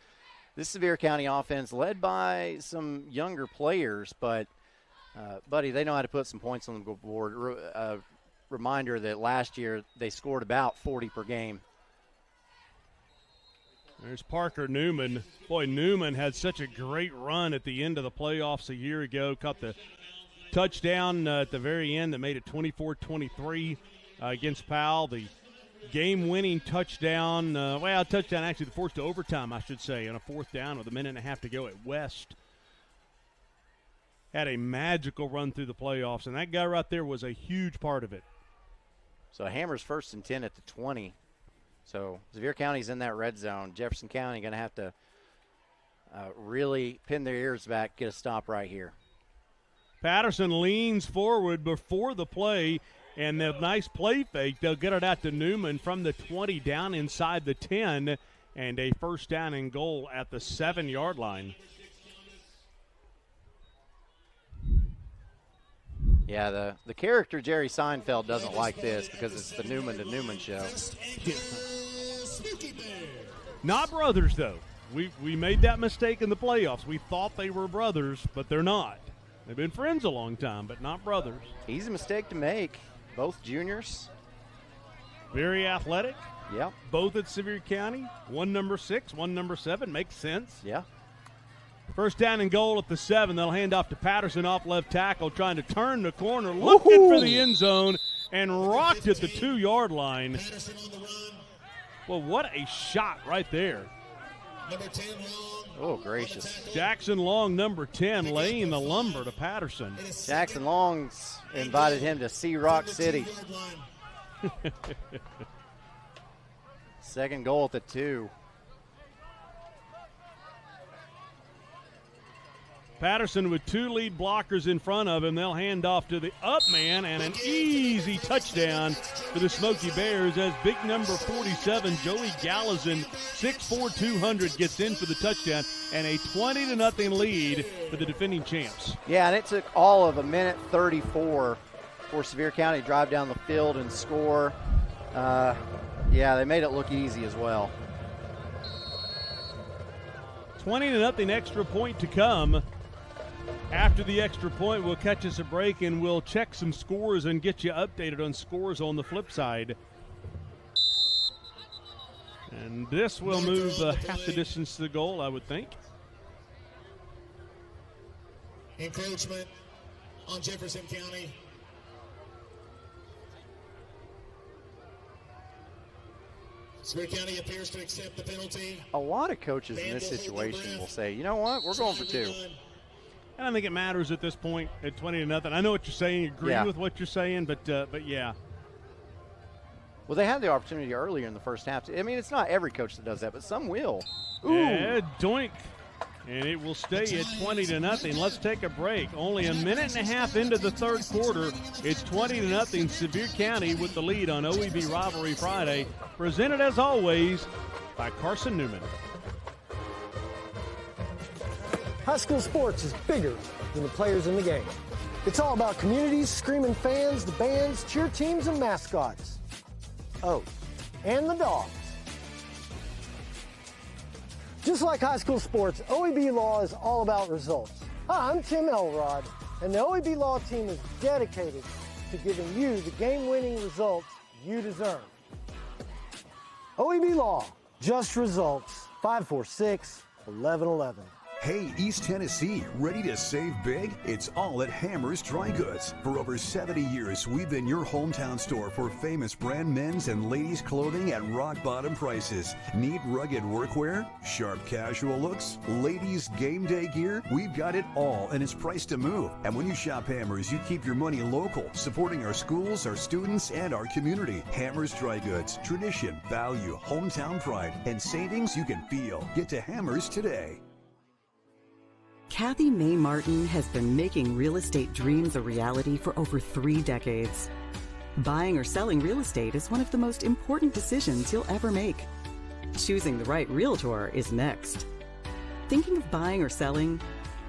this Sevier County offense led by some younger players, but, buddy, they know how to put some points on the board. Reminder that last year they scored about 40 per game. There's Parker Newman. Boy, Newman had such a great run at the end of the playoffs a year ago, caught the touchdown at the very end that made it 24-23 against Powell. The game-winning touchdown, touchdown actually the forced to overtime, I should say, on a 4th down with a minute and a half to go at West. Had a magical run through the playoffs, and that guy right there was a huge part of it. So Hammers 1st and 10 at the 20. So Sevier County's in that red zone. Jefferson County going to have to really pin their ears back, get a stop right here. Patterson leans forward before the play, and the nice play fake. They'll get it out to Newman from the 20 down inside the 10, and a 1st down and goal at the 7-yard line. Yeah, the character Jerry Seinfeld doesn't like this because it's the Newman to Newman show. Not brothers, though. We made that mistake in the playoffs. We thought they were brothers, but they're not. They've been friends a long time, but not brothers. Easy mistake to make. Both juniors. Very athletic. Yep. Both at Sevier County. One number 6, one number 7. Makes sense. Yeah. First down and goal at the 7. They'll hand off to Patterson off left tackle, trying to turn the corner, looking for the end zone, and rocked at the 2-yard line. Well, what a shot right there. Oh, gracious. Jackson Long, number 10, laying the lumber to Patterson. Jackson Long's invited him to see Rock City. Second goal at the 2. Patterson with 2 lead blockers in front of him. They'll hand off to the up man, and an easy touchdown for the Smoky Bears as big number 47, Joey Gallazin, 6'4", 200, gets in for the touchdown, and a 20-0 lead for the defending champs. Yeah, and it took all of a minute 34 for Sevier County to drive down the field and score. Yeah, they made it look easy as well. 20-0 extra point to come. After the extra point, we'll catch us a break and we'll check some scores and get you updated on scores on the flip side. And this will move half the distance to the goal, I would think. Encroachment on Jefferson County. Sevier County appears to accept the penalty. A lot of coaches in this situation will say, you know what, we're going for 2. I don't think it matters at this point at 20-0. I know what you're saying, agree with what you're saying, but yeah. Well, they had the opportunity earlier in the first half. I mean, it's not every coach that does that, but some will. Ooh. Yeah, doink. And it will stay at 20-0. Let's take a break. Only a minute and a half into the third quarter. It's 20-0. Sevier County with the lead on OEB Rivalry Friday. Presented, as always, by Carson Newman. High school sports is bigger than the players in the game. It's all about communities, screaming fans, the bands, cheer teams, and mascots. Oh, and the dogs. Just like high school sports, OEB Law is all about results. Hi, I'm Tim Elrod, and the OEB Law team is dedicated to giving you the game-winning results you deserve. OEB Law, just results, 546-1111. Hey, East Tennessee, ready to save big? It's all at Hammer's Dry Goods. For over 70 years, we've been your hometown store for famous brand men's and ladies' clothing at rock-bottom prices. Need rugged workwear? Sharp casual looks? Ladies' game day gear? We've got it all, and it's priced to move. And when you shop Hammer's, you keep your money local, supporting our schools, our students, and our community. Hammer's Dry Goods. Tradition, value, hometown pride, and savings you can feel. Get to Hammer's today. Kathy May Martin has been making real estate dreams a reality for over 3 decades. Buying or selling real estate is one of the most important decisions you'll ever make. Choosing the right realtor is next. Thinking of buying or selling?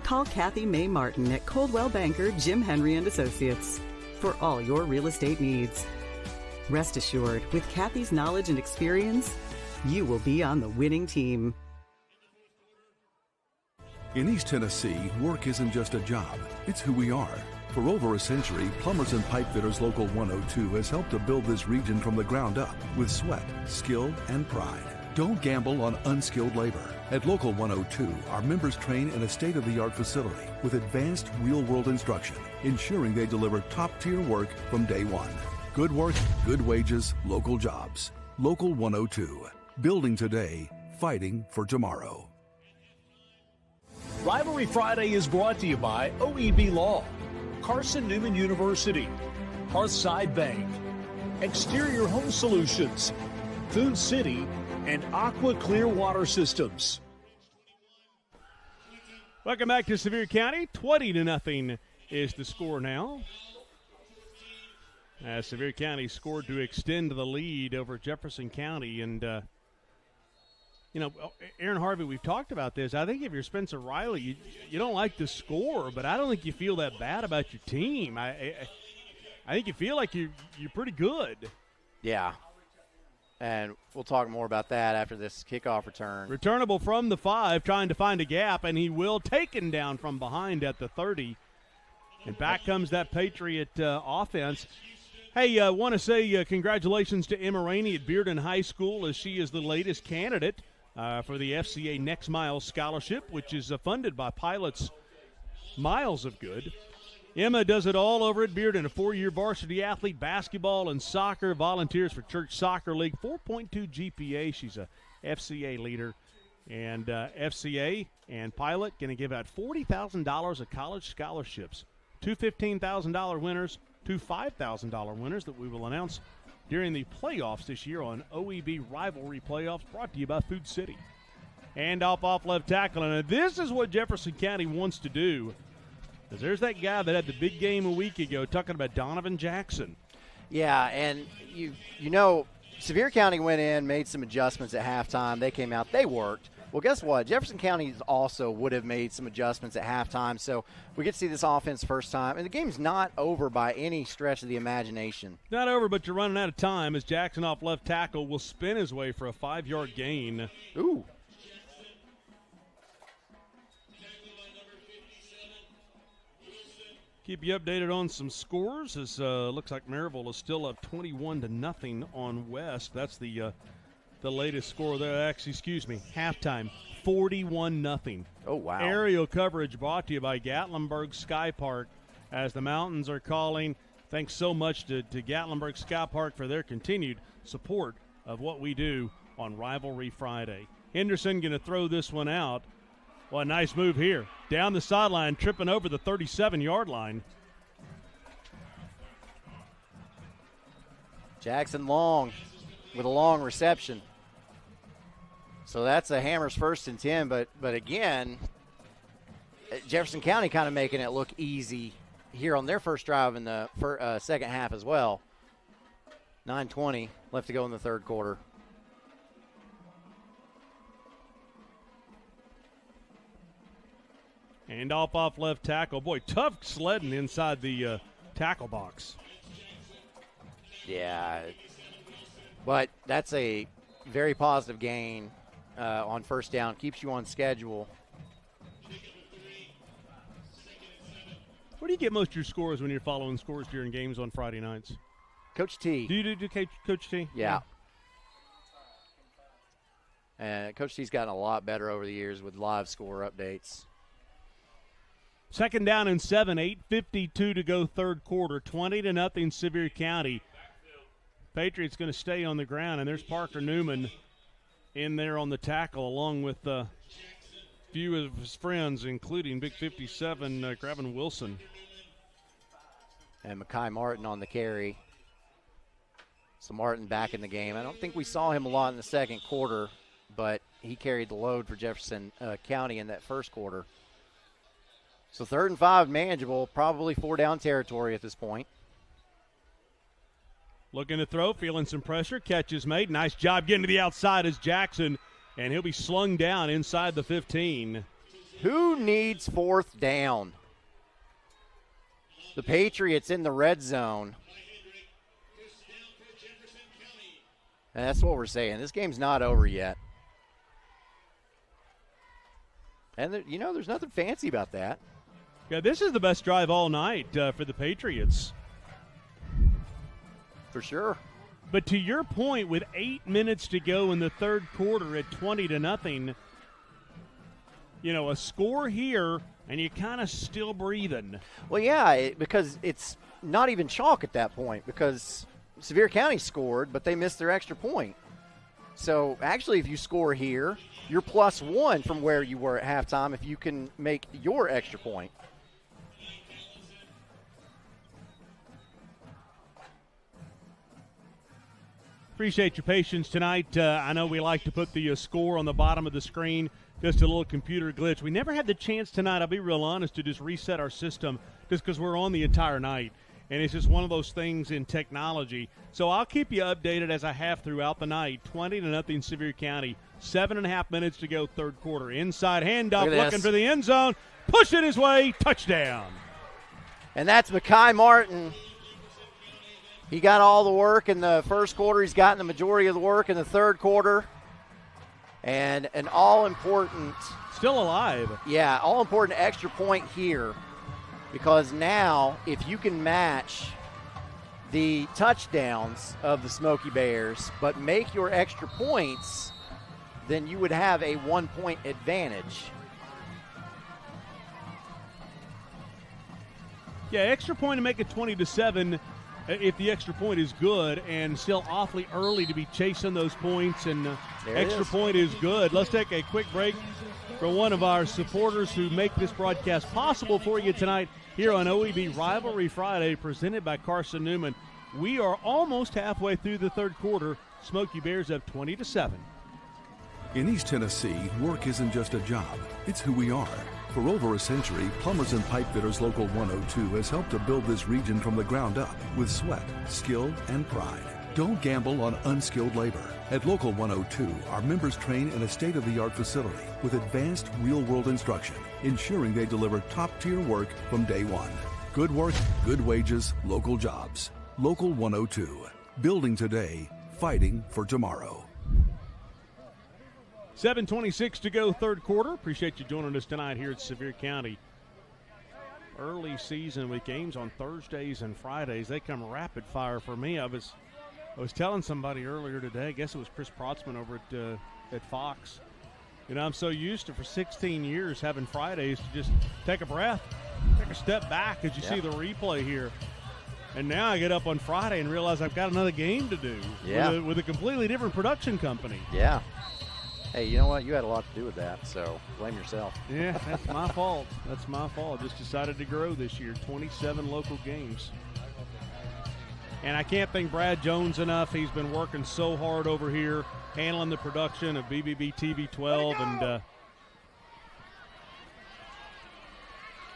Call Kathy May Martin at Coldwell Banker Jim Henry & Associates for all your real estate needs. Rest assured, with Kathy's knowledge and experience, you will be on the winning team. In East Tennessee, work isn't just a job, it's who we are. For over a century, Plumbers and Pipefitters Local 102 has helped to build this region from the ground up with sweat, skill, and pride. Don't gamble on unskilled labor. At Local 102, our members train in a state-of-the-art facility with advanced real-world instruction, ensuring they deliver top-tier work from day one. Good work, good wages, local jobs. Local 102. Building today, fighting for tomorrow. Rivalry Friday is brought to you by OEB Law, Carson Newman University, Hearthside Bank, Exterior Home Solutions, Food City, and Aqua Clear Water Systems. Welcome back to Sevier County. 20-0 is the score now. As Sevier County scored to extend the lead over Jefferson County. And, you know, Aaron Harvey, we've talked about this. I think if you're Spencer Riley, you don't like the score, but I don't think you feel that bad about your team. I think you feel like you're pretty good. Yeah. And we'll talk more about that after this kickoff return. Returnable from the 5, trying to find a gap, and he will. Taken down from behind at the 30. And back comes that Patriot offense. Hey, want to say congratulations to Emma Rainey at Bearden High School, as she is the latest candidate for the FCA Next Mile Scholarship, which is funded by Pilots Miles of Good. Emma does it all over at Bearden, a 4-year varsity athlete, basketball and soccer, volunteers for Church Soccer League, 4.2 GPA. She's a FCA leader. And FCA and Pilot going to give out $40,000 of college scholarships. 2 $15,000 winners, 2 $5,000 winners that we will announce during the playoffs this year on OEB Rivalry Playoffs, brought to you by Food City. And off left tackle. And this is what Jefferson County wants to do. Because there's that guy that had the big game a week ago, talking about Donovan Jackson. Yeah, and you know, Sevier County went in, made some adjustments at halftime. They came out, they worked. Well, guess what? Jefferson County also would have made some adjustments at halftime, so we get to see this offense first time. And the game's not over by any stretch of the imagination. Not over, but you're running out of time as Jackson off left tackle will spin his way for a 5-yard gain. Ooh. Keep you updated on some scores. As looks like Maryville is still up 21-0 on West. That's the latest score there. Actually, excuse me, halftime, 41-0. Oh, wow. Aerial coverage brought to you by Gatlinburg Sky Park as the Mountains are calling. Thanks so much to Gatlinburg Sky Park for their continued support of what we do on Rivalry Friday. Henderson going to throw this one out. Well, a nice move here. Down the sideline, tripping over the 37-yard line. Jackson Long with a long reception. So that's a Hammers 1st and 10, but again, Jefferson County kind of making it look easy here on their first drive in the second half as well. 9:20 left to go in the third quarter. And off left tackle. Boy, tough sledding inside the tackle box. Yeah, but that's a very positive gain on first down. Keeps you on schedule. Where do you get most of your scores when you're following scores during games on Friday nights? Coach T. Do you do Coach T? Yeah. Coach T's gotten a lot better over the years with live score updates. Second down and 7, 8:52 to go third quarter, 20-0 Sevier County. Patriots going to stay on the ground, and there's Parker Newman in there on the tackle along with a few of his friends, including Big 57, Gravin Wilson. And Mekhi Martin on the carry. So Martin back in the game. I don't think we saw him a lot in the second quarter, but he carried the load for Jefferson County in that first quarter. So 3rd and 5, manageable, probably 4-down territory at this point. Looking to throw, feeling some pressure. Catch is made. Nice job getting to the outside as Jackson, and he'll be slung down inside the 15. Who needs 4th down? The Patriots in the red zone. And that's what we're saying. This game's not over yet. And, there's nothing fancy about that. Yeah, this is the best drive all night for the Patriots. For sure. But to your point, with 8 minutes to go in the third quarter at 20-0, a score here, and you're kind of still breathing. Well, yeah, because it's not even chalk at that point because Sevier County scored, but they missed their extra point. So, actually, if you score here, you're +1 from where you were at halftime if you can make your extra point. Appreciate your patience tonight. I know we like to put the score on the bottom of the screen, just a little computer glitch. We never had the chance tonight, I'll be real honest, to just reset our system just because we're on the entire night. And it's just one of those things in technology. So I'll keep you updated as I have throughout the night. 20-0 Sevier County. 7.5 minutes to go third quarter. Inside handoff, looking for the end zone. Push it his way. Touchdown. And that's Mekhi Martin. He got all the work in the first quarter. He's gotten the majority of the work in the third quarter. And an all-important. Still alive. Yeah, all-important extra point here because now if you can match the touchdowns of the Smoky Bears but make your extra points, then you would have a 1-point advantage. Yeah, extra point to make it 20-7 if the extra point is good, and still awfully early to be chasing those points, and extra point is good. Let's take a quick break for one of our supporters who make this broadcast possible for you tonight here on OEB Rivalry Friday, presented by Carson Newman. We are almost halfway through the third quarter. Smoky Bears up 20-7. In East Tennessee, work isn't just a job, it's who we are. For over a century, Plumbers and Pipe Fitters Local 102 has helped to build this region from the ground up with sweat, skill, and pride. Don't gamble on unskilled labor. At Local 102, our members train in a state-of-the-art facility with advanced real-world instruction, ensuring they deliver top-tier work from day one. Good work, good wages, local jobs. Local 102. Building today, fighting for tomorrow. 7:26 to go, third quarter. Appreciate you joining us tonight here at Sevier County. Early season with games on Thursdays and Fridays. They come rapid fire for me. I was telling somebody earlier today, I guess it was Chris Protzman over at Fox. You know, I'm so used to, for 16 years, having Fridays to just take a breath, take a step back as you see the replay here. And now I get up on Friday and realize I've got another game to do with a completely different production company. Yeah. Hey, you know what? You had a lot to do with that, so blame yourself. Yeah, that's my fault. That's my fault. Just decided to grow this year. 27 local games. And I can't thank Brad Jones enough. He's been working so hard over here, handling the production of BBB TV 12. And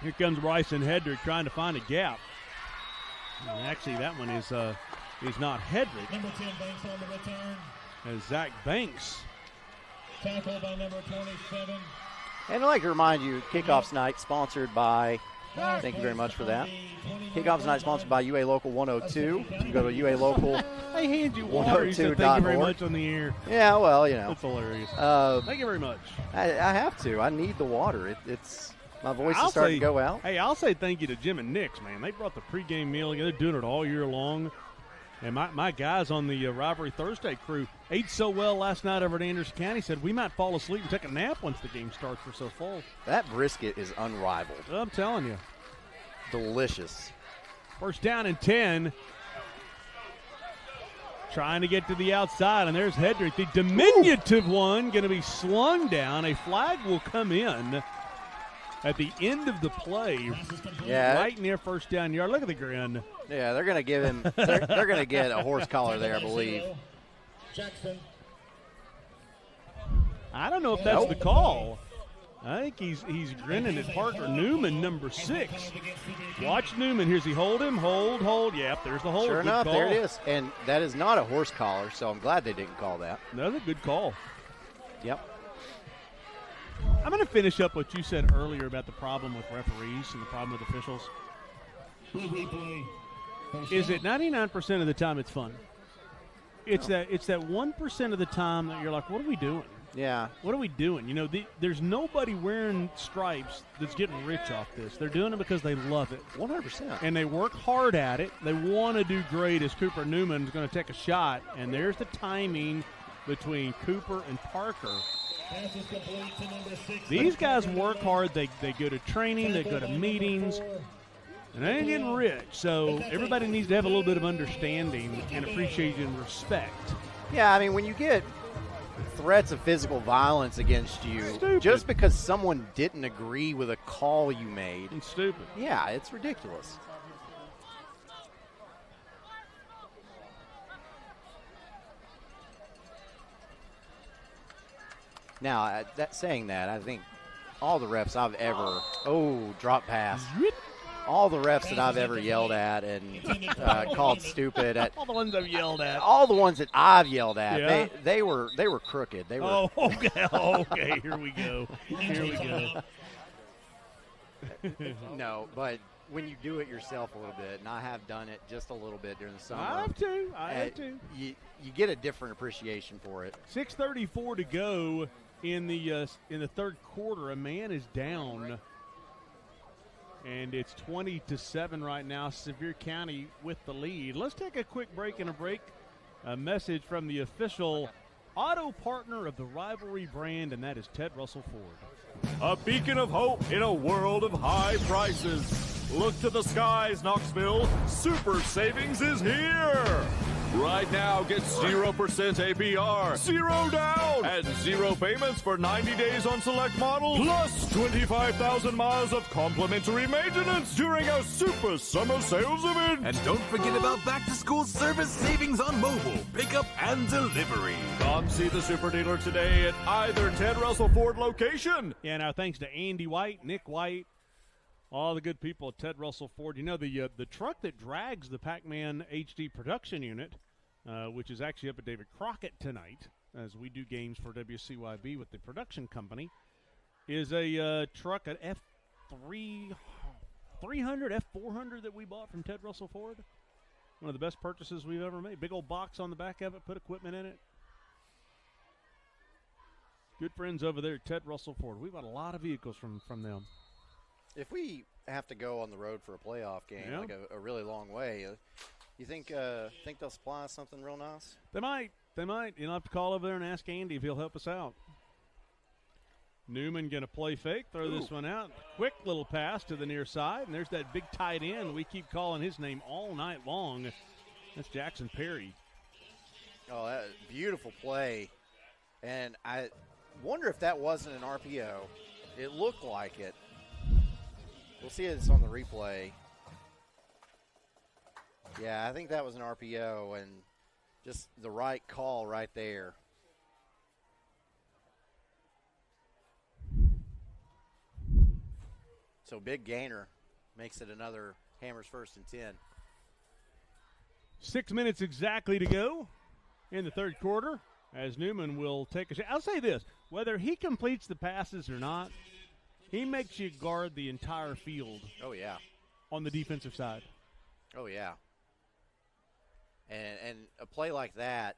here comes Bryson Hedrick trying to find a gap. And actually, that one is not Hedrick. Number 10, Banks on the return. As Zach Banks. Tackle by number 27. And I'd like to remind you, Kickoff's Night sponsored by, thank you very much for that. Kickoff's Night sponsored by UA Local 102. You can go to UA Local. I hand you water. You said thank you very much on the air. Yeah, well, you know. That's hilarious. Thank you very much. I have to. I need the water. It's my voice is starting to go out. Hey, I'll say thank you to Jim and Nick's, man. They brought the pregame meal. They're doing it all year long. And my guys on the Rivalry Thursday crew ate so well last night over at Anderson County, said we might fall asleep and take a nap once the game starts. We're so full. That brisket is unrivaled. I'm telling you. Delicious. First down and 10. Trying to get to the outside, and there's Hedrick. The diminutive one going to be slung down. A flag will come in at the end of the play, right near first down yard. Look at the grin. Yeah, they're going to give him. They're going to get a horse collar there, I believe. Jackson. I don't know if that's the call. I think he's grinning at Parker Newman, number 6. Watch Newman. Here's he hold him, hold. Yep, there's the hold. Sure enough, there it is. And that is not a horse collar, so I'm glad they didn't call that. Another good call. Yep. I'm going to finish up what you said earlier about the problem with referees and the problem with officials. Is it 99% of the time it's fun? It's that 1% of the time that you're like, what are we doing? Yeah. What are we doing? You know, there's nobody wearing stripes that's getting rich off this. They're doing it because they love it. 100%. And they work hard at it. They want to do great, as Cooper Newman is going to take a shot. And there's the timing between Cooper and Parker. These guys work hard. They go to training. They go to meetings. And they ain't getting rich. So everybody needs to have a little bit of understanding and appreciation and respect. Yeah, I mean, when you get threats of physical violence against you just because someone didn't agree with a call you made. It's stupid. Yeah, it's ridiculous. Now, saying that, I think all the refs I've ever drop pass. All the refs that I've ever yelled at and called stupid at. All the ones I've yelled at. All the ones that I've yelled at. Yeah. They were crooked. They were. Oh, okay. Here we go. No, but when you do it yourself a little bit, and I have done it just a little bit during the summer. I have too. You get a different appreciation for it. 6:34 to go in the third quarter. A man is down. And it's 20-7 right now. Sevier County with the lead. Let's take a quick break and a message from the official auto partner of the Rivalry brand, and that is Ted Russell Ford. A beacon of hope in a world of high prices. Look to the skies, Knoxville. Super savings is here. Right now, get 0% APR, 0 down, and 0 payments for 90 days on select models, plus 25,000 miles of complimentary maintenance during our Super Summer Sales event. And don't forget about back-to-school service savings on mobile, pickup, and delivery. Come see the Super Dealer today at either Ted Russell Ford location. Yeah, now thanks to Andy White, Nick White, all the good people at Ted Russell Ford. You know, the truck that drags the Pac-Man HD production unit, which is actually up at David Crockett tonight, as we do games for WCYB with the production company, is a truck, an F300, F400 that we bought from Ted Russell Ford. One of the best purchases we've ever made. Big old box on the back of it, put equipment in it. Good friends over there at Ted Russell Ford. We bought a lot of vehicles from them. If we have to go on the road for a playoff game, like a really long way, you think they'll supply us something real nice? They might. You'll have to call over there and ask Andy if he'll help us out. Newman going to play fake, throw this one out. Quick little pass to the near side, and there's that big tight end. We keep calling his name all night long. That's Jackson Perry. Oh, that beautiful play. And I wonder if that wasn't an RPO. It looked like it. We'll see this on the replay. Yeah, I think that was an RPO, and just the right call right there. So big gainer makes it another Hammers 1st and 10. 6 minutes exactly to go in the third quarter, as Newman will take a shot. I'll say this, whether he completes the passes or not, he makes you guard the entire field. Oh, yeah. On the defensive side. Oh, yeah. And a play like that,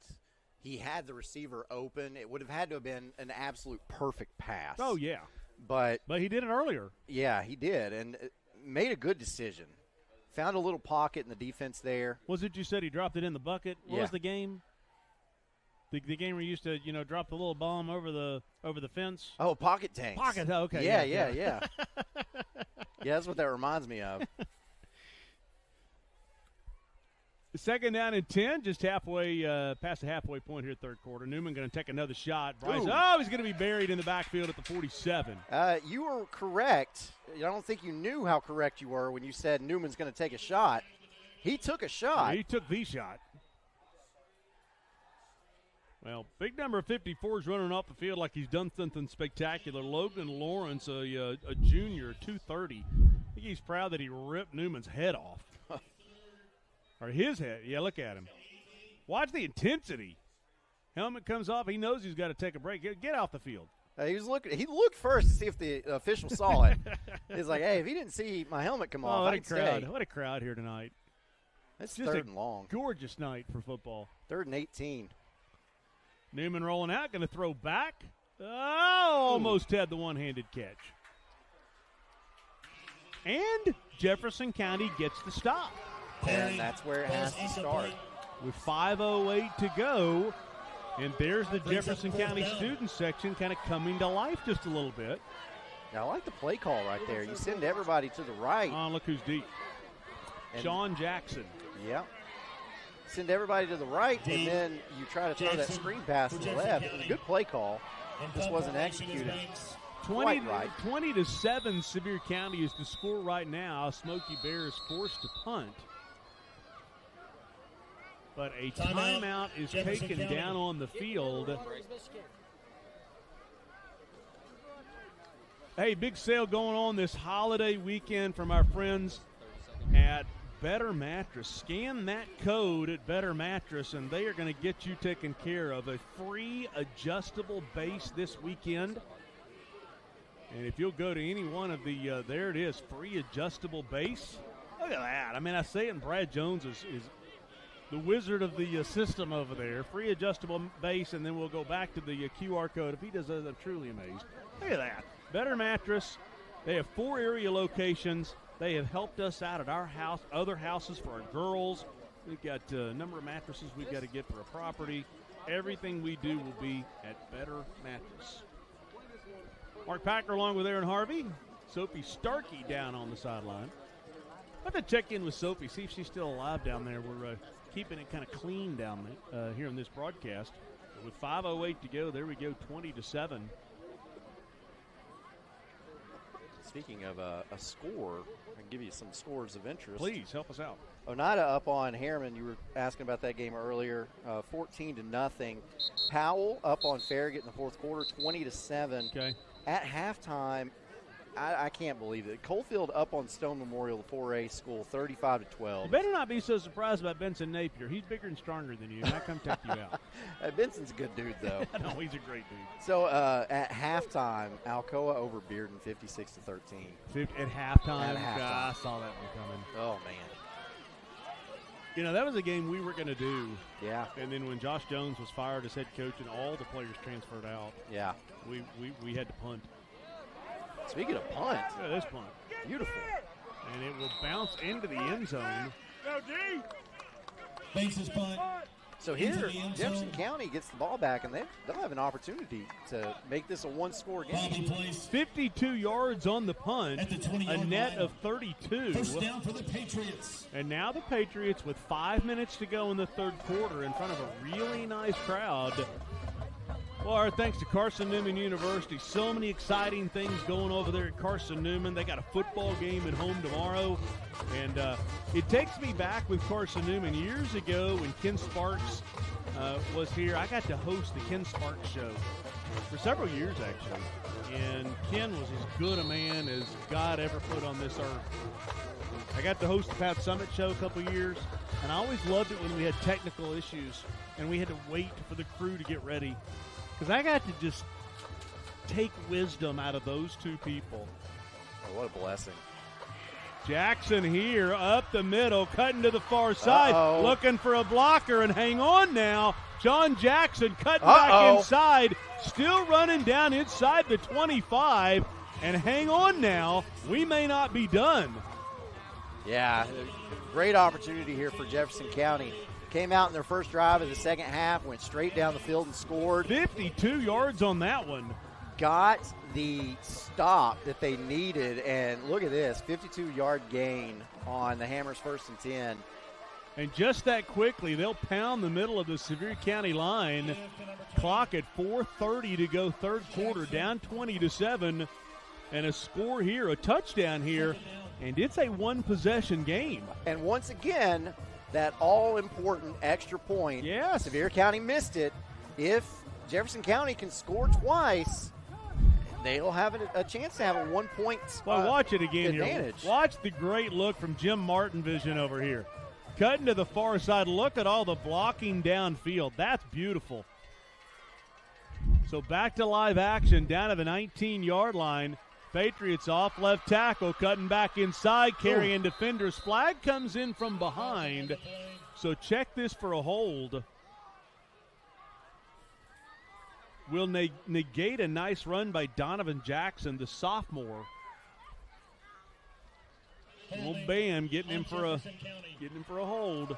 he had the receiver open. It would have had to have been an absolute perfect pass. Oh, yeah. But he did it earlier. Yeah, he did, and made a good decision. Found a little pocket in the defense there. Was it you said he dropped it in the bucket? What was the game? The game where you used to, drop the little bomb over the fence? Oh, pocket tanks. Pocket, okay. Yeah. Yeah, that's what that reminds me of. Second down and 10, just halfway past the halfway point here, third quarter. Newman going to take another shot. Bryce, he's going to be buried in the backfield at the 47. You were correct. I don't think you knew how correct you were when you said Newman's going to take a shot. He took a shot. He took the shot. Well, big number 54 is running off the field like he's done something spectacular. Logan Lawrence, a junior, 230. I think he's proud that he ripped Newman's head off. Or his head. Yeah, look at him. Watch the intensity. Helmet comes off. He knows he's got to take a break. Get off the field. He was looking. He looked first to see if the official saw it. He's like, hey, if he didn't see my helmet come off, I'd stay. What a crowd here tonight. It's just third and long. Gorgeous night for football. 3rd and 18. Newman rolling out, going to throw back. Oh, almost had the one-handed catch. And Jefferson County gets the stop. And that's where it has to start. With 5:08 to go, and there's the Jefferson County student section kind of coming to life just a little bit. Now, I like the play call right there. You send everybody to the right. Oh, look who's deep. Sean Jackson. Yeah. Send everybody to the right, and then you try to throw that screen pass to the left. It was a good play call. Just wasn't executed. 20-7, Sevier County is the score right now. Smoky Bears forced to punt. But a timeout is taken down on the field. Hey, big sale going on this holiday weekend from our friends at Better Mattress. Scan that code at Better Mattress, and they are going to get you taken care of. A free adjustable base this weekend. And if you'll go to any one of the, there it is, free adjustable base. Look at that. I mean, I say it, and Brad Jones is the wizard of the system over there. Free adjustable base, and then we'll go back to the QR code. If he does that, I'm truly amazed. Look at that. Better Mattress. They have 4 area locations. They have helped us out at our house, other houses for our girls. We've got a number of mattresses we've got to get for a property. Everything we do will be at Better Mattress. Mark Packer along with Aaron Harvey. Sophie Starkey down on the sideline. I'll have to check in with Sophie, see if she's still alive down there. We're keeping it kind of clean down there here in this broadcast. But with 5:08 to go, there we go, 20-7. Speaking of a score, I can give you some scores of interest. Please, help us out. Oneida up on Harriman. You were asking about that game earlier. 14-0. Powell up on Farragut in the fourth quarter, 20-7. Okay. At halftime, I can't believe it. Coalfield up on Stone Memorial, the 4A school, 35-12. You better not be so surprised about Benson Napier. He's bigger and stronger than you. Not come take you out. Benson's a good dude, though. No, he's a great dude. So at halftime, Alcoa over Bearden, 56-13. At halftime? At halftime. God, I saw that one coming. Oh, man. You know, that was a game we were going to do. Yeah. And then when Josh Jones was fired as head coach and all the players transferred out, yeah, we had to punt. Speaking of punt. Yeah, this punt. Beautiful. And it will bounce into the end zone. Go, D. Banks his punt. So here, Jefferson County gets the ball back, and they'll have an opportunity to make this a one-score game. 52 yards on the punt, a net of 32. First down for the Patriots. And now the Patriots, with 5 minutes to go in the third quarter, in front of a really nice crowd. Well, our thanks to Carson Newman University. So many exciting things going over there at Carson Newman. They got a football game at home tomorrow. And it takes me back with Carson Newman years ago when Ken Sparks was here. I got to host the Ken Sparks Show for several years, actually. And Ken was as good a man as God ever put on this earth. I got to host the Pat Summit Show a couple years. And I always loved it when we had technical issues and we had to wait for the crew to get ready. Because I got to just take wisdom out of those two people. Oh, what a blessing. Jackson here, up the middle, cutting to the far side, looking for a blocker, and hang on now. John Jackson cutting back inside, still running down inside the 25, and hang on now. We may not be done. Yeah, great opportunity here for Jefferson County. Came out in their first drive of the second half, went straight down the field and scored. 52 yards on that one. Got the stop that they needed, and look at this, 52-yard gain on the Hammers 1st and 10. And just that quickly, they'll pound the middle of the Sevier County line. Clock at 4:30 to go third quarter, down 20-7. And a score here, a touchdown here, and it's a one-possession game. And once again, that all-important extra point. Yes. Sevier County missed it. If Jefferson County can score twice, they'll have a chance to have a 1 point well, watch it again advantage. Here. Watch the great look from Jim Martin vision over here. Cutting to the far side. Look at all the blocking downfield. That's beautiful. So back to live action down to the 19-yard line. Patriots off left tackle, cutting back inside, carrying defenders. Flag comes in from behind, so check this for a hold. Will negate a nice run by Donovan Jackson, the sophomore. Well, Bam getting him for a hold.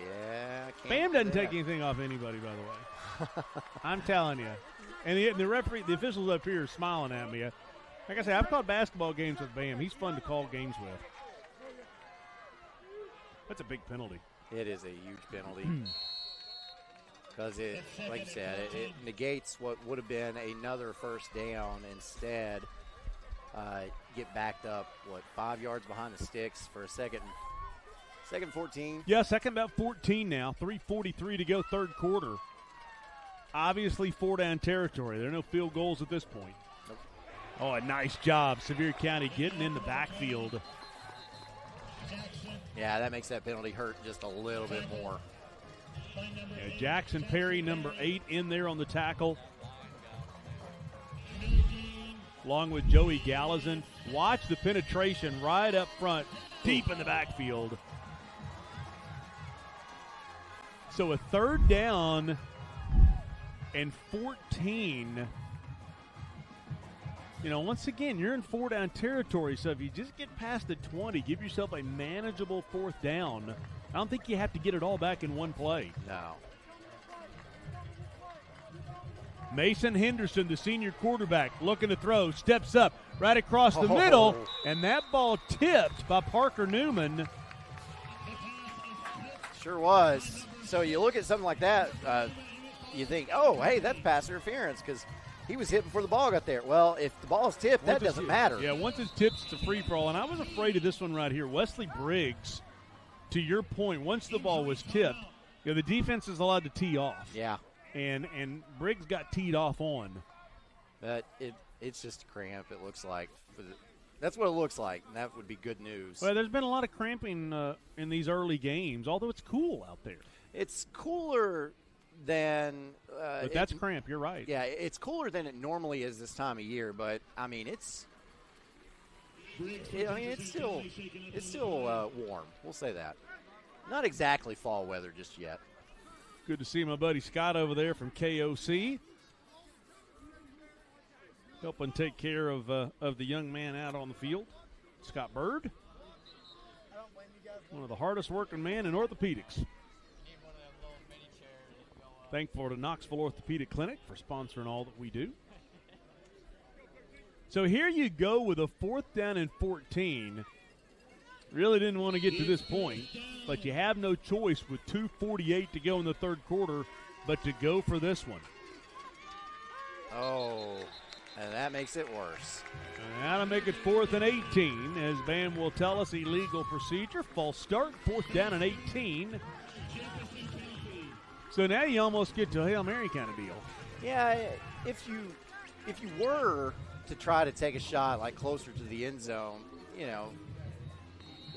Yeah, Bam doesn't take anything off anybody, by the way. I'm telling you. And the referee, the officials up here are smiling at me. Like I say, I've called basketball games with Bam. He's fun to call games with. That's a big penalty. It is a huge penalty. Because it, like you said, it negates what would have been another first down. Instead, get backed up, 5 yards behind the sticks for a second 14? Yeah, second about 14 now. 3:43 to go third quarter. Obviously 4-down territory. There are no field goals at this point. Nope. Oh, a nice job. Sevier County getting in the backfield. Yeah, that makes that penalty hurt just a little bit more. Yeah, Jackson Perry, number 8, in there on the tackle. Along with Joey Gallazin. Watch the penetration right up front, deep in the backfield. So a third down and 14. once again, you're in 4-down territory, so if you just get past the 20, give yourself a manageable 4th down. I don't think you have to get it all back in one play. No. Mason Henderson, the senior quarterback, looking to throw, steps up right across the middle, and that ball tipped by Parker Newman. Sure was. So you look at something like that, you think, oh, hey, that's pass interference because he was hit before the ball got there. Well, if the ball is tipped, that doesn't matter. Yeah, once it's tipped, it's a free-for-all. And I was afraid of this one right here. Wesley Briggs, to your point, once the ball was tipped, the defense is allowed to tee off. Yeah. And Briggs got teed off on. But it's just a cramp, it looks like. That's what it looks like, and that would be good news. Well, there's been a lot of cramping in these early games, although it's cool out there. It's cooler than but that's cramp, you're right. Yeah, it's cooler than it normally is this time of year, but I mean it's still warm. We'll say that. Not exactly fall weather just yet. Good to see my buddy Scott over there from KOC, helping take care of the young man out on the field, Scott Bird, one of the hardest working men in orthopedics. Thankful to Knoxville Orthopedic Clinic for sponsoring all that we do. So here you go with a 4th down and 14. Really didn't want to get to this point, but you have no choice with 2:48 to go in the third quarter but to go for this one. Oh, and that makes it worse. And that'll make it 4th and 18, as Van will tell us illegal procedure. False start, 4th down and 18. So now you almost get to a Hail Mary kind of deal. Yeah, if you were to try to take a shot like closer to the end zone,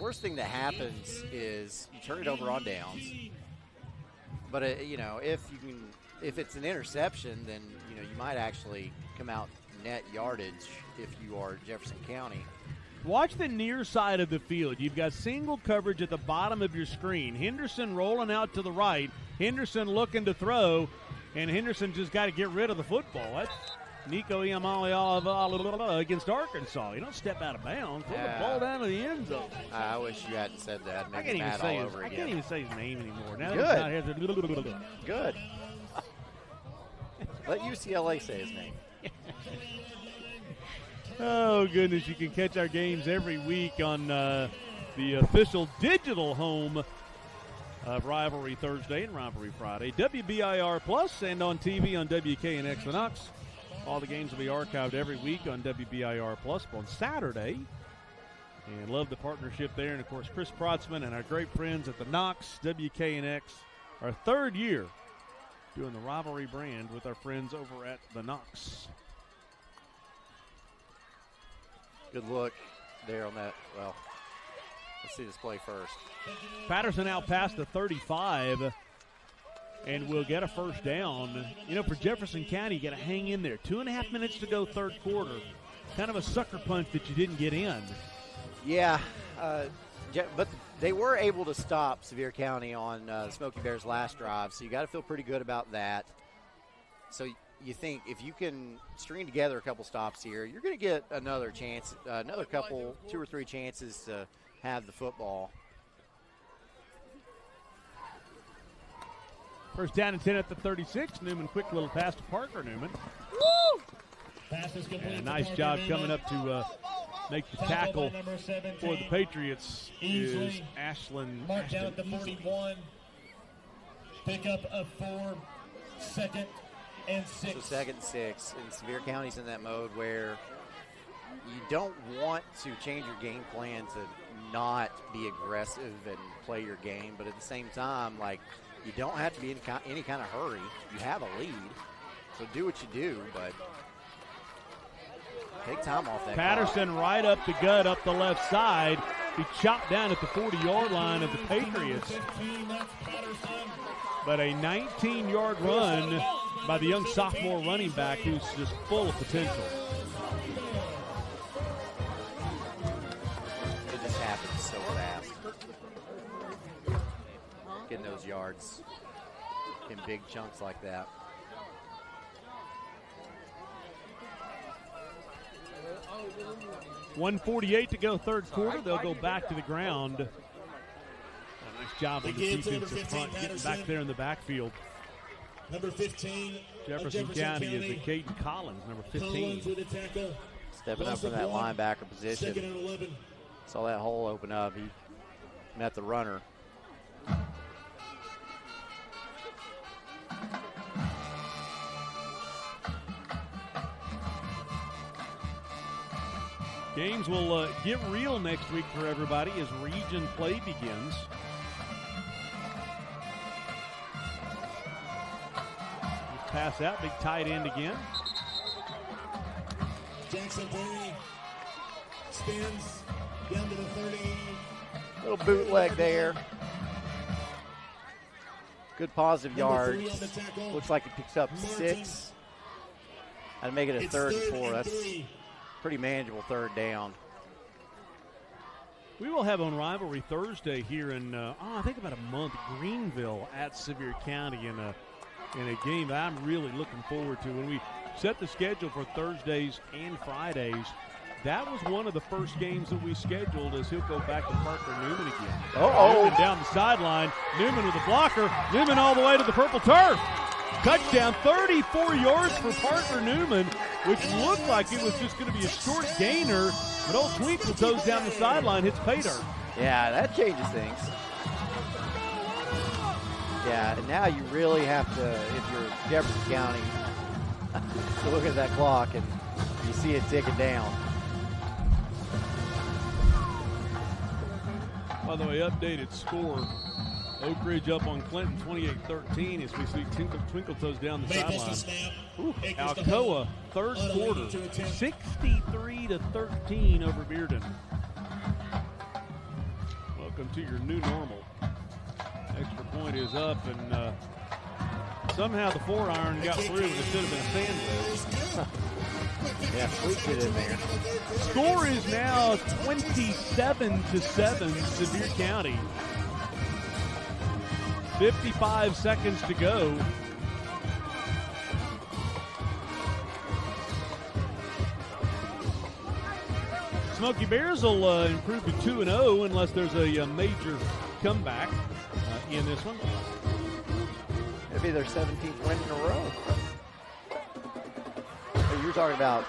worst thing that happens is you turn it over on downs. But if it's an interception, then you might actually come out net yardage if you are Jefferson County. Watch the near side of the field. You've got single coverage at the bottom of your screen. Henderson rolling out to the right. Henderson looking to throw, and Henderson just got to get rid of the football. That's Nico Iamaleava against Arkansas. You don't step out of bounds. Throw the ball down to the end zone. I wish you hadn't said that. I can't even say his name anymore. Now Good. Good. Let UCLA say his name. Oh, goodness. You can catch our games every week on the official digital home of Rivalry Thursday and Rivalry Friday. WBIR Plus and on TV on WKNX The Knox. All the games will be archived every week on WBIR Plus on Saturday. And love the partnership there. And, of course, Chris Protzman and our great friends at the KNOX, WKNX, our 3rd year doing the Rivalry brand with our friends over at the KNOX. Good look there on that. Well, let's see this play first. Patterson out past the 35 and will get a 1st down. For Jefferson County, you got to hang in there. 2.5 minutes to go, third quarter. Kind of a sucker punch that you didn't get in. Yeah, but they were able to stop Sevier County on the Smoky Bears' last drive, so you got to feel pretty good about that. So you think if you can string together a couple stops here, you're going to get another chance, another couple, 2 or 3 chances to have the football. 1st down and 10 at the 36. Newman, quick little pass to Parker Newman. Woo! And a nice job coming up to make the tackle for the Patriots is Ashland. Mark down at the 41. Pickup of 4. 2nd and 6. So 2nd and 6. And Sevier County's in that mode where you don't want to change your game plan to not be aggressive and play your game, but at the same time, you don't have to be in any kind of hurry. You have a lead, so do what you do, but take time off that Patterson clock. right up the gut, up the left side. He chopped down at the 40-yard line of the Patriots. But a 19-yard run by the young sophomore running back who's just full of potential. It just happens so fast. Getting those yards in big chunks like that. 1:48 to go, third quarter. They'll go back to the ground. Nice job on the defensive front, getting back there in the backfield. Number 15. Jefferson County is a Caden Collins, number 15. Stepping up from that linebacker position. Saw that hole open up. He met the runner. Games will get real next week for everybody as region play begins. Pass out, big tight end again. Jackson Berry spins down to the 30. Little bootleg there. Good positive yards. Looks like he picks up 6. I'd make it a 3rd and 4. That's pretty manageable 3rd down. We will have on Rivalry Thursday here in, I think about a month, Greenville at Sevier County in a game that I'm really looking forward to. When we set the schedule for Thursdays and Fridays, that was one of the first games that we scheduled as he'll go back to Parker Newman again. Newman down the sideline. Newman with a blocker. Newman all the way to the purple turf. Touchdown, 34 yards for Parker Newman, which looked like it was just going to be a short gainer, but old Twinkle toes down the sideline, hits pay dirt. Yeah, that changes things. Yeah, and now you really have to, if you're Jefferson County, to look at that clock and you see it ticking down. By the way, updated score. Oak Ridge up on Clinton 28-13 as we see Twinkle toes down the sideline. Alcoa, third quarter, 63-13 over Bearden. Welcome to your new normal. Extra point is up, and somehow the 4-iron got through, and it should have been a sandwich. Yeah, sweeps it in there. Score is now 27-7, Sevier County. 55 seconds to go. Smoky Bears will improve to 2-0 unless there's a major comeback in this one. It'll be their 17th win in a row. You're talking about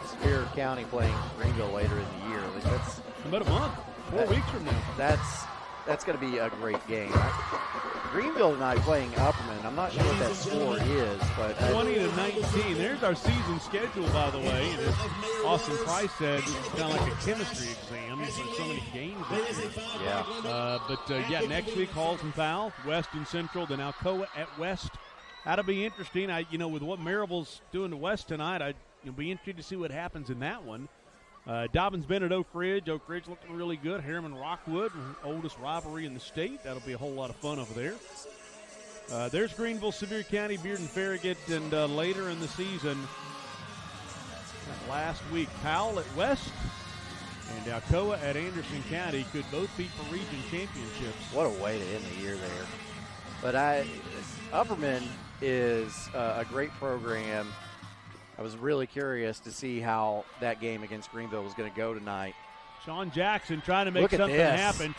Sevier County playing Greenville later in the year. That's about a month, 4 weeks from now. That's going to be a great game. Greenville tonight playing Upperman. I'm not sure what that score is, but 20-19. There's our season schedule, by the way. And as Austin Price said, it's kind of like a chemistry exam. There's so many games this year. Yeah. Next week, Halls and Fowl, West and Central, then Alcoa at West. That'll be interesting. With what Maryville's doing to West tonight, I'll be interested to see what happens in that one. Dobbins Bennett, Oak Ridge. Oak Ridge looking really good. Harriman Rockwood, oldest rivalry in the state. That'll be a whole lot of fun over there. There's Greenville, Sevier County, Bearden, Farragut, and later in the season, last week, Powell at West and Alcoa at Anderson County could both be for region championships. What a way to end the year there. But Upperman is a great program. I was really curious to see how that game against Greenville was going to go tonight. Sean Jackson trying to make something happen.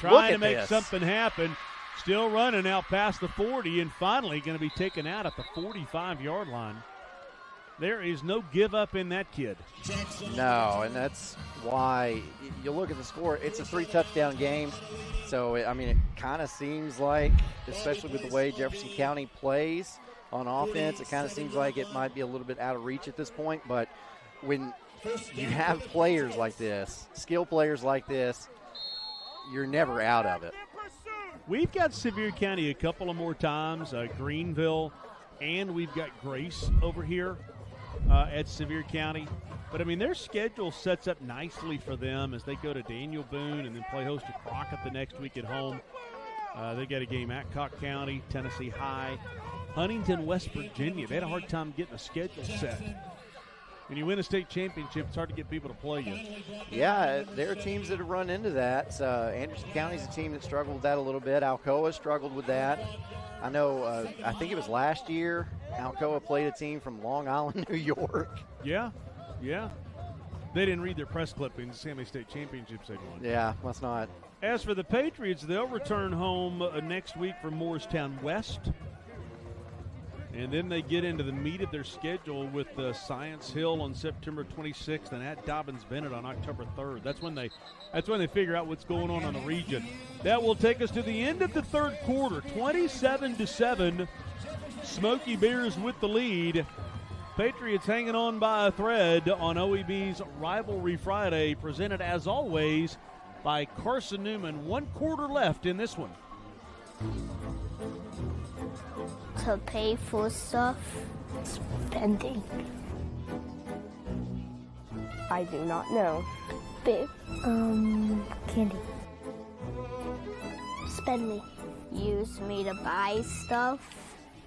Something happen. Still running out past the 40 and finally going to be taken out at the 45-yard line. There is no give up in that kid. No, and that's why you look at the score. It's a 3-touchdown game. So, it kind of seems like, especially with the way Jefferson County plays on offense, it kind of seems like it might be a little bit out of reach at this point. But when you have players like this, skill players like this, you're never out of it. We've got Sevier County a couple of more times, Greenville, and we've got Grace over here at Sevier County. But, their schedule sets up nicely for them as they go to Daniel Boone and then play host to Crockett the next week at home. They got a game at Cock County, Tennessee High, Huntington, West Virginia. They had a hard time getting a schedule set. When you win a state championship, it's hard to get people to play you. Yeah, there are teams that have run into that. Anderson County's a team that struggled with that a little bit. Alcoa struggled with that. I know, I think it was last year, Alcoa played a team from Long Island, New York. Yeah. They didn't read their press clippings. See how many state championships they won. Yeah, must not. As for the Patriots, they'll return home next week from Morristown West. And then they get into the meat of their schedule with Science Hill on September 26th and at Dobbins-Bennett on October 3rd. That's when they figure out what's going on in the region. That will take us to the end of the third quarter, 27-7. Smoky Bears with the lead. Patriots hanging on by a thread on OEB's Rivalry Friday, presented as always by Carson Newman. 1 quarter left in this one. To pay for stuff, spending. I do not know. Candy. Spending. Use me to buy stuff.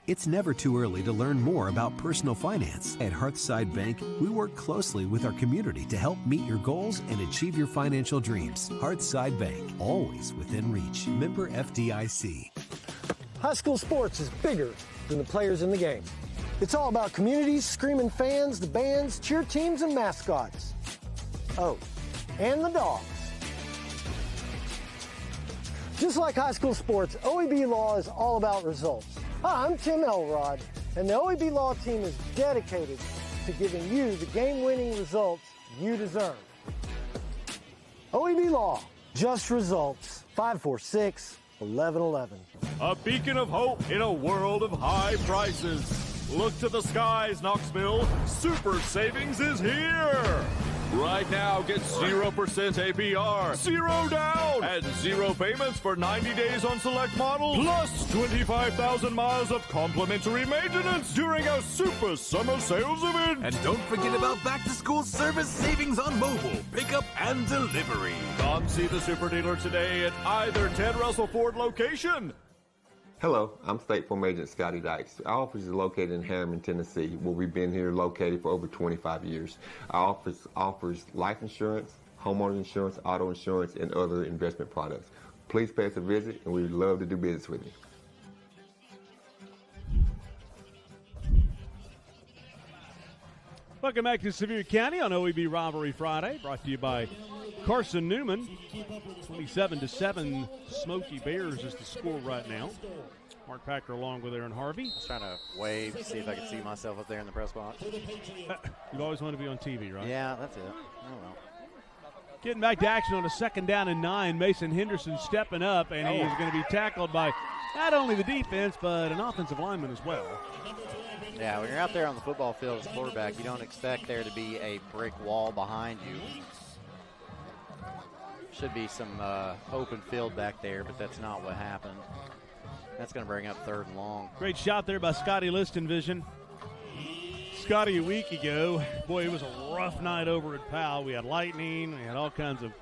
It's never too early to learn more about personal finance. At Hearthside Bank, we work closely with our community to help meet your goals and achieve your financial dreams. Hearthside Bank, always within reach. Member FDIC. High school sports is bigger than the players in the game. It's all about communities, screaming fans, the bands, cheer teams, and mascots. Oh, and the dogs. Just like high school sports, OEB Law is all about results. Hi, I'm Tim Elrod, and the OEB Law team is dedicated to giving you the game-winning results you deserve. OEB Law, just results. 546-1111. A beacon of hope in a world of high prices. Look to the skies, Knoxville. Super savings is here. Right now, get 0% APR, 0 down, and 0 payments for 90 days on select models, plus 25,000 miles of complimentary maintenance during our super summer sales event. And don't forget about back-to-school service savings on mobile, pickup, and delivery. Come see the super dealer today at either Ted Russell Ford location. Hello, I'm State Farm Agent Scotty Dykes. Our office is located in Harriman, Tennessee, where we've been here located for over 25 years. Our office offers life insurance, homeowner insurance, auto insurance, and other investment products. Please pay us a visit, and we'd love to do business with you. Welcome back to Sevier County on OEB Rivalry Friday, brought to you by Carson Newman. 27-7, Smoky Bears is the score right now. Mark Packer along with Aaron Harvey. I was trying to wave to see if I could see myself up there in the press box. You've always wanted to be on TV, right? Yeah, that's it. Oh, well. Getting back to action on a 2nd down and 9. Mason Henderson stepping up, and he's going to be tackled by not only the defense, but an offensive lineman as well. Yeah, when you're out there on the football field as a quarterback, you don't expect there to be a brick wall behind you. Should be some open field back there, but that's not what happened. That's going to bring up 3rd and long. Great shot there by Scotty Listenvision. Scotty a week ago, boy, it was a rough night over at Powell. We had lightning, we had all kinds of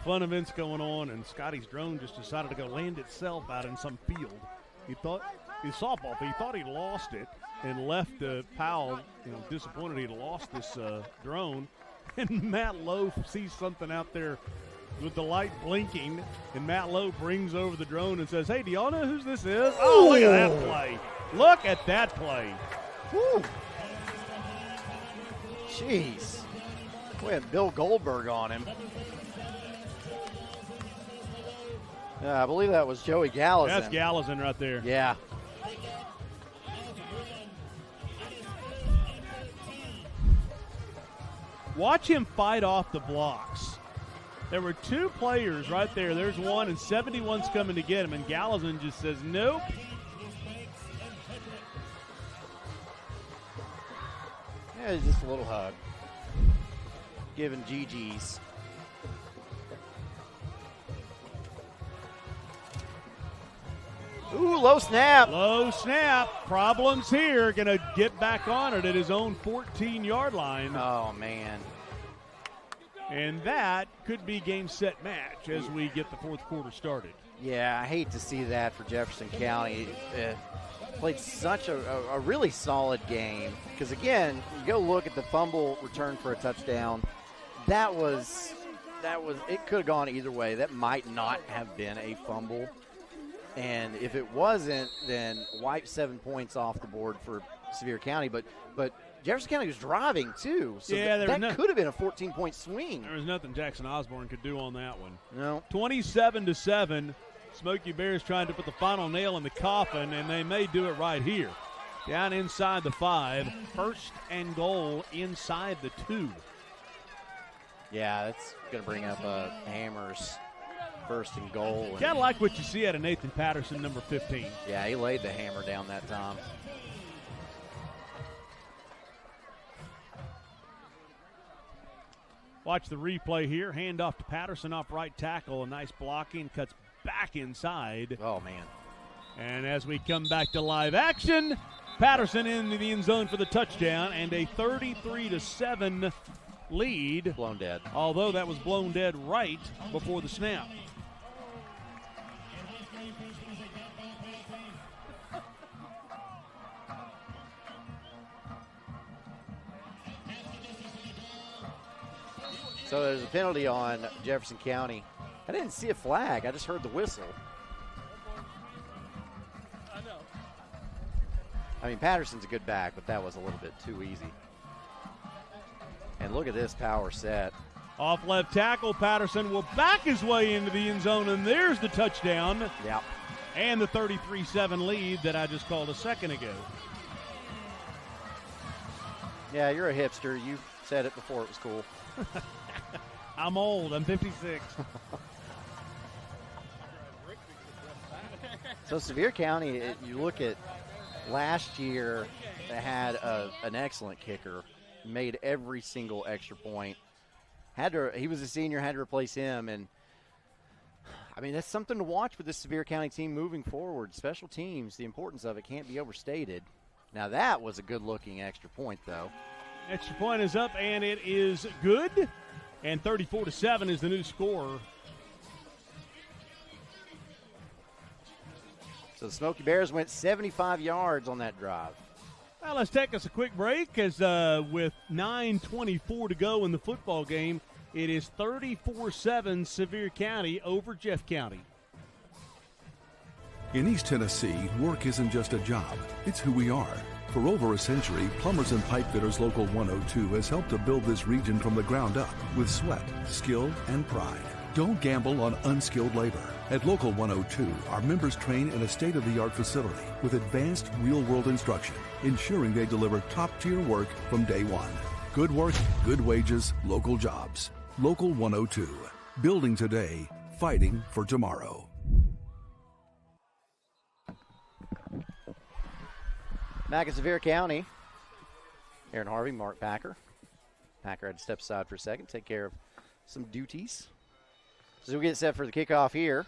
fun events going on, and Scotty's drone just decided to go land itself out in some field. He thought, his softball, he thought he lost it and left Powell, disappointed he'd lost this drone. And Matt Lowe sees something out there with the light blinking, and Matt Lowe brings over the drone and says, "Hey, do y'all know who this is?" Oh, look at that play. Look at that play. Woo. Jeez. We had Bill Goldberg on him. I believe that was Joey Gallison. That's Gallison right there. Yeah. Watch him fight off the blocks. There were 2 players right there. There's one, and 71's coming to get him, and Gallison just says, nope. Yeah, just a little hug. Giving GG's. Ooh, low snap. Low snap. Problems here. Going to get back on it at his own 14-yard line. Oh, man. And that could be game, set, match as we get the 4th quarter started. Yeah, I hate to see that for Jefferson County. Played such a really solid game. Because, again, you go look at the fumble return for a touchdown. That was it could have gone either way. That might not have been a fumble. And if it wasn't, then wipe 7 points off the board for Sevier County. But Jefferson County was driving, too. So that could have been a 14-point swing. There was nothing Jackson Osborne could do on that one. No. 27-7. Smoky Bears trying to put the final nail in the coffin, and they may do it right here. Down inside the 5. First and goal inside the 2. Yeah, that's going to bring up Hammers first and goal. Kind of like what you see out of Nathan Patterson, number 15. Yeah, he laid the hammer down that time. Watch the replay here. Hand off to Patterson off right tackle. A nice blocking. Cuts back inside. Oh, man. And as we come back to live action, Patterson into the end zone for the touchdown and a 33-7 lead. Blown dead. Although that was blown dead right before the snap. So there's a penalty on Jefferson County. I didn't see a flag. I just heard the whistle. I mean, Patterson's a good back, but that was a little bit too easy. And look at this power set. Off left tackle, Patterson will back his way into the end zone, and there's the touchdown. Yep. And the 33-7 lead that I just called a second ago. Yeah, you're a hipster. You said it before it was cool. I'm old. I'm 56. So Sevier County, you look at last year, they had an excellent kicker, made every single extra point. He was a senior, had to replace him, and I mean that's something to watch with this Sevier County team moving forward. Special teams, the importance of it can't be overstated. Now that was a good-looking extra point, though. Extra point is up, and it is good. And 34-7 is the new score. So the Smoky Bears went 75 yards on that drive. Well, let's take us a quick break as with 9:24 to go in the football game, it is 34-7 Sevier County over Jeff County. In East Tennessee, work isn't just a job, it's who we are. For over a century, Plumbers and Pipe Fitters Local 102 has helped to build this region from the ground up with sweat, skill, and pride. Don't gamble on unskilled labor. At Local 102, our members train in a state-of-the-art facility with advanced real-world instruction, ensuring they deliver top-tier work from day one. Good work, good wages, local jobs. Local 102. Building today, fighting for tomorrow. Back in Sevier County, Aaron Harvey, Mark Packer. Packer had to step aside for a second, take care of some duties. So we get set for the kickoff here.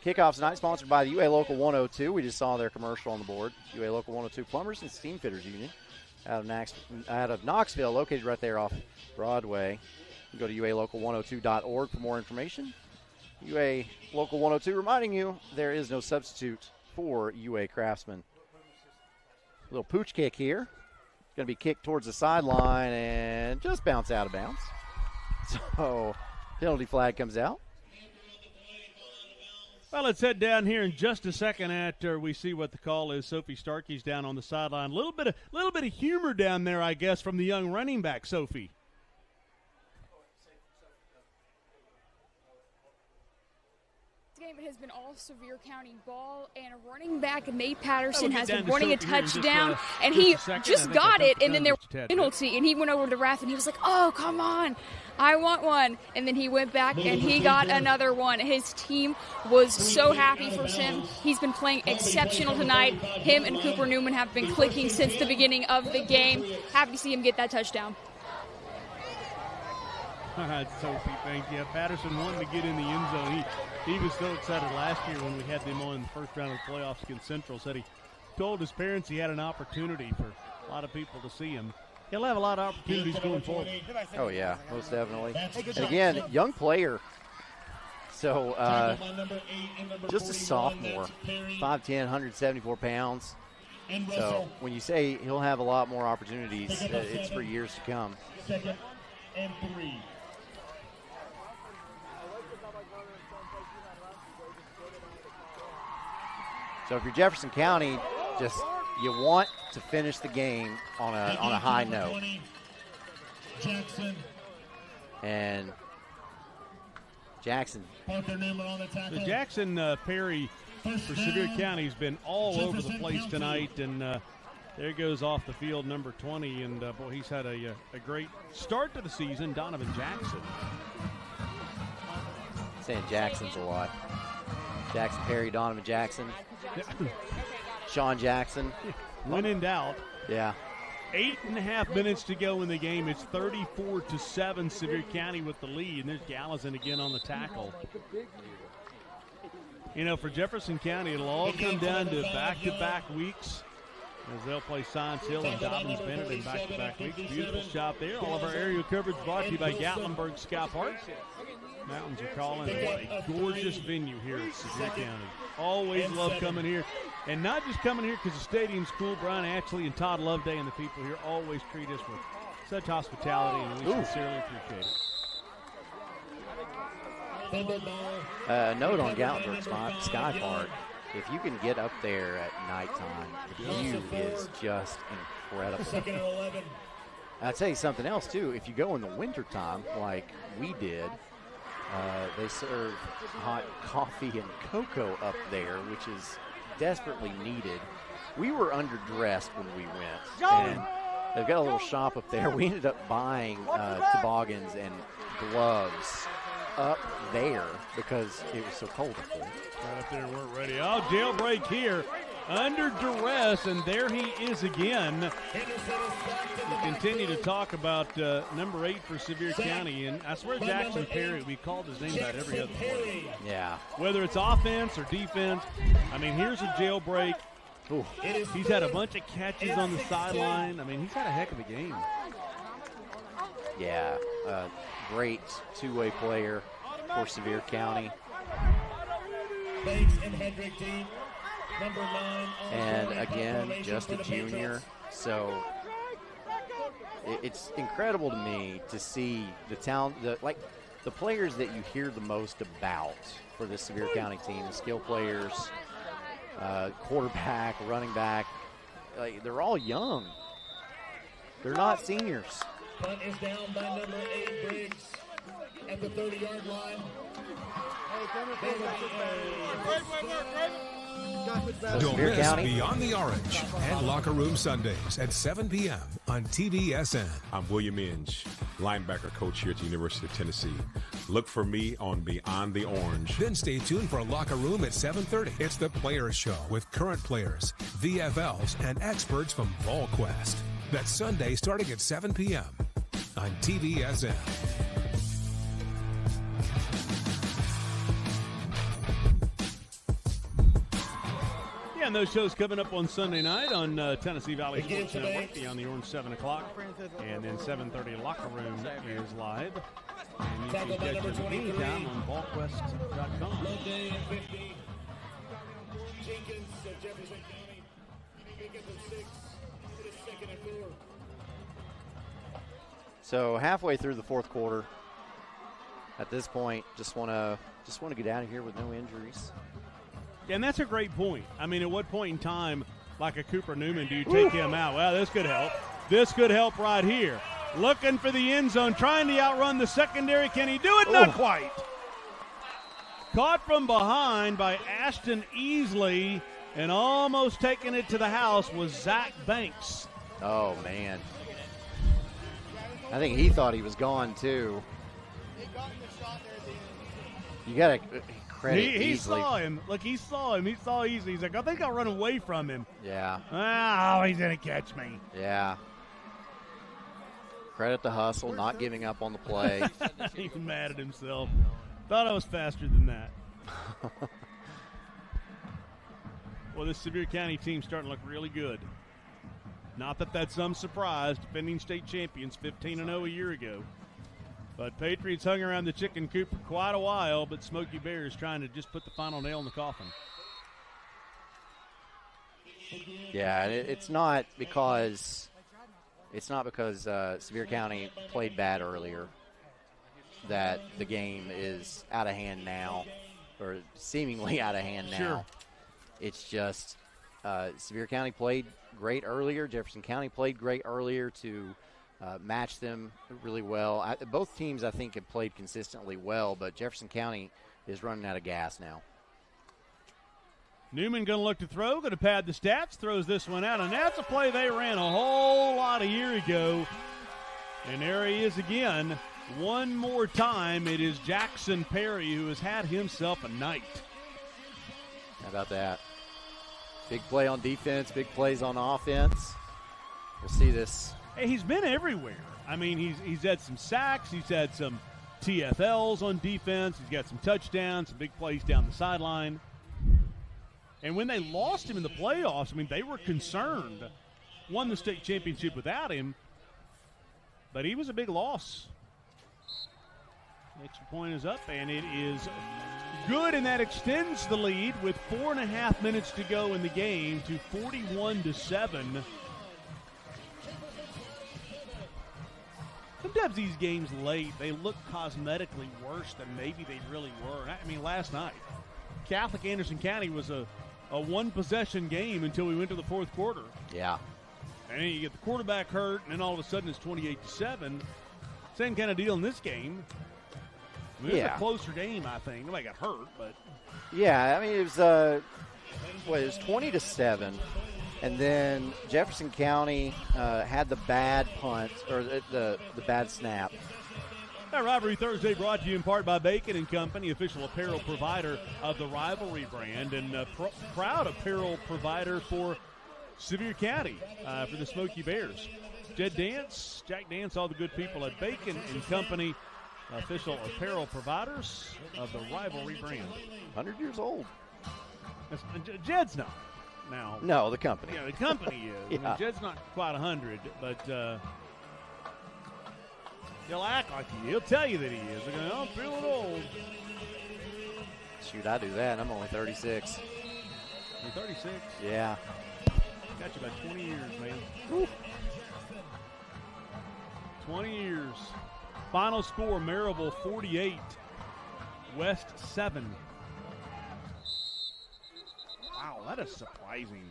Kickoff tonight sponsored by the UA Local 102. We just saw their commercial on the board. UA Local 102 Plumbers and Steam Fitters Union out of Knoxville, located right there off Broadway. You can go to ualocal102.org for more information. UA Local 102 reminding you there is no substitute for UA Craftsman. Little pooch kick here. Going to be kicked towards the sideline and just bounce out of bounds. So penalty flag comes out. Well, let's head down here in just a second after we see what the call is. Sophie Starkey's down on the sideline. A little bit of humor down there, I guess, from the young running back, Sophie. Game has been all Sevier County ball, and a running back, Nate Patterson, has been running a touchdown, and he just got it, and then there was a penalty, and he went over to the ref, and he was like, oh, come on, I want one. And then he went back, and he got another one. His team was so happy for him. He's been playing exceptional tonight. Him and Cooper Newman have been clicking since the beginning of the game. Happy to see him get that touchdown. All right, Sophie, thank you. Patterson wanted to get in the end zone. He was so excited last year when we had them on in the first round of the playoffs against Central. Said he told his parents he had an opportunity for a lot of people to see him. He'll have a lot of opportunities going forward. Oh, yeah, most definitely. And again, young player. So just a sophomore, 5'10", 174 pounds. So when you say he'll have a lot more opportunities, it's for years to come. 2nd and 3. So if you're Jefferson County, just you want to finish the game on a high note. Jackson. And Jackson. So Jackson Perry for Sevier County has been all over the place tonight, and there goes off the field number 20, and boy, he's had a great start to the season. Donovan Jackson. Saying Jackson's a lot. Jackson Perry, Donovan Jackson, Sean Jackson. When in doubt. Yeah. 8.5 minutes to go in the game. It's 34-7, Sevier County with the lead, and there's Gallison again on the tackle. You know, for Jefferson County, it'll all come down to back-to-back weeks as they'll play Science Hill and Dobbins Bennett in back-to-back weeks. Beautiful shot there. All of our aerial coverage brought to you by Gatlinburg Sky Park. Mountains are calling. What a gorgeous venue here at Sevier County. Always love coming here. And not just coming here because the stadium's cool. Brian Ashley and Todd Loveday and the people here always treat us with such hospitality, and we sincerely appreciate it. Note on Gatlinburg Sky Park, if you can get up there at nighttime, the view is just incredible. I'll tell you something else, too. If you go in the wintertime, like we did, they serve hot coffee and cocoa up there, which is desperately needed. We were underdressed when we went, and they've got a little shop up there. We ended up buying toboggans and gloves up there because it was so cold up there. Right up there, we're ready. Oh, jailbreak here. Under duress, and there he is again. We continue to talk about number 8 for Sevier County, and I swear Jackson Perry, we called his name about every other play. Yeah. Whether it's offense or defense, I mean, here's a jailbreak. Ooh. He's had a bunch of catches on the sideline. I mean, he's had a heck of a game. Yeah, great two-way player for Sevier County. Bates and Hedrick team. Number 9. And again, just a junior. So it's incredible to me to see the talent, the players that you hear the most about for the Sevier County team, the skill players, quarterback, running back. They're all young. They're not seniors. Punt is down by number 8, Briggs, at the 30-yard line. Don't miss Beyond the Orange and Locker Room Sundays at 7 p.m. on TVSN. I'm William Inge, linebacker coach here at the University of Tennessee. Look for me on Beyond the Orange. Then stay tuned for Locker Room at 7:30. It's the Players Show with current players, VFLs, and experts from VolQuest. That's Sunday starting at 7 p.m. on TVSN. And those shows coming up on Sunday night on Tennessee Valley Sports Network, Beyond the Orange, 7 o'clock. And then 7:30 Locker Room is live. And you can catch us anytime on VolQuest.com. Loveday and 50. Jenkins of Jefferson County. Pickens of 6. It is 2nd and 4. So halfway through the fourth quarter, at this point, just want to get out of here with no injuries. And that's a great point. I mean, at what point in time, like a Cooper Newman, do you take him out? Well, this could help. This could help right here. Looking for the end zone, trying to outrun the secondary. Can he do it? Not quite. Caught from behind by Ashton Easley, and almost taking it to the house was Zach Banks. Oh, man. I think he thought he was gone, too. You got to credit He Easley. saw him. Look, he saw him. He saw Easley. He's like, I think I'll run away from him. Yeah. Oh, he's going to catch me. Yeah. Credit the hustle, not giving up on the play. He's mad at himself. Thought I was faster than that. Well, this Sevier County team's starting to look really good. Not that that's some surprise. Defending state champions, 15-0 a year ago. But Patriots hung around the chicken coop for quite a while, but Smoky Bear is trying to just put the final nail in the coffin. Yeah, and it's not because Sevier County played bad earlier that the game is out of hand now, or seemingly out of hand now. Sure. It's just Sevier County played great earlier. Jefferson County played great earlier to match them really well. Both teams, I think, have played consistently well, but Jefferson County is running out of gas now. Newman going to look to throw, going to pad the stats, throws this one out, and that's a play they ran a whole lot a year ago. And there he is again. One more time, it is Jackson Perry who has had himself a night. How about that? Big play on defense, big plays on offense. We'll see this. Hey, he's been everywhere. I mean, he's had some sacks, he's had some TFLs on defense, he's got some touchdowns, some big plays down the sideline. And when they lost him in the playoffs, I mean, they were concerned. Won the state championship without him, but he was a big loss. Extra point is up, and it is good, and that extends the lead with 4.5 minutes to go in the game to 41-7. Sometimes these games late, they look cosmetically worse than maybe they really were. I mean, last night, Catholic Anderson County was a one-possession game until we went to the fourth quarter. Yeah. And then you get the quarterback hurt, and then all of a sudden it's 28-7. Same kind of deal in this game. I mean, it was a closer game, I think. Nobody got hurt, but. Yeah, I mean, it was, it was 20-7. And then Jefferson County had the bad punt, or the bad snap. That Rivalry Thursday brought to you in part by Bacon & Company, official apparel provider of the Rivalry brand, and proud apparel provider for Sevier County for the Smoky Bears. Jack Dance, all the good people at Bacon & Company, official apparel providers of the Rivalry brand. 100 years old. Jed's not now. No, the company. Yeah, the company is. Yeah. I mean, Jed's not quite 100, but he'll act like he is. He'll tell you that he is. They're going, I'm feeling old. Shoot, I do that. I'm only 36. You're 36? Yeah. Got you about 20 years, man. Woo. 20 years. Final score, Maryville 48, West 7. Wow, that is surprising.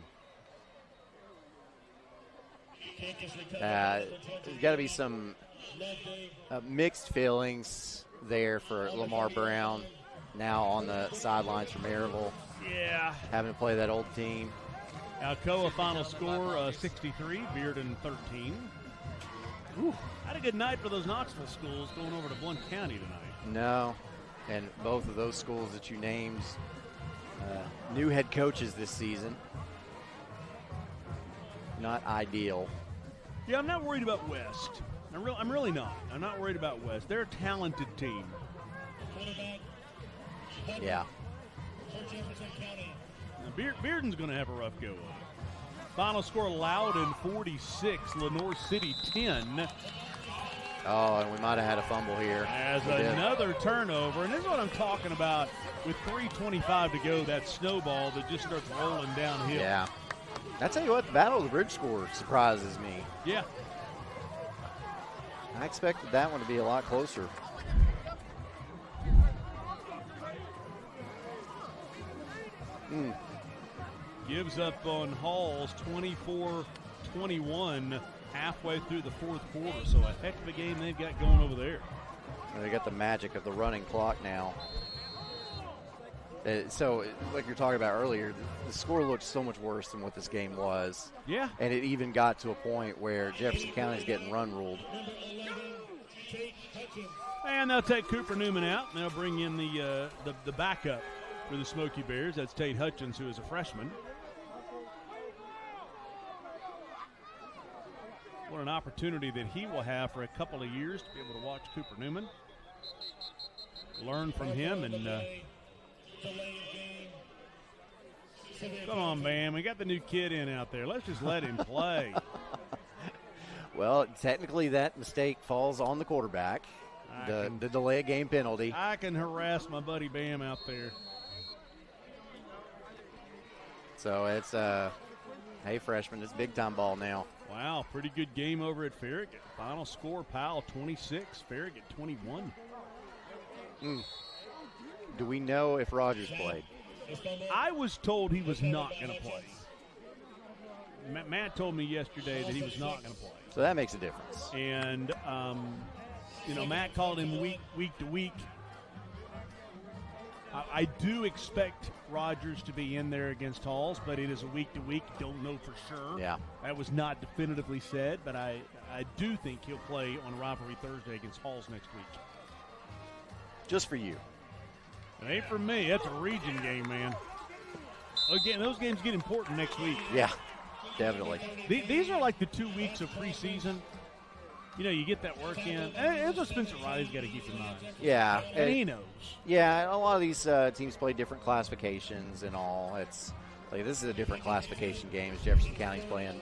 There's got to be some mixed feelings there for Lamar Brown now on the sidelines for Maryville. Yeah. Having to play that old team. Alcoa final score 63, Bearden 13. Whew. Had a good night for those Knoxville schools going over to Blount County tonight. No, and both of those schools that you named, new head coaches this season. Not ideal. Yeah, I'm not worried about West. I'm really not. I'm not worried about West. They're a talented team. Yeah. Bearden's going to have a rough go of it. Final score, Loudon 46, Lenore City 10. Oh, and we might have had a fumble here. As another turnover, and this is what I'm talking about with 3:25 to go, that snowball that just starts rolling downhill. Yeah. I tell you what, the Battle of the Bridge score surprises me. Yeah. I expected that one to be a lot closer. Gives up on Halls 24-21 halfway through the fourth quarter. So a heck of a game they've got going over there. They got the magic of the running clock now. So, like you're talking about earlier, the score looks so much worse than what this game was. Yeah. And it even got to a point where Jefferson County is getting run ruled. And they'll take Cooper Newman out, and they'll bring in the backup for the Smoky Bears. That's Tate Hutchins, who is a freshman. What an opportunity that he will have for a couple of years to be able to watch Cooper Newman, learn from him, and come on, Bam. We got the new kid in out there. Let's just let him play. Well, technically that mistake falls on the quarterback, the delay of game penalty. I can harass my buddy Bam out there. So it's, hey, freshman, it's big-time ball now. Wow, pretty good game over at Farragut. Final score, Powell 26, Farragut 21. Do we know if Rogers played? I was told he was not going to play. Matt told me yesterday that he was not going to play. So that makes a difference. And, Matt called him week to week. I do expect Rodgers to be in there against Halls, but it is a week to week. Don't know for sure. Yeah. That was not definitively said, but I do think he'll play on Rivalry Thursday against Halls next week. Just for you. It ain't for me. That's a region game, man. Again, those games get important next week. Yeah, definitely. These are like the 2 weeks of preseason. You get that work in. It's what Spencer Riley's got to keep in mind. Yeah. And he knows. Yeah, a lot of these teams play different classifications and all. It's like this is a different classification game as Jefferson County's playing.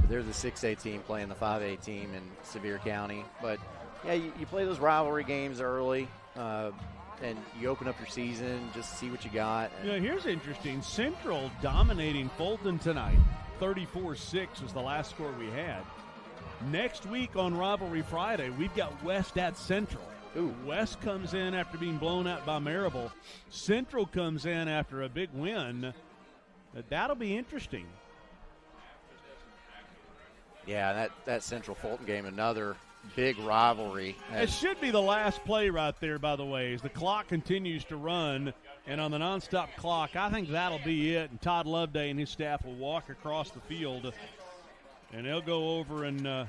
They're the 6A team playing the 5A team in Sevier County. But, yeah, you play those rivalry games early, and you open up your season, just see what you got. Here's interesting. Central dominating Fulton tonight. 34-6 was the last score we had. Next week on Rivalry Friday, we've got West at Central. Ooh. West comes in after being blown out by Marable. Central comes in after a big win. That'll be interesting. Yeah, that Central Fulton game, another big rivalry. It should be the last play right there, by the way, as the clock continues to run. And on the nonstop clock, I think that'll be it. And Todd Loveday and his staff will walk across the field. And they'll go over and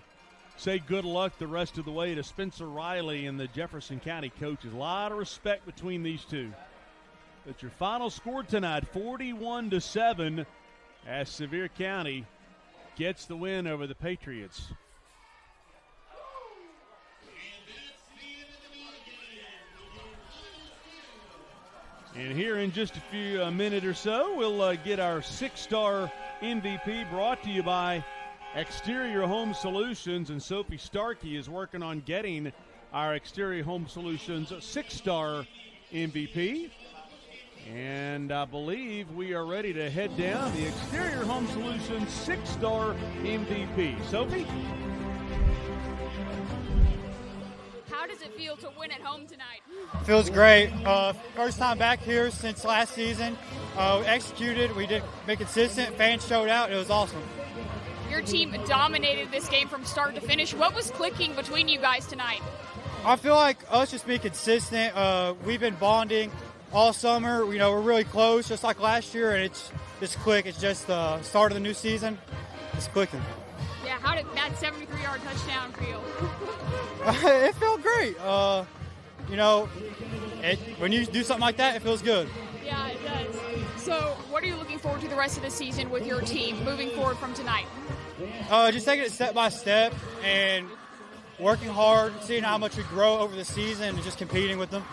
say good luck the rest of the way to Spencer Riley and the Jefferson County coaches. A lot of respect between these two. But your final score tonight, 41-7, as Sevier County gets the win over the Patriots. And here in just a minute or so, we'll get our 6-star MVP brought to you by Exterior Home Solutions, and Sophie Starkey is working on getting our Exterior Home Solutions 6-star MVP. And I believe we are ready to head down the Exterior Home Solutions 6-star MVP. Sophie? How does it feel to win at home tonight? Feels great. First time back here since last season. We executed. We did be consistent. Fans showed out. It was awesome. Your team dominated this game from start to finish. What was clicking between you guys tonight? I feel like us just being consistent. We've been bonding all summer. We're really close, just like last year, and it's quick. It's just the start of the new season. It's clicking. Yeah, how did that 73-yard touchdown feel? It felt great. When you do something like that, it feels good. Yeah, it does. So what are you looking forward to the rest of the season with your team moving forward from tonight? Just taking it step by step and working hard, seeing how much we grow over the season and just competing with them.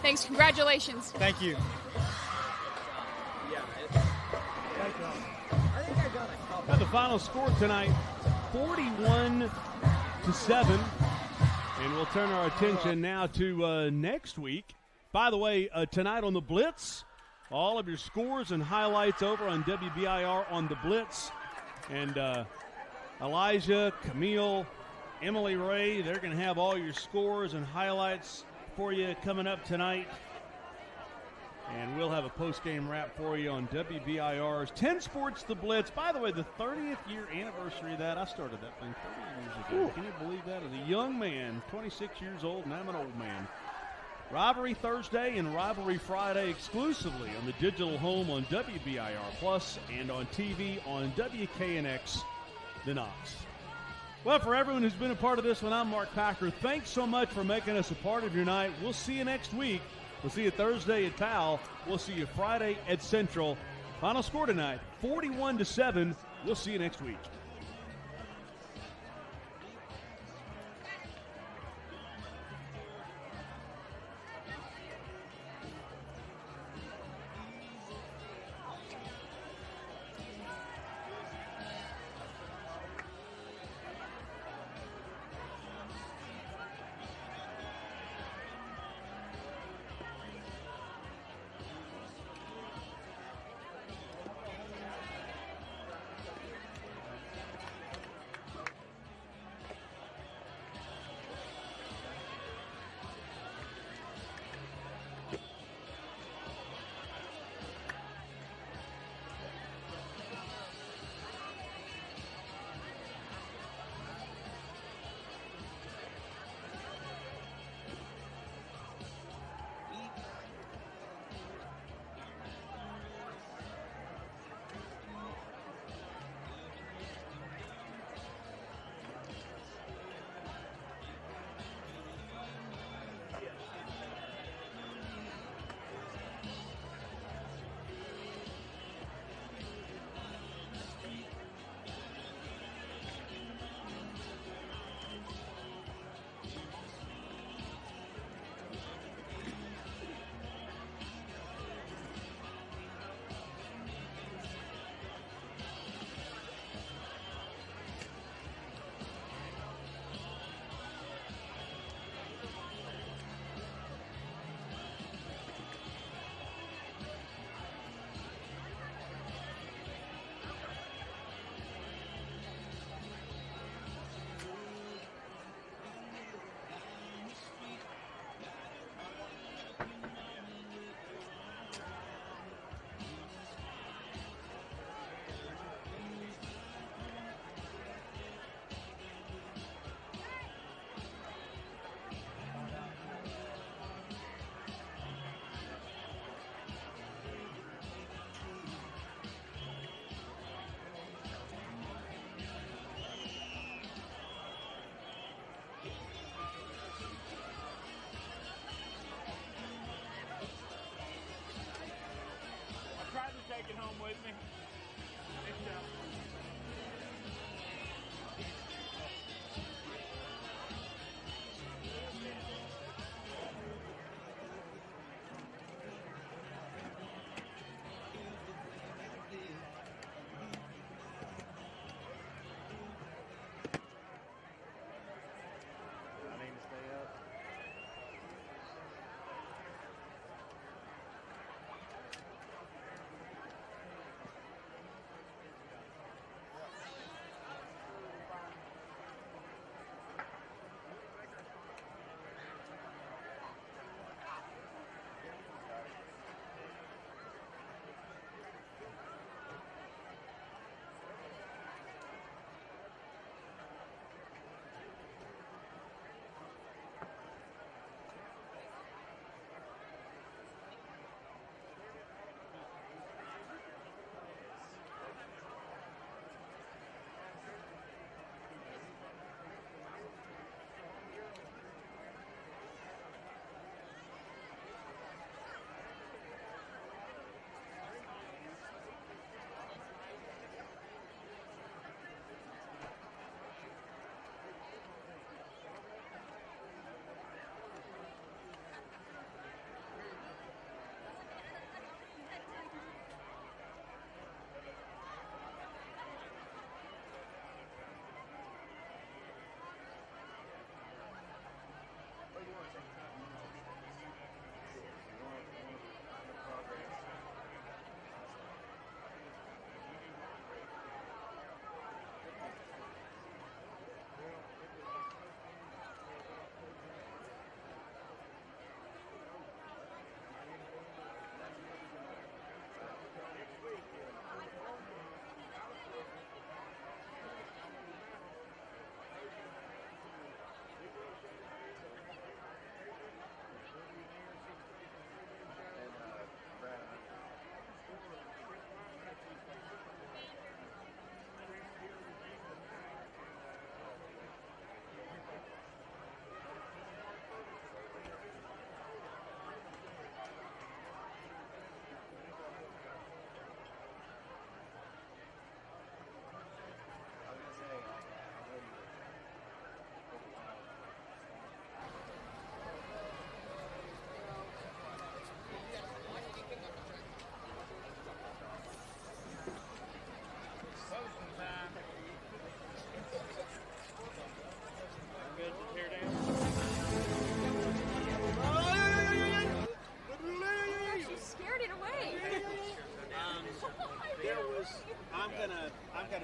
Thanks. Congratulations. Thank you. Now the final score tonight, 41-7. And we'll turn our attention now to next week. By the way, tonight on the Blitz, all of your scores and highlights over on WBIR on the Blitz. And Elijah, Camille, Emily Ray, they're going to have all your scores and highlights for you coming up tonight. And we'll have a post-game wrap for you on WBIR's 10 Sports The Blitz. By the way, the 30th year anniversary of that, I started that thing 30 years ago. Ooh. Can you believe that? As a young man, 26 years old, and I'm an old man. Rivalry Thursday and Rivalry Friday exclusively on the digital home on WBIR Plus and on TV on WKNX, the KNOX. Well, for everyone who's been a part of this one, I'm Mark Packer. Thanks so much for making us a part of your night. We'll see you next week. We'll see you Thursday at Powell. We'll see you Friday at Central. Final score tonight, 41-7. We'll see you next week.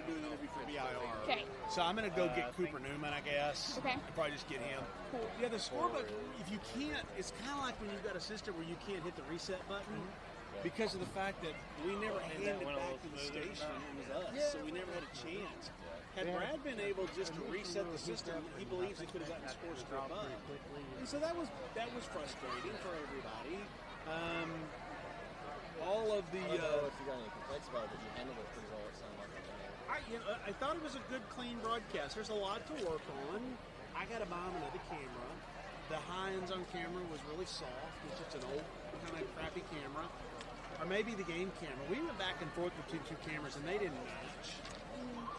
to do the interview for VIR. Okay. So I'm going to go get Cooper Newman, I guess. Okay. And probably just get him. Cool. Yeah, the scorebook, if you can't, it's kind of like when you've got a system where you can't hit the reset button because of the fact that we never handed it back to the station. It was us, so we never had a chance. Had Brad been able just to reset the system, he believes he could have gotten scores to above. And so that was frustrating for everybody. All of the. I don't know if you got any complaints about it, but you handled it pretty well. It sounded like. I thought it was a good, clean broadcast. There's a lot to work on. I got to buy him another camera. The high-ends on camera was really soft. It's just an old, kind of crappy camera. Or maybe the game camera. We went back and forth between two cameras, and they didn't match.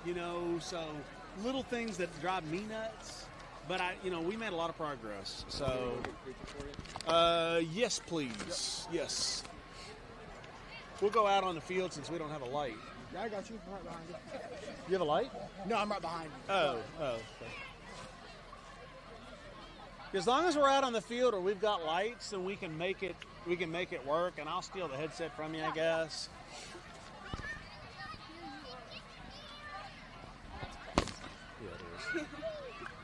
You know, so little things that drive me nuts. But we made a lot of progress. So, yes, please. Yes. We'll go out on the field since we don't have a light. Yeah, I got you. I'm right behind you. You have a light? No, I'm right behind you. Oh, okay. As long as we're out on the field or we've got lights, then we can make it work, and I'll steal the headset from you, I guess. Yeah, it is.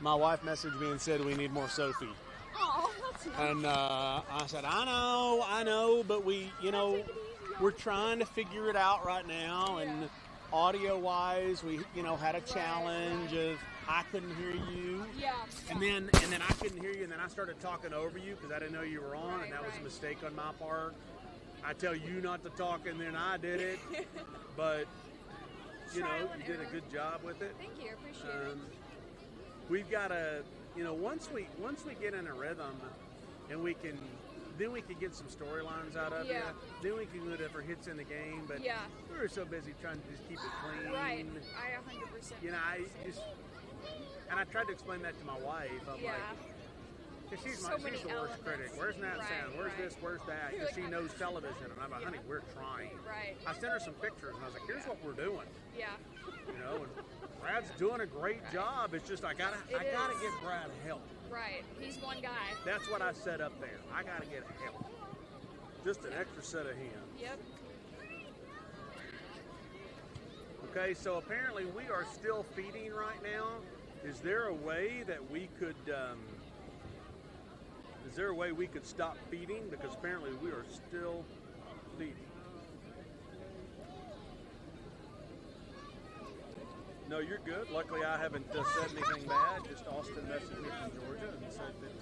My wife messaged me and said we need more Sophie. Oh, that's nice. And I said, I know, but we're trying to figure it out right now. And audio-wise, we, had a challenge of I couldn't hear you. Yeah. And then I couldn't hear you, and then I started talking over you because I didn't know you were on, and that was a mistake on my part. I tell you not to talk, and then I did it. But, you did a good job with it. Thank you. I appreciate it. We've got to, once we get in a rhythm, and we can get some storylines out of you. Then we can get whatever hits in the game. But we were so busy trying to just keep it clean. Right. I 100%. And I tried to explain that to my wife. I'm like, because she's the worst critic. Where's that sound? Where's this? Where's that? Because she knows television. And I'm like, honey, we're trying. Right. I sent her some pictures, and I was like, here's what we're doing. Yeah. And Brad's doing a great job. It's just I gotta get Brad help. Right. He's one guy. That's what I set up there. I gotta get help. Just an extra set of hands. Yep. Okay, so apparently we are still feeding right now. Is there a way that we could stop feeding? Because apparently we are still feeding. No, you're good. Luckily, I haven't said anything bad. Just Austin messaged me from Georgia and said that